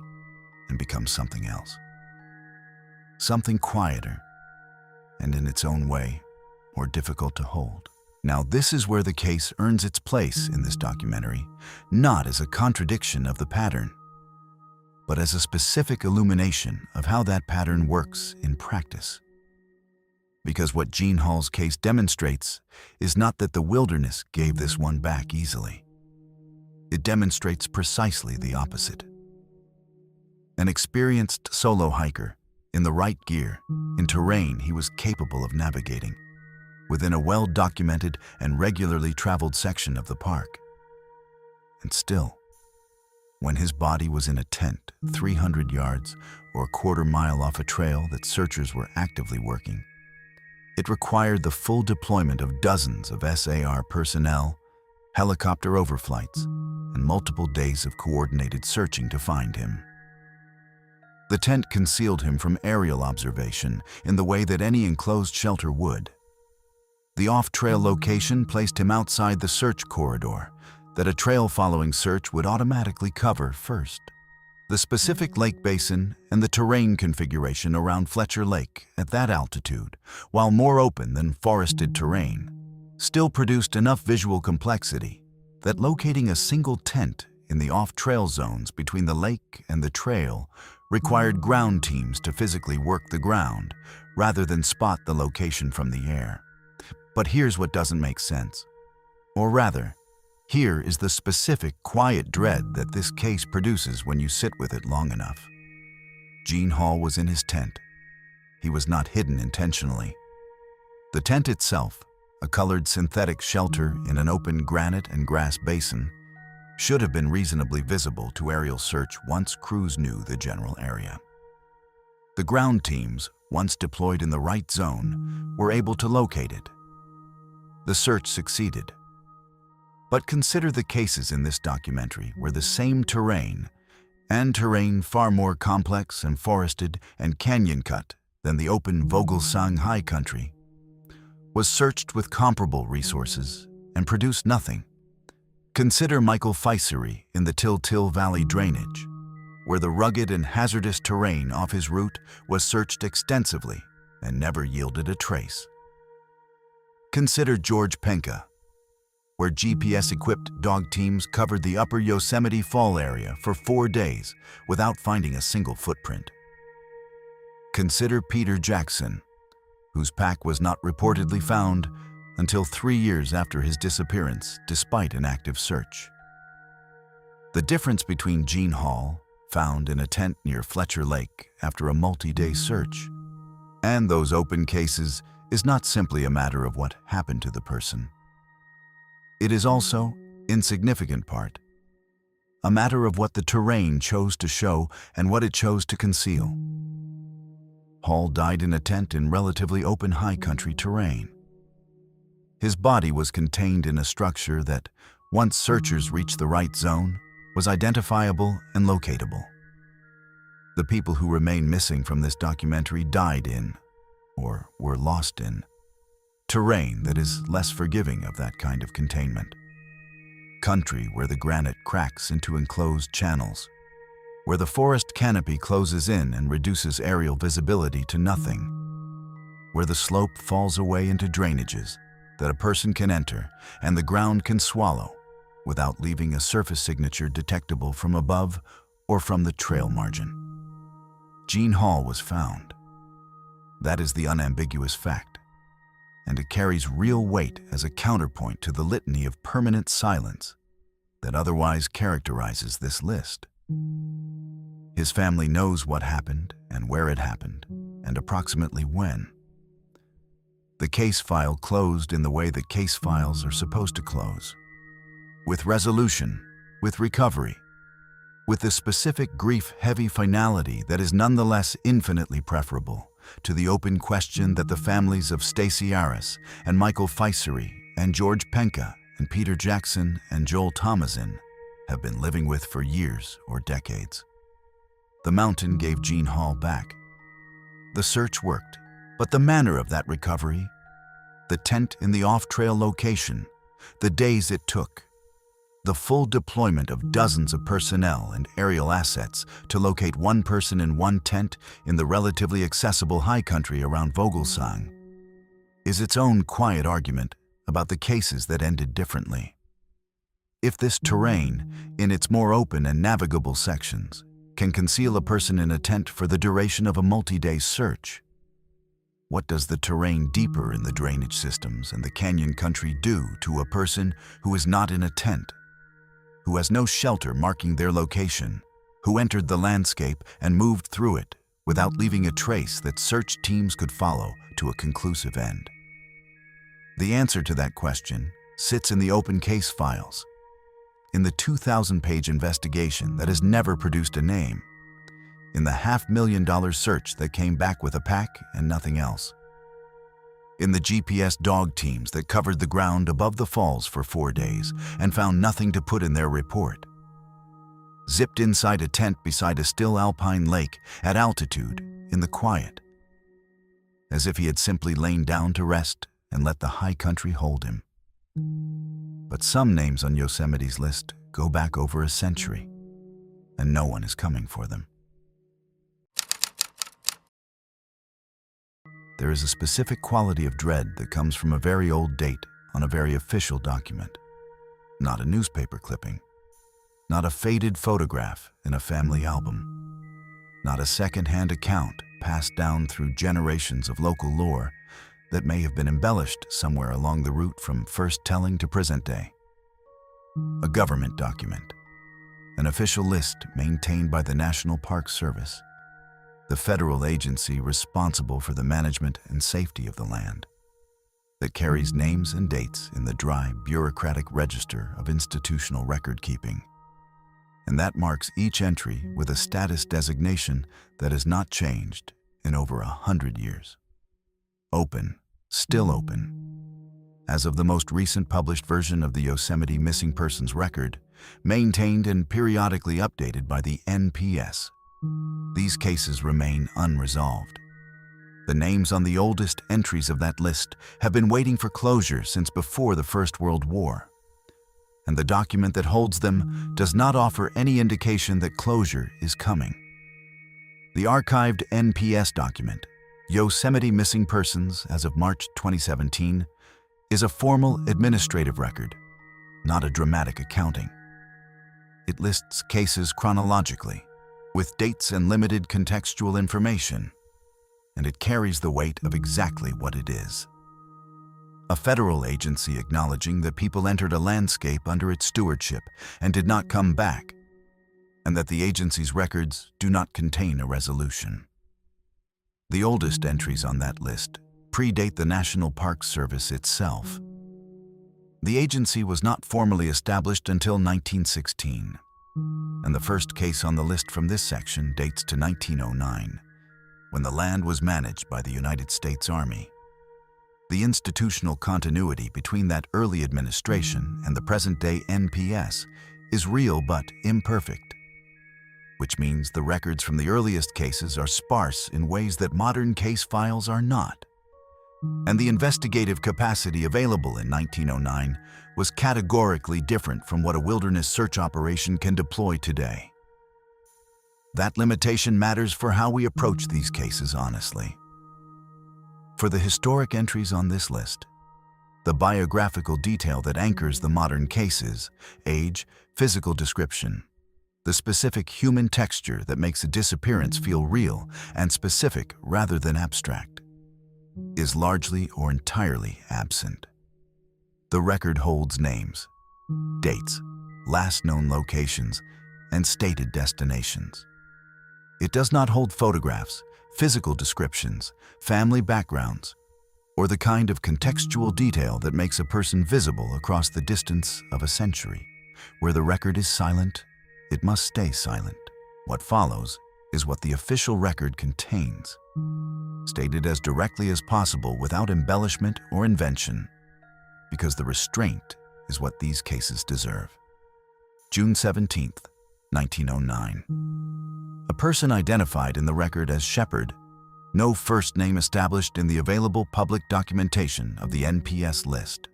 and becomes something else. Something quieter and in its own way more difficult to hold. Now, this is where the case earns its place in this documentary, not as a contradiction of the pattern, but as a specific illumination of how that pattern works in practice. Because what Jean Hall's case demonstrates is not that the wilderness gave this one back easily. It demonstrates precisely the opposite. An experienced solo hiker, in the right gear, in terrain he was capable of navigating, within a well-documented and regularly traveled section of the park. And still, when his body was in a tent 300 yards or a quarter-mile off a trail that searchers were actively working, it required the full deployment of dozens of SAR personnel, helicopter overflights, and multiple days of coordinated searching to find him. The tent concealed him from aerial observation in the way that any enclosed shelter would. The off-trail location placed him outside the search corridor that a trail-following search would automatically cover first. The specific lake basin and the terrain configuration around Fletcher Lake at that altitude, while more open than forested terrain, still produced enough visual complexity that locating a single tent in the off-trail zones between the lake and the trail required ground teams to physically work the ground rather than spot the location from the air. But here's what doesn't make sense. Or rather, here is the specific quiet dread that this case produces when you sit with it long enough. Jean Hall was in his tent. He was not hidden intentionally. The tent itself, a colored synthetic shelter in an open granite and grass basin, should have been reasonably visible to aerial search once crews knew the general area. The ground teams, once deployed in the right zone, were able to locate it. the search succeeded. But consider the cases in this documentary where the same terrain, and terrain far more complex and forested and canyon-cut than the open Vogelsang high country, was searched with comparable resources and produced nothing. Consider Michael Feisery in the Till Valley drainage, where the rugged and hazardous terrain off his route was searched extensively and never yielded a trace. Consider George Penka, where GPS-equipped dog teams covered the upper Yosemite Fall area for 4 days without finding a single footprint. Consider Peter Jackson, whose pack was not reportedly found until 3 years after his disappearance, despite an active search. The difference between Gene Hall, found in a tent near Fletcher Lake after a multi-day search, and those open cases is not simply a matter of what happened to the person. It is also, in significant part, a matter of what the terrain chose to show and what it chose to conceal. Hall died in a tent in relatively open high country terrain. His body was contained in a structure that, once searchers reached the right zone, was identifiable and locatable. The people who remain missing from this documentary died in, or were lost in, terrain that is less forgiving of that kind of containment. Country where the granite cracks into enclosed channels, where the forest canopy closes in and reduces aerial visibility to nothing, where the slope falls away into drainages that a person can enter and the ground can swallow without leaving a surface signature detectable from above or from the trail margin. Gene Hall was found. That is the unambiguous fact, and it carries real weight as a counterpoint to the litany of permanent silence that otherwise characterizes this list. His family knows what happened and where it happened, and approximately when. The case file closed in the way that case files are supposed to close, with resolution, with recovery, with the specific grief-heavy finality that is nonetheless infinitely preferable to the open question that the families of Stacey Aris and Michael Feisery and George Penka and Peter Jackson and Joel Thomasin have been living with for years or decades. The mountain gave Gene Hall back. The search worked, but the manner of that recovery, the tent in the off-trail location, the days it took, the full deployment of dozens of personnel and aerial assets to locate one person in one tent in the relatively accessible high country around Vogelsang, is its own quiet argument about the cases that ended differently. If this terrain, in its more open and navigable sections, can conceal a person in a tent for the duration of a multi-day search, what does the terrain deeper in the drainage systems and the canyon country do to a person who is not in a tent, who has no shelter marking their location, who entered the landscape and moved through it without leaving a trace that search teams could follow to a conclusive end? The answer to that question sits in the open case files, in the 2,000-page investigation that has never produced a name, in the $500,000 search that came back with a pack and nothing else, in the GPS dog teams that covered the ground above the falls for 4 days and found nothing to put in their report, zipped inside a tent beside a still alpine lake at altitude in the quiet, as if he had simply lain down to rest and let the high country hold him. But some names on Yosemite's list go back over a century, and no one is coming for them. There is a specific quality of dread that comes from a very old date on a very official document, not a newspaper clipping, not a faded photograph in a family album, not a second-hand account passed down through generations of local lore that may have been embellished somewhere along the route from first telling to present day. A government document, an official list maintained by the National Park Service, the federal agency responsible for the management and safety of the land, that carries names and dates in the dry, bureaucratic register of institutional record-keeping, and that marks each entry with a status designation that has not changed in over 100 years. Open, still open, as of the most recent published version of the Yosemite Missing Persons Record, maintained and periodically updated by the NPS. These cases remain unresolved. The names on the oldest entries of that list have been waiting for closure since before the First World War, and the document that holds them does not offer any indication that closure is coming. The archived NPS document, Yosemite Missing Persons as of March 2017, is a formal administrative record, not a dramatic accounting. It lists cases chronologically, with dates and limited contextual information, and it carries the weight of exactly what it is. A federal agency acknowledging that people entered a landscape under its stewardship and did not come back, and that the agency's records do not contain a resolution. The oldest entries on that list predate the National Park Service itself. The agency was not formally established until 1916, and the first case on the list from this section dates to 1909, when the land was managed by the United States Army. The institutional continuity between that early administration and the present-day NPS is real but imperfect, which means the records from the earliest cases are sparse in ways that modern case files are not. And the investigative capacity available in 1909 was categorically different from what a wilderness search operation can deploy today. That limitation matters for how we approach these cases honestly. For the historic entries on this list, the biographical detail that anchors the modern cases, age, physical description, the specific human texture that makes a disappearance feel real and specific rather than abstract, is largely or entirely absent. The record holds names, dates, last known locations, and stated destinations. It does not hold photographs, physical descriptions, family backgrounds, or the kind of contextual detail that makes a person visible across the distance of a century. Where the record is silent, it must stay silent. What follows is what the official record contains, stated as directly as possible without embellishment or invention, because the restraint is what these cases deserve. June 17, 1909. A person identified in the record as Shepherd, no first name established in the available public documentation of the NPS list,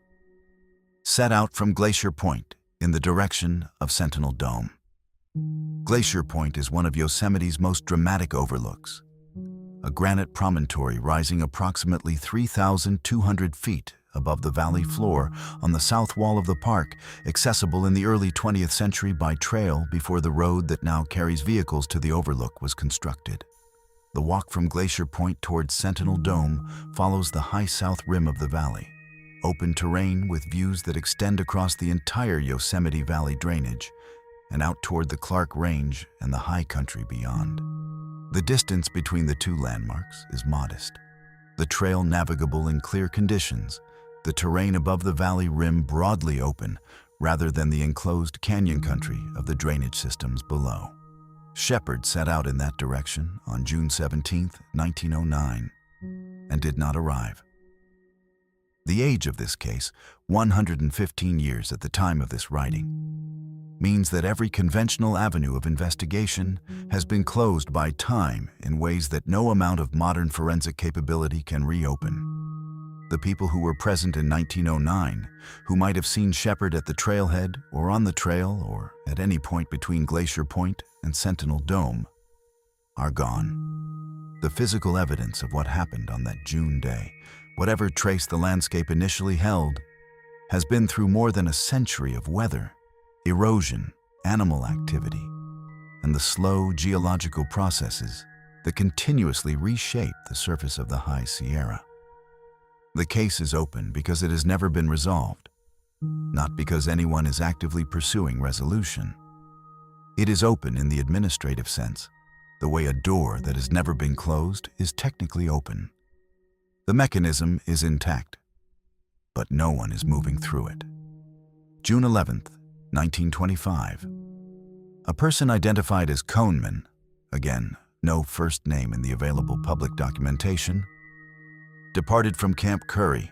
set out from Glacier Point in the direction of Sentinel Dome. Glacier Point is one of Yosemite's most dramatic overlooks, a granite promontory rising approximately 3,200 feet above the valley floor on the south wall of the park, accessible in the early 20th century by trail before the road that now carries vehicles to the overlook was constructed. The walk from Glacier Point towards Sentinel Dome follows the high south rim of the valley, open terrain with views that extend across the entire Yosemite Valley drainage and out toward the Clark Range and the high country beyond. The distance between the two landmarks is modest, the trail navigable in clear conditions, the terrain above the valley rim broadly open rather than the enclosed canyon country of the drainage systems below. Shepherd set out in that direction on June 17, 1909, and did not arrive. The age of this case, 115 years at the time of this writing, means that every conventional avenue of investigation has been closed by time in ways that no amount of modern forensic capability can reopen. The people who were present in 1909, who might have seen Shepherd at the trailhead or on the trail or at any point between Glacier Point and Sentinel Dome, are gone. The physical evidence of what happened on that June day, whatever trace the landscape initially held, has been through more than a century of weather, erosion, animal activity, and the slow geological processes that continuously reshape the surface of the High Sierra. The case is open because it has never been resolved, not because anyone is actively pursuing resolution. It is open in the administrative sense, the way a door that has never been closed is technically open. The mechanism is intact, but no one is moving through it. June 11, 1925. A person identified as Coneman, again, no first name in the available public documentation, departed from Camp Curry,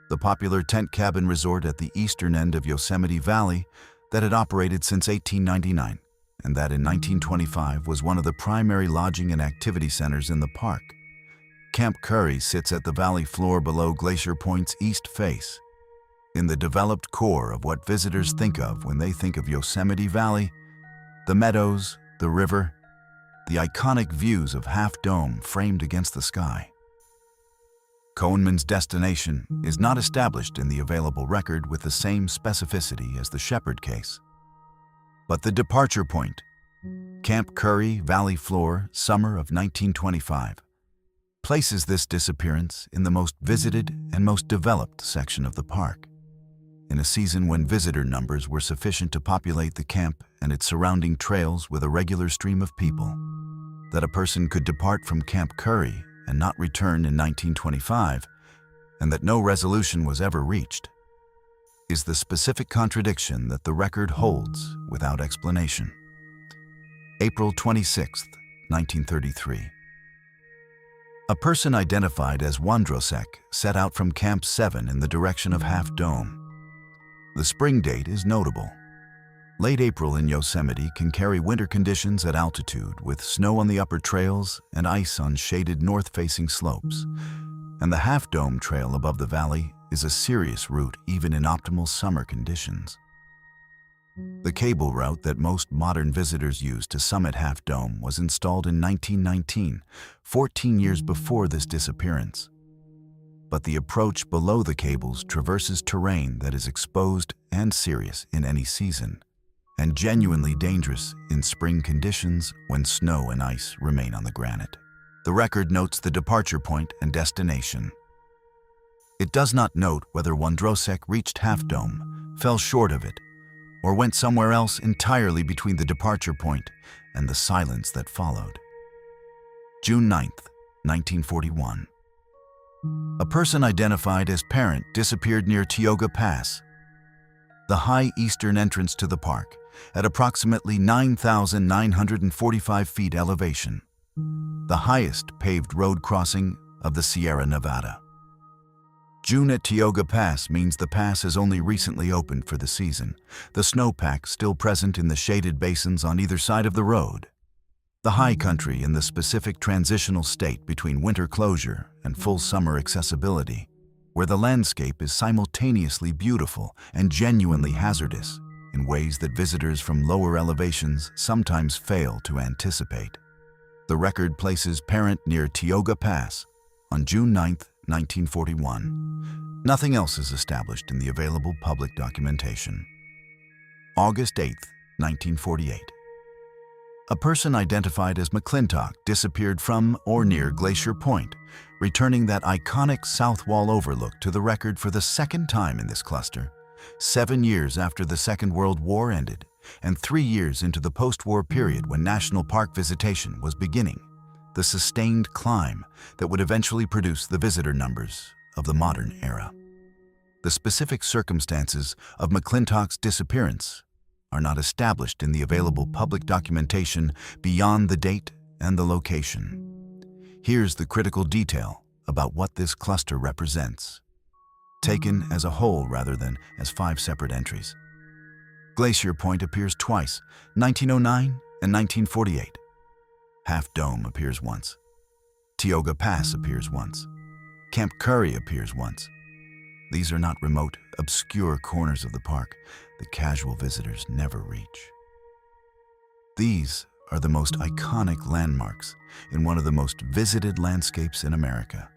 the popular tent cabin resort at the eastern end of Yosemite Valley that had operated since 1899, and that in 1925 was one of the primary lodging and activity centers in the park. Camp Curry sits at the valley floor below Glacier Point's east face. In the developed core of what visitors think of when they think of Yosemite Valley, the meadows, the river, the iconic views of Half Dome framed against the sky. Cohenman's destination is not established in the available record with the same specificity as the Shepherd case. But the departure point, Camp Curry, Valley Floor, summer of 1925, places this disappearance in the most visited and most developed section of the park, in a season when visitor numbers were sufficient to populate the camp and its surrounding trails with a regular stream of people. That a person could depart from Camp Curry and not return in 1925, and that no resolution was ever reached, is the specific contradiction that the record holds without explanation. April 26, 1933. A person identified as Wondrosek set out from Camp 7 in the direction of Half Dome. The spring date is notable. Late April in Yosemite can carry winter conditions at altitude with snow on the upper trails and ice on shaded north-facing slopes. And the Half Dome Trail above the valley is a serious route even in optimal summer conditions. The cable route that most modern visitors use to summit Half Dome was installed in 1919, 14 years before this disappearance. But the approach below the cables traverses terrain that is exposed and serious in any season, and genuinely dangerous in spring conditions when snow and ice remain on the granite. The record notes the departure point and destination. It does not note whether Wondrosek reached Half Dome, fell short of it, or went somewhere else entirely between the departure point and the silence that followed. June 9, 1941. A person identified as Parent disappeared near Tioga Pass, the high eastern entrance to the park, at approximately 9,945 feet elevation, the highest paved road crossing of the Sierra Nevada. June at Tioga Pass means the pass has only recently opened for the season, the snowpack still present in the shaded basins on either side of the road. The high country in the specific transitional state between winter closure and full summer accessibility, where the landscape is simultaneously beautiful and genuinely hazardous in ways that visitors from lower elevations sometimes fail to anticipate. The record places Parent near Tioga Pass on June 9, 1941. Nothing else is established in the available public documentation. August 8, 1948. A person identified as McClintock disappeared from or near Glacier Point, returning that iconic south wall overlook to the record for the second time in this cluster, 7 years after the Second World War ended, and 3 years into the post-war period when national park visitation was beginning, the sustained climb that would eventually produce the visitor numbers of the modern era. The specific circumstances of McClintock's disappearance are not established in the available public documentation beyond the date and the location. Here's the critical detail about what this cluster represents, taken as a whole rather than as 5 separate entries. Glacier Point appears twice, 1909 and 1948. Half Dome appears once. Tioga Pass appears once. Camp Curry appears once. These are not remote, obscure corners of the park that casual visitors never reach. These are the most iconic landmarks in one of the most visited landscapes in America.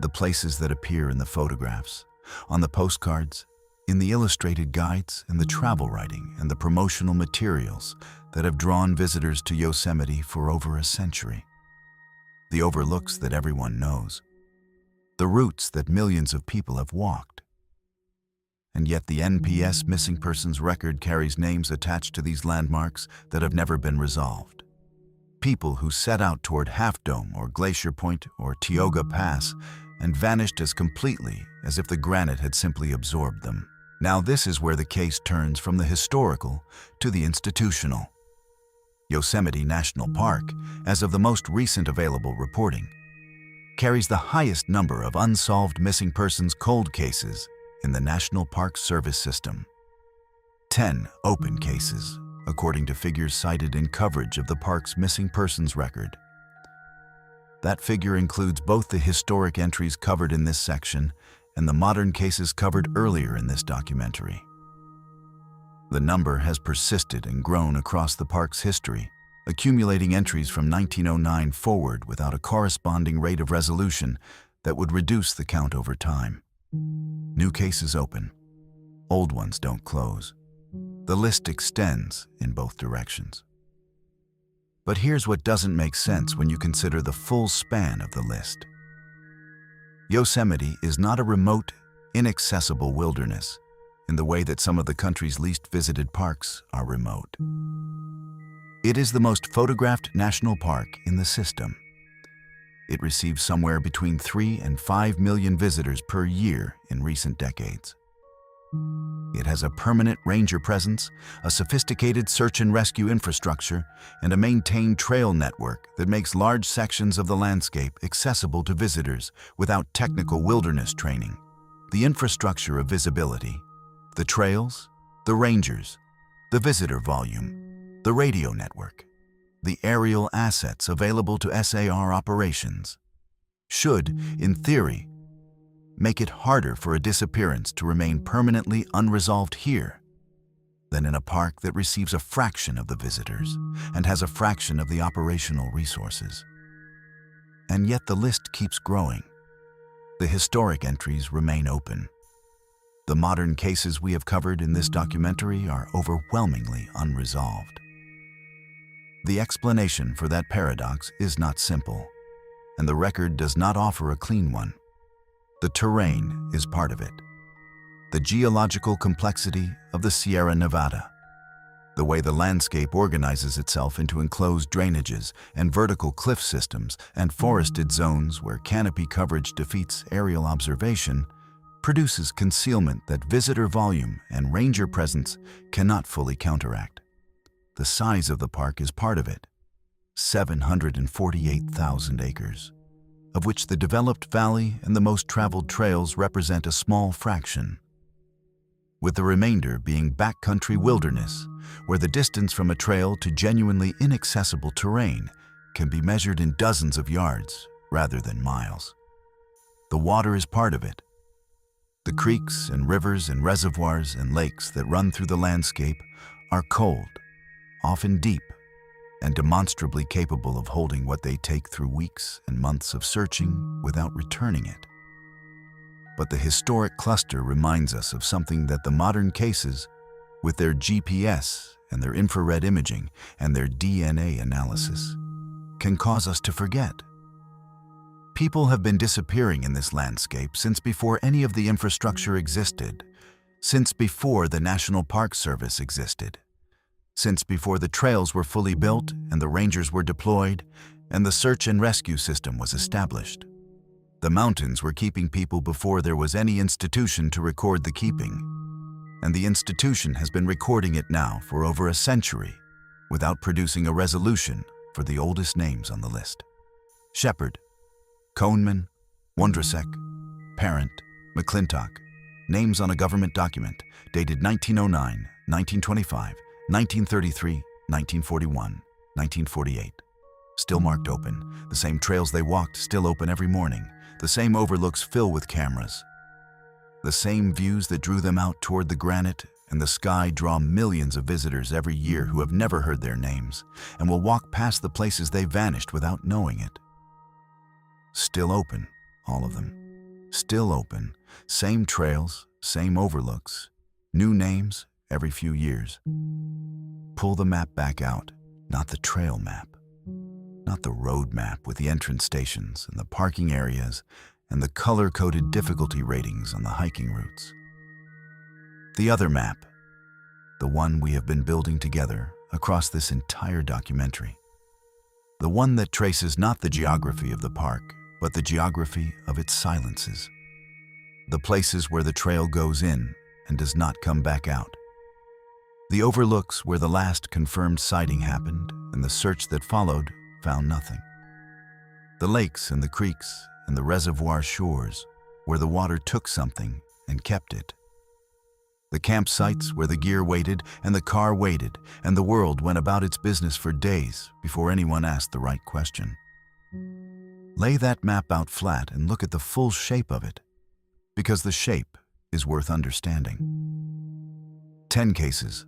The places that appear in the photographs, on the postcards, in the illustrated guides and the travel writing and the promotional materials that have drawn visitors to Yosemite for over a century. The overlooks that everyone knows. The routes that millions of people have walked. And yet the NPS missing persons record carries names attached to these landmarks that have never been resolved. People who set out toward Half Dome or Glacier Point or Tioga Pass and vanished as completely as if the granite had simply absorbed them. Now this is where the case turns from the historical to the institutional. Yosemite National Park, as of the most recent available reporting, carries the highest number of unsolved missing persons cold cases in the National Park Service system. 10 open cases, according to figures cited in coverage of the park's missing persons record. That figure includes both the historic entries covered in this section and the modern cases covered earlier in this documentary. The number has persisted and grown across the park's history, accumulating entries from 1909 forward without a corresponding rate of resolution that would reduce the count over time. New cases open. Old ones don't close. The list extends in both directions. But here's what doesn't make sense when you consider the full span of the list. Yosemite is not a remote, inaccessible wilderness in the way that some of the country's least visited parks are remote. It is the most photographed national park in the system. It receives somewhere between 3 and 5 million visitors per year in recent decades. It has a permanent ranger presence, a sophisticated search and rescue infrastructure, and a maintained trail network that makes large sections of the landscape accessible to visitors without technical wilderness training. The infrastructure of visibility, the trails, the rangers, the visitor volume, the radio network, the aerial assets available to SAR operations should, in theory, make it harder for a disappearance to remain permanently unresolved here than in a park that receives a fraction of the visitors and has a fraction of the operational resources. And yet the list keeps growing. The historic entries remain open. The modern cases we have covered in this documentary are overwhelmingly unresolved. The explanation for that paradox is not simple, and the record does not offer a clean one. The terrain is part of it. The geological complexity of the Sierra Nevada, the way the landscape organizes itself into enclosed drainages and vertical cliff systems and forested zones where canopy coverage defeats aerial observation, produces concealment that visitor volume and ranger presence cannot fully counteract. The size of the park is part of it, 748,000 acres. Of which the developed valley and the most traveled trails represent a small fraction, with the remainder being backcountry wilderness, where the distance from a trail to genuinely inaccessible terrain can be measured in dozens of yards rather than miles. The water is part of it. The creeks and rivers and reservoirs and lakes that run through the landscape are cold, often deep, and demonstrably capable of holding what they take through weeks and months of searching without returning it. But the historic cluster reminds us of something that the modern cases, with their GPS and their infrared imaging and their DNA analysis, can cause us to forget. People have been disappearing in this landscape since before any of the infrastructure existed, since before the National Park Service existed, since before the trails were fully built and the rangers were deployed and the search and rescue system was established. The mountains were keeping people before there was any institution to record the keeping, and the institution has been recording it now for over a century without producing a resolution for the oldest names on the list. Shepherd, Coneman, Wondrusek, Parent, McClintock, names on a government document dated 1909, 1925, 1933, 1941, 1948. Still marked open. The same trails they walked still open every morning. The same overlooks fill with cameras. The same views that drew them out toward the granite and the sky draw millions of visitors every year who have never heard their names and will walk past the places they vanished without knowing it. Still open, all of them. Still open. Same trails, same overlooks. New names every few years. Pull the map back out, not the trail map, not the road map with the entrance stations and the parking areas and the color-coded difficulty ratings on the hiking routes. The other map, the one we have been building together across this entire documentary. The one that traces not the geography of the park, but the geography of its silences. The places where the trail goes in and does not come back out. The overlooks where the last confirmed sighting happened and the search that followed found nothing. The lakes and the creeks and the reservoir shores, where the water took something and kept it. The campsites where the gear waited and the car waited, and the world went about its business for days before anyone asked the right question. Lay that map out flat and look at the full shape of it, because the shape is worth understanding. 10 cases,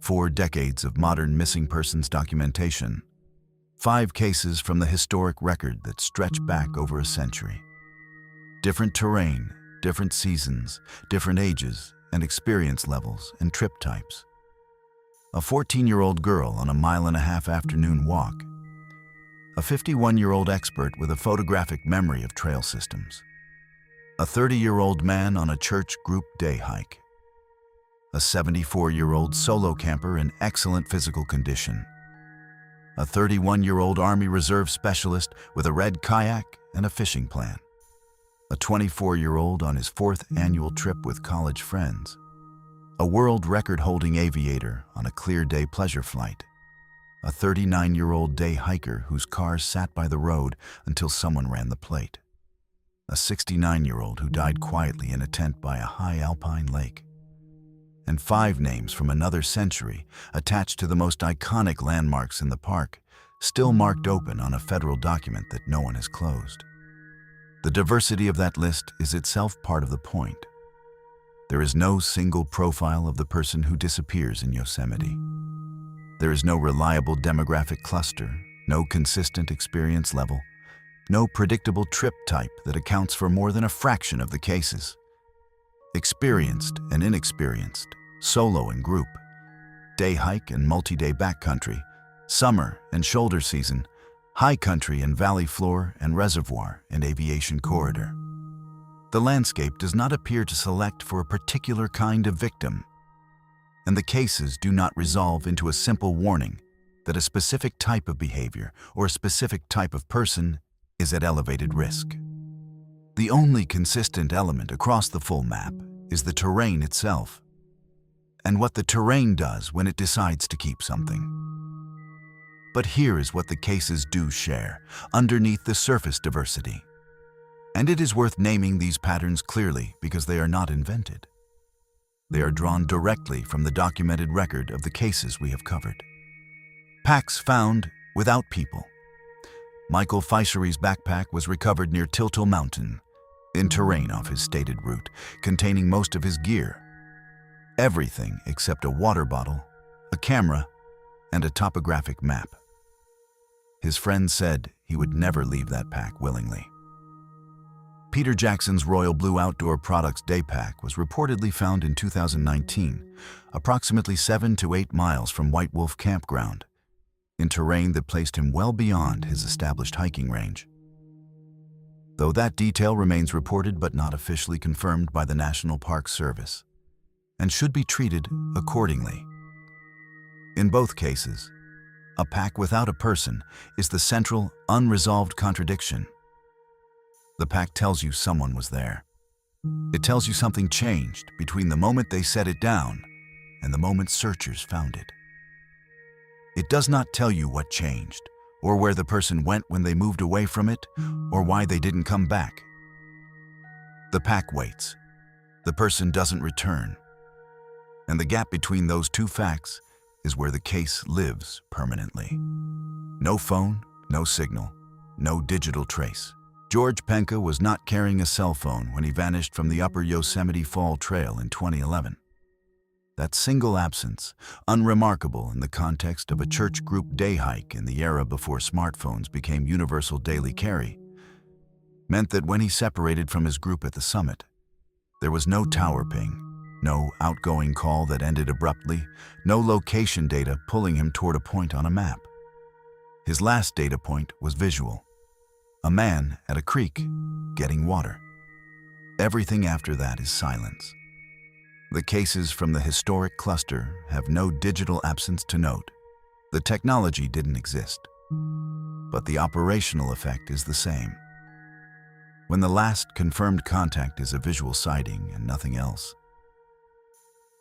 4 decades of modern missing persons documentation, 5 cases from the historic record that stretch back over a century. Different terrain, different seasons, different ages and experience levels and trip types. A 14-year-old girl on a mile-and-a-half afternoon walk. A 51-year-old expert with a photographic memory of trail systems. A 30-year-old man on a church group day hike. A 74-year-old solo camper in excellent physical condition. A 31-year-old Army Reserve specialist with a red kayak and a fishing plan. A 24-year-old on his 4th annual trip with college friends. A world record-holding aviator on a clear day pleasure flight. A 39-year-old day hiker whose car sat by the road until someone ran the plate. A 69-year-old who died quietly in a tent by a high alpine lake. And 5 names from another century attached to the most iconic landmarks in the park, still marked open on a federal document that no one has closed. The diversity of that list is itself part of the point. There is no single profile of the person who disappears in Yosemite. There is no reliable demographic cluster, no consistent experience level, no predictable trip type that accounts for more than a fraction of the cases. Experienced and inexperienced, solo and group, day hike and multi-day backcountry, summer and shoulder season, high country and valley floor and reservoir and aviation corridor. The landscape does not appear to select for a particular kind of victim, and the cases do not resolve into a simple warning that a specific type of behavior or a specific type of person is at elevated risk. The only consistent element across the full map is the terrain itself, and what the terrain does when it decides to keep something. But here is what the cases do share, underneath the surface diversity. And it is worth naming these patterns clearly because they are not invented. They are drawn directly from the documented record of the cases we have covered. Packs found without people. Michael Feischery's backpack was recovered near Tiltal Mountain, in terrain off his stated route, containing most of his gear. Everything except a water bottle, a camera, and a topographic map. His friend said he would never leave that pack willingly. Peter Jackson's Royal Blue Outdoor Products daypack was reportedly found in 2019, approximately 7 to 8 miles from White Wolf Campground, in terrain that placed him well beyond his established hiking range. Though that detail remains reported but not officially confirmed by the National Park Service, and should be treated accordingly. In both cases, a pack without a person is the central, unresolved contradiction. The pack tells you someone was there. It tells you something changed between the moment they set it down and the moment searchers found it. It does not tell you what changed, or where the person went when they moved away from it, or why they didn't come back. The pack waits. The person doesn't return. And the gap between those two facts is where the case lives permanently. No phone, no signal, no digital trace. George Penka was not carrying a cell phone when he vanished from the Upper Yosemite Fall Trail in 2011. That single absence, unremarkable in the context of a church group day hike in the era before smartphones became universal daily carry, meant that when he separated from his group at the summit, there was no tower ping, no outgoing call that ended abruptly, no location data pulling him toward a point on a map. His last data point was visual. A man at a creek, getting water. Everything after that is silence. The cases from the historic cluster have no digital absence to note. The technology didn't exist, but the operational effect is the same. When the last confirmed contact is a visual sighting and nothing else,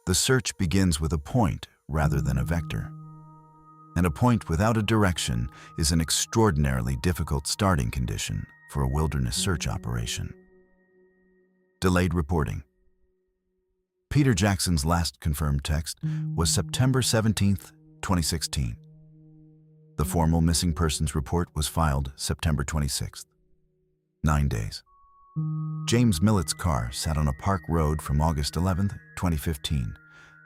the search begins with a point rather than a vector. And a point without a direction is an extraordinarily difficult starting condition for a wilderness search operation. Delayed reporting. Peter Jackson's last confirmed text was September 17, 2016. The formal missing persons report was filed September 26. 9 days. James Millett's car sat on a park road from August 11, 2015,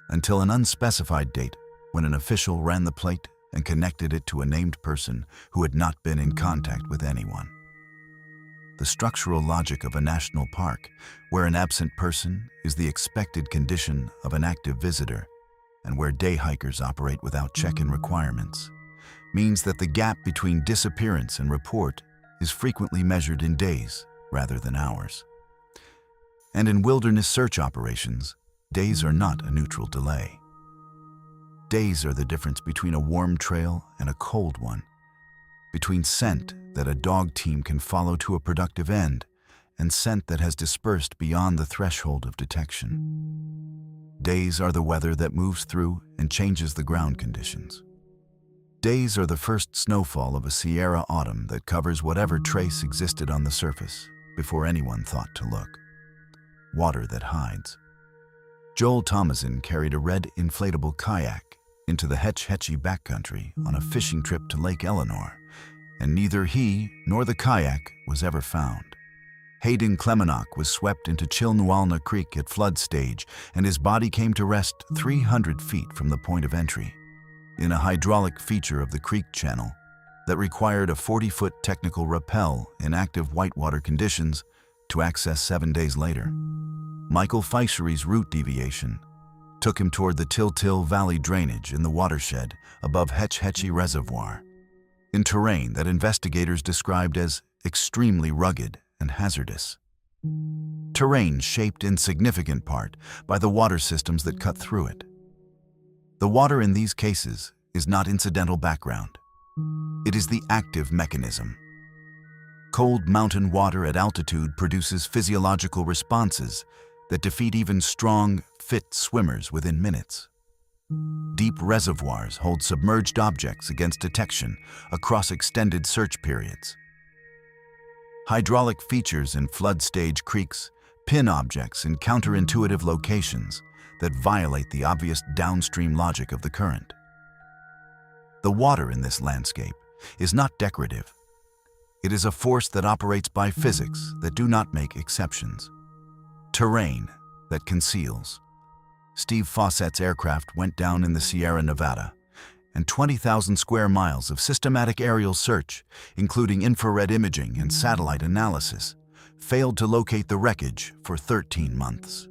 until an unspecified date when an official ran the plate and connected it to a named person who had not been in contact with anyone. The structural logic of a national park, where an absent person is the expected condition of an active visitor, and where day hikers operate without check-in requirements, means that the gap between disappearance and report is frequently measured in days rather than hours. And in wilderness search operations, days are not a neutral delay. Days are the difference between a warm trail and a cold one, between scent that a dog team can follow to a productive end and scent that has dispersed beyond the threshold of detection. Days are the weather that moves through and changes the ground conditions. Days are the first snowfall of a Sierra autumn that covers whatever trace existed on the surface before anyone thought to look. Water that hides. Joel Thomason carried a red inflatable kayak into the Hetch Hetchy backcountry on a fishing trip to Lake Eleanor, and neither he nor the kayak was ever found. Hayden Klemenach was swept into Chilnwalna Creek at flood stage, and his body came to rest 300 feet from the point of entry, in a hydraulic feature of the creek channel that required a 40-foot technical rappel in active whitewater conditions to access 7 days later. Michael Feischery's route deviation took him toward the Till Valley drainage in the watershed above Hetch Hetchy Reservoir, in terrain that investigators described as extremely rugged and hazardous. Terrain shaped in significant part by the water systems that cut through it. The water in these cases is not incidental background. It is the active mechanism. Cold mountain water at altitude produces physiological responses that defeat even strong, fit swimmers within minutes. Deep reservoirs hold submerged objects against detection across extended search periods. Hydraulic features in flood stage creeks pin objects in counterintuitive locations that violate the obvious downstream logic of the current. The water in this landscape is not decorative. It is a force that operates by physics that do not make exceptions. Terrain that conceals. Steve Fawcett's aircraft went down in the Sierra Nevada, and 20,000 square miles of systematic aerial search, including infrared imaging and satellite analysis, failed to locate the wreckage for 13 months.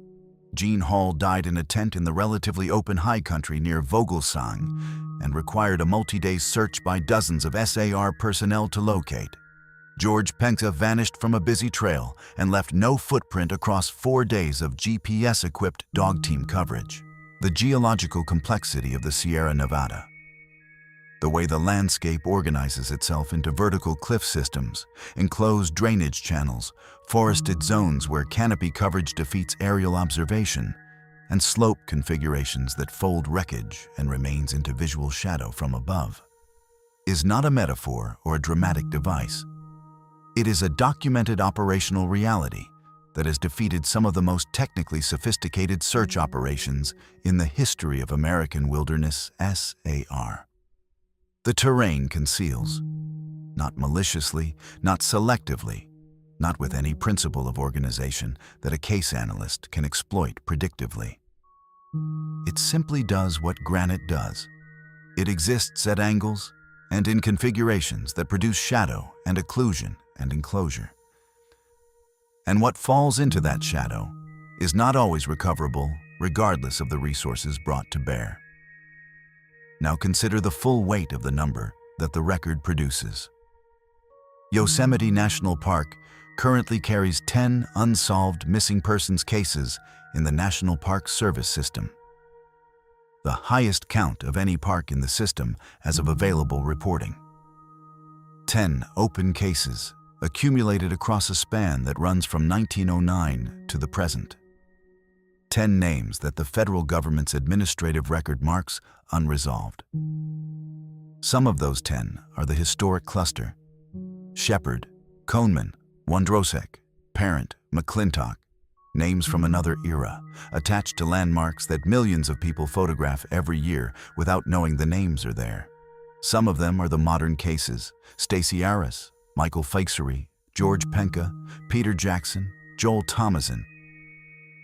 Gene Hall died in a tent in the relatively open high country near Vogelsang and required a multi-day search by dozens of SAR personnel to locate. George Penka vanished from a busy trail and left no footprint across 4 days of GPS-equipped dog team coverage. The geological complexity of the Sierra Nevada. The way the landscape organizes itself into vertical cliff systems, enclosed drainage channels, forested zones where canopy coverage defeats aerial observation, and slope configurations that fold wreckage and remains into visual shadow from above, is not a metaphor or a dramatic device. It is a documented operational reality that has defeated some of the most technically sophisticated search operations in the history of American wilderness SAR. The terrain conceals, not maliciously, not selectively, not with any principle of organization that a case analyst can exploit predictively. It simply does what granite does. It exists at angles and in configurations that produce shadow and occlusion and enclosure. And what falls into that shadow is not always recoverable, regardless of the resources brought to bear. Now consider the full weight of the number that the record produces. Yosemite National Park currently carries 10 unsolved missing persons cases in the National Park Service system, the highest count of any park in the system as of available reporting. 10 open cases accumulated across a span that runs from 1909 to the present. 10 names that the federal government's administrative record marks unresolved. Some of those 10 are the historic cluster: Shepherd, Coneman, Wondrosek, Parent, McClintock, names from another era, attached to landmarks that millions of people photograph every year without knowing the names are there. Some of them are the modern cases: Stacey Aris, Michael Feixery, George Penka, Peter Jackson, Joel Thomason.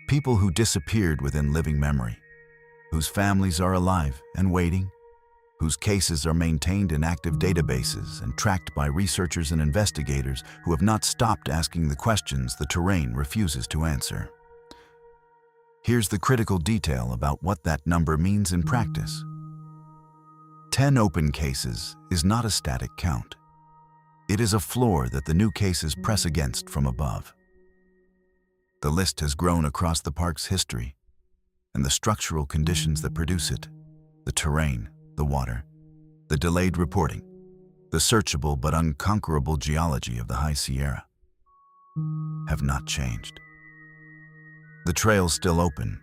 People who disappeared within living memory, whose families are alive and waiting, whose cases are maintained in active databases and tracked by researchers and investigators who have not stopped asking the questions the terrain refuses to answer. Here's the critical detail about what that number means in practice. 10 open cases is not a static count. It is a floor that the new cases press against from above. The list has grown across the park's history, and the structural conditions that produce it, the terrain, the water, the delayed reporting, the searchable but unconquerable geology of the High Sierra, have not changed. The trails still open,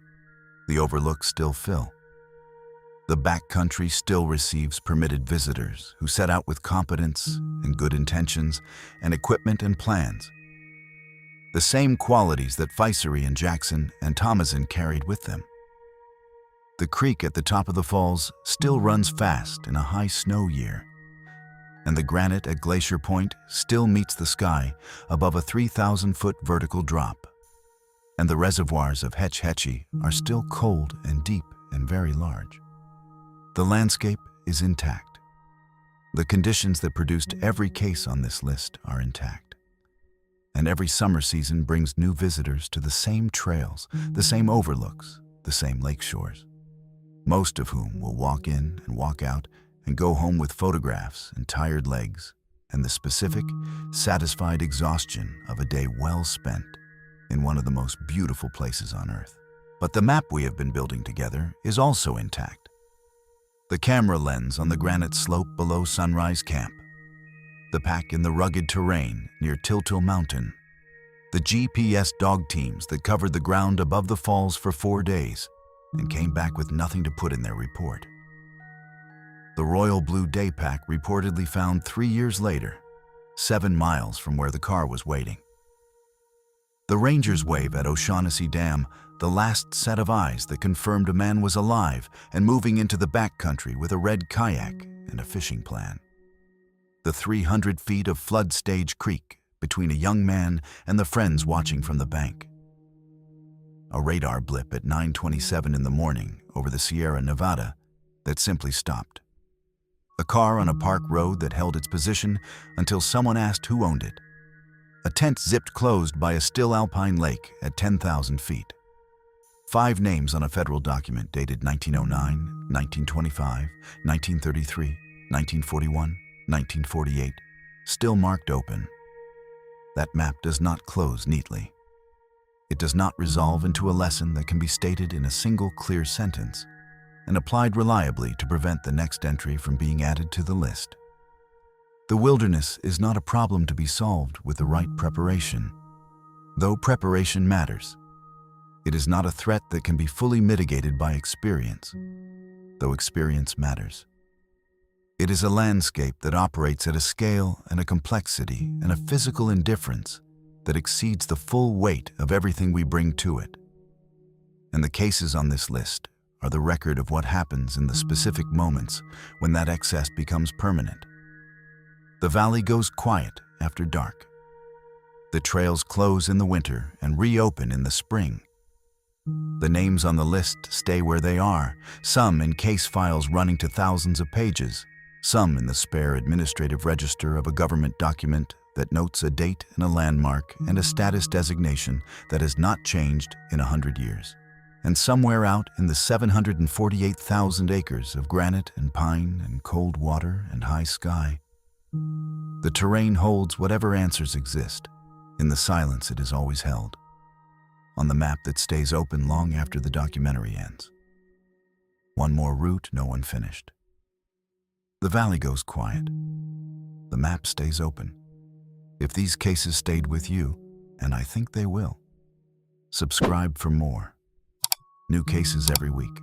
the overlooks still fill. The backcountry still receives permitted visitors who set out with competence and good intentions and equipment and plans. The same qualities that Feixery and Jackson and Thomason carried with them. The creek at the top of the falls still runs fast in a high snow year, and the granite at Glacier Point still meets the sky above a 3,000-foot vertical drop, and the reservoirs of Hetch Hetchy are still cold and deep and very large. The landscape is intact. The conditions that produced every case on this list are intact. And every summer season brings new visitors to the same trails, the same overlooks, the same lake shores, most of whom will walk in and walk out and go home with photographs and tired legs and the specific, satisfied exhaustion of a day well spent in one of the most beautiful places on Earth. But the map we have been building together is also intact. The camera lens on the granite slope below Sunrise Camp, the pack in the rugged terrain near Tiltil Mountain, the GPS dog teams that covered the ground above the falls for 4 days and came back with nothing to put in their report. The royal blue daypack reportedly found 3 years later, 7 miles from where the car was waiting. The Rangers wave at O'Shaughnessy Dam, the last set of eyes that confirmed a man was alive and moving into the backcountry with a red kayak and a fishing plan. The 300 feet of flood stage creek between a young man and the friends watching from the bank. A radar blip at 9:27 in the morning over the Sierra Nevada that simply stopped. A car on a park road that held its position until someone asked who owned it. A tent zipped closed by a still alpine lake at 10,000 feet. 5 names on a federal document dated 1909, 1925, 1933, 1941, 1948, still marked open. That map does not close neatly. It does not resolve into a lesson that can be stated in a single clear sentence and applied reliably to prevent the next entry from being added to the list. The wilderness is not a problem to be solved with the right preparation, though preparation matters. It is not a threat that can be fully mitigated by experience, though experience matters. It is a landscape that operates at a scale and a complexity and a physical indifference that exceeds the full weight of everything we bring to it. And the cases on this list are the record of what happens in the specific moments when that excess becomes permanent. The valley goes quiet after dark. The trails close in the winter and reopen in the spring. The names on the list stay where they are, some in case files running to thousands of pages, some in the spare administrative register of a government document that notes a date and a landmark and a status designation that has not changed in 100 years. And somewhere out in the 748,000 acres of granite and pine and cold water and high sky, the terrain holds whatever answers exist in the silence it has always held, on the map that stays open long after the documentary ends. One more route no one finished. The valley goes quiet. The map stays open. If these cases stayed with you, and I think they will, subscribe for more. New cases every week.